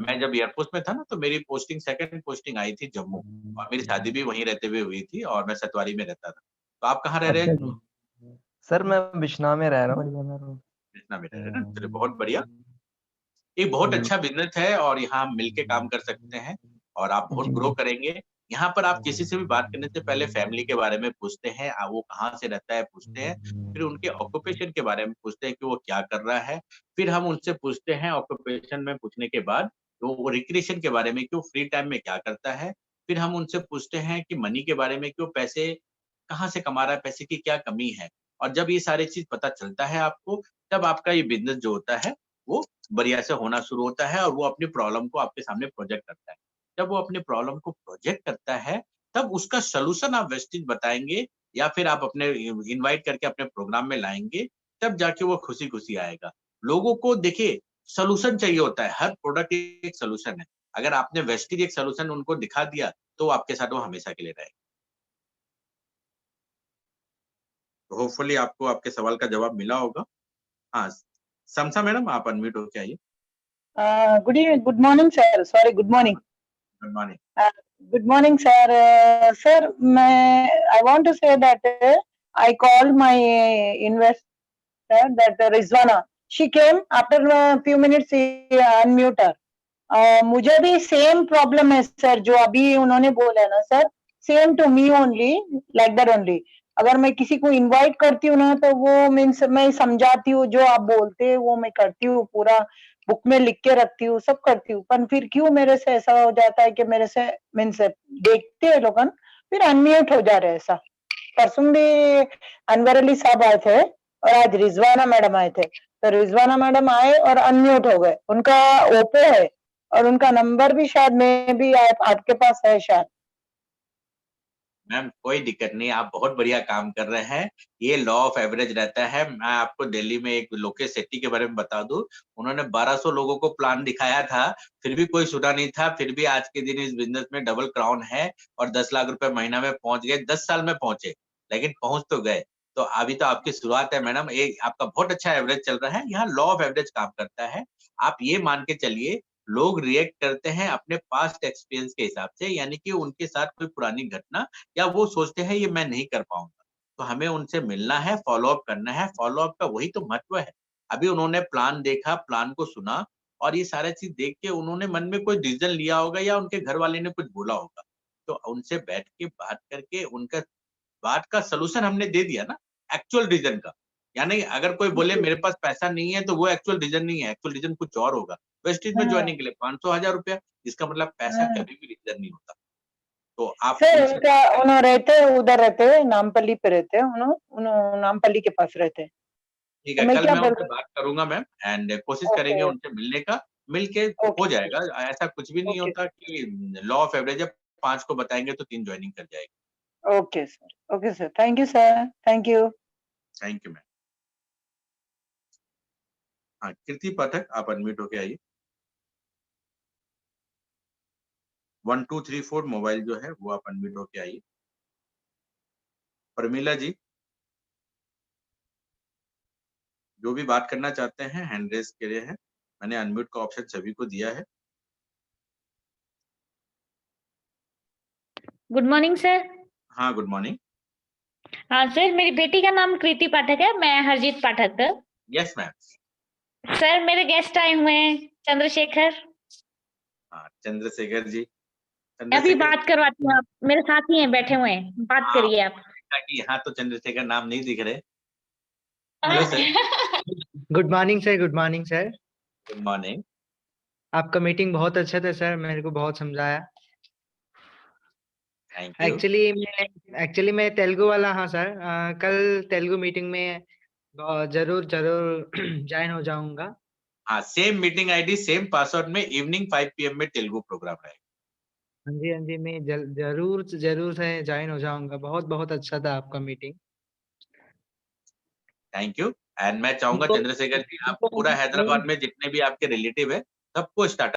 मैं जब एयरफोर्स में था ना, तो मेरी पोस्टिंग सेकंड पोस्टिंग आई थी जम्मू, और मेरी शादी भी वहीं रहते हुए हुई थी, और मैं सतवारी में रहता था। तो आप कहाँ रह रहे अच्छा हैं? जी। सर मैं बिश्नाह में रह रहा हूँ। पटना में रह रहे हैं ना? चलिए बहुत बढ़िया। ये बहुत बिल्कुल। अच्छा बिज़नेस है, और यहाँ मिल के काम कर सकते हैं, और आप बहुत जी। ग्रो करेंगे। यहाँ पर आप किसी से भी बात करने से पहले फैमिली के बारे में पूछते हैं, वो कहाँ से रहता है पूछते हैं, फिर उनके ऑक्यूपेशन के बारे में पूछते हैं कि वो क्या कर रहा है। फिर हम उनसे पूछते हैं ऑक्यूपेशन में पूछने के बाद, तो वो रिक्रिएशन के बारे में कि वो फ्री टाइम में क्या करता है। फिर हम उनसे पूछते हैं कि मनी के बारे में कि वो पैसे कहाँ से कमा रहा है, पैसे की क्या कमी है। और जब ये सारी चीज़ पता चलता है आपको, तब आपका ये बिज़नेस जो होता है, वो बढ़िया से होना शुरू होता है, और वो अपनी प्रॉब्लम को आपके सामने प्रोजेक्ट करता है। जब वो अपनी प्रॉब्लम को प्रोजेक्ट करता है, तब उसका सॉल्यूशन आप वेस्टेज बताएँगे, या फिर आप अपने इनवाइट करके अपने प्रोग्राम में लाएँगे, तब जाके वो खुशी-खुशी आएगा। लोगों को देखिए, सॉल्यूशन चाहिए होता है, हर प्रोडक्ट एक सॉल्यूशन है। अगर आपने वेस्टेज एक सॉल्यूशन उनको दिखा दिया, तो आपके साथ वो हमेशा के लिए रहेगा। तो होपफुली आपको आपके सवाल का जवाब मिला होगा। हाँ, समसा मैडम, आप अनम्यूट होके आइए। Good evening, good morning, sir. Sorry, good morning. Good morning. Good morning, sir. Sir, I want to say that I called my investor, that Rizwana. She came after a few minutes. He unmute her. मुझे भी same problem है sir, जो अभी उन्होंने बोला ना sir, same to me only, like that only. अगर मैं किसी को इनवाइट करती हूँ ना, तो वो मीन्स मैं समझाती हूँ, जो आप बोलते हैं वो मैं करती हूँ, पूरा बुक में लिख के रखती हूँ, सब करती हूँ, पर फिर क्यों मेरे से ऐसा हो जाता है कि मेरे से मीन्स देखते हैं लोगन, फिर अनम्यूट हो जा रहे हैं ऐसा। परसों भी अनवर अली साहब आए थे, और आज रिजवाना मैडम आए थे, तो रिजवाना मैडम आए और अनम्यूट हो गए। उनका ओपो है, और उनका नंबर भी शायद में भी आपके पास है शायद। मैम कोई दिक्कत नहीं, आप बहुत बढ़िया काम कर रहे हैं। ये लॉ ऑफ एवरेज रहता है। मैं आपको दिल्ली में एक लोकेश सेट्टी के बारे में बता दूं, उन्होंने 1200 लोगों को प्लान दिखाया था, फिर भी कोई सुना नहीं था। फिर भी आज के दिन इस बिजनेस में डबल क्राउन है, और 10 लाख रुपए महीना में पहुंच गए। 10 साल में पहुंचे, लेकिन पहुंच तो गए। तो अभी तो आपकी शुरुआत है मैडम, ये आपका बहुत अच्छा एवरेज चल रहा है। यहाँ लॉ ऑफ एवरेज काम करता है। आप ये मान के चलिए, लोग रिएक्ट करते हैं अपने पास्ट एक्सपीरियंस के हिसाब से, यानी कि उनके साथ कोई पुरानी घटना, या वो सोचते हैं ये मैं नहीं कर पाऊँगा। तो हमें उनसे मिलना है, फ़ॉलो अप करना है, फ़ॉलो अप का वही तो महत्व है। अभी उन्होंने प्लान देखा, प्लान को सुना, और ये सारा चीज़ देख के उन्होंने मन में कोई डिसीज़न लिया होगा, या उनके घर वाले ने कुछ बोला होगा। तो उनसे बैठ के बात करके उनका बात का सॉल्यूशन हमने दे दिया ना, एक्चुअल रीज़न का। यानी अगर कोई बोले मेरे पास पैसा नहीं है, तो वो एक्चुअल रीज़न नहीं है, एक्चुअल रीज़न कुछ और होगा। वेस्टेज में हाँ, जॉइनिंग के लिए 500 1000 रुपया, इसका मतलब पैसा हाँ। कभी भी रीज़न नहीं होता। तो आप सर उनसे उनका, बात करें। उन्होंने रहते उधर रहते हैं, नामपल्ली पे रहते हैं, उन्होंने नामपल्ली के पास रहते हैं। ठीक तो है, मैं कल क्या मैं बोल उनसे बात करूँगा मैम, एंड कोशिश करेंगे ओके, उनसे मिलने का, मिल के ओके हो सर, जाएगा। ऐसा कुछ भी नहीं ओके होता सर, कि लॉ ऑफ एवरेज है, 5 को बताएँगे तो 3 जॉइनिंग कर जाएगी। Okay sir, thank you sir, thank you. Thank you ma'am. हाँ, कीर्ति पाठक, आप अनम्यूट होके आइए। 1234 मोबाइल जो है वो आप अनम्यूट होके आइए। प्रमिला जी, जो भी बात करना चाहते हैं हैंड रेज़ के लिए है। मैंने अनम्यूट का ऑप्शन सभी को दिया है। Good morning sir. हाँ, गुड मॉर्निंग। हाँ सर, मेरी बेटी का नाम कृति पाठक है, मैं Harjeet Pathak. Yes ma'am. Sir मेरे गेस्ट आए हुए हैं, चंद्रशेखर। हाँ, चंद्रशेखर जी। अभी चंद्रशेखर बात करवाती हूँ, आप मेरे साथ ही हैं, बैठे हुए हैं, बात हाँ, करिए आप। कि यहाँ तो चंद्रशेखर नाम नहीं दिख रहे। Hello sir, Good morning, sir. Good morning, sir. Good morning. आपका मीटिंग बहुत अच्छा था सर, मेरे को बहुत समझाया। Thank you. एक्चुअली मैं तेलुगु वाला हाँ सर। कल तेलुगु मीटिंग में जरूर जरूर ज्वाइन हो जाऊंगा। हाँ, same meeting ID same password में इवनिंग 5 PM में तेलुगु प्रोग्राम रहेगा। हाँ जी मैं जरूर जरूर से ज्वाइन हो जाऊंगा। बहुत बहुत अच्छा था आपका मीटिंग। Thank you. एंड मैं चाहूंगा तो- चंद्रशेखर जी, आप तो पूरा मैं- हैदराबाद में जितने भी आपके रिलेटिव है सबको स्टार्ट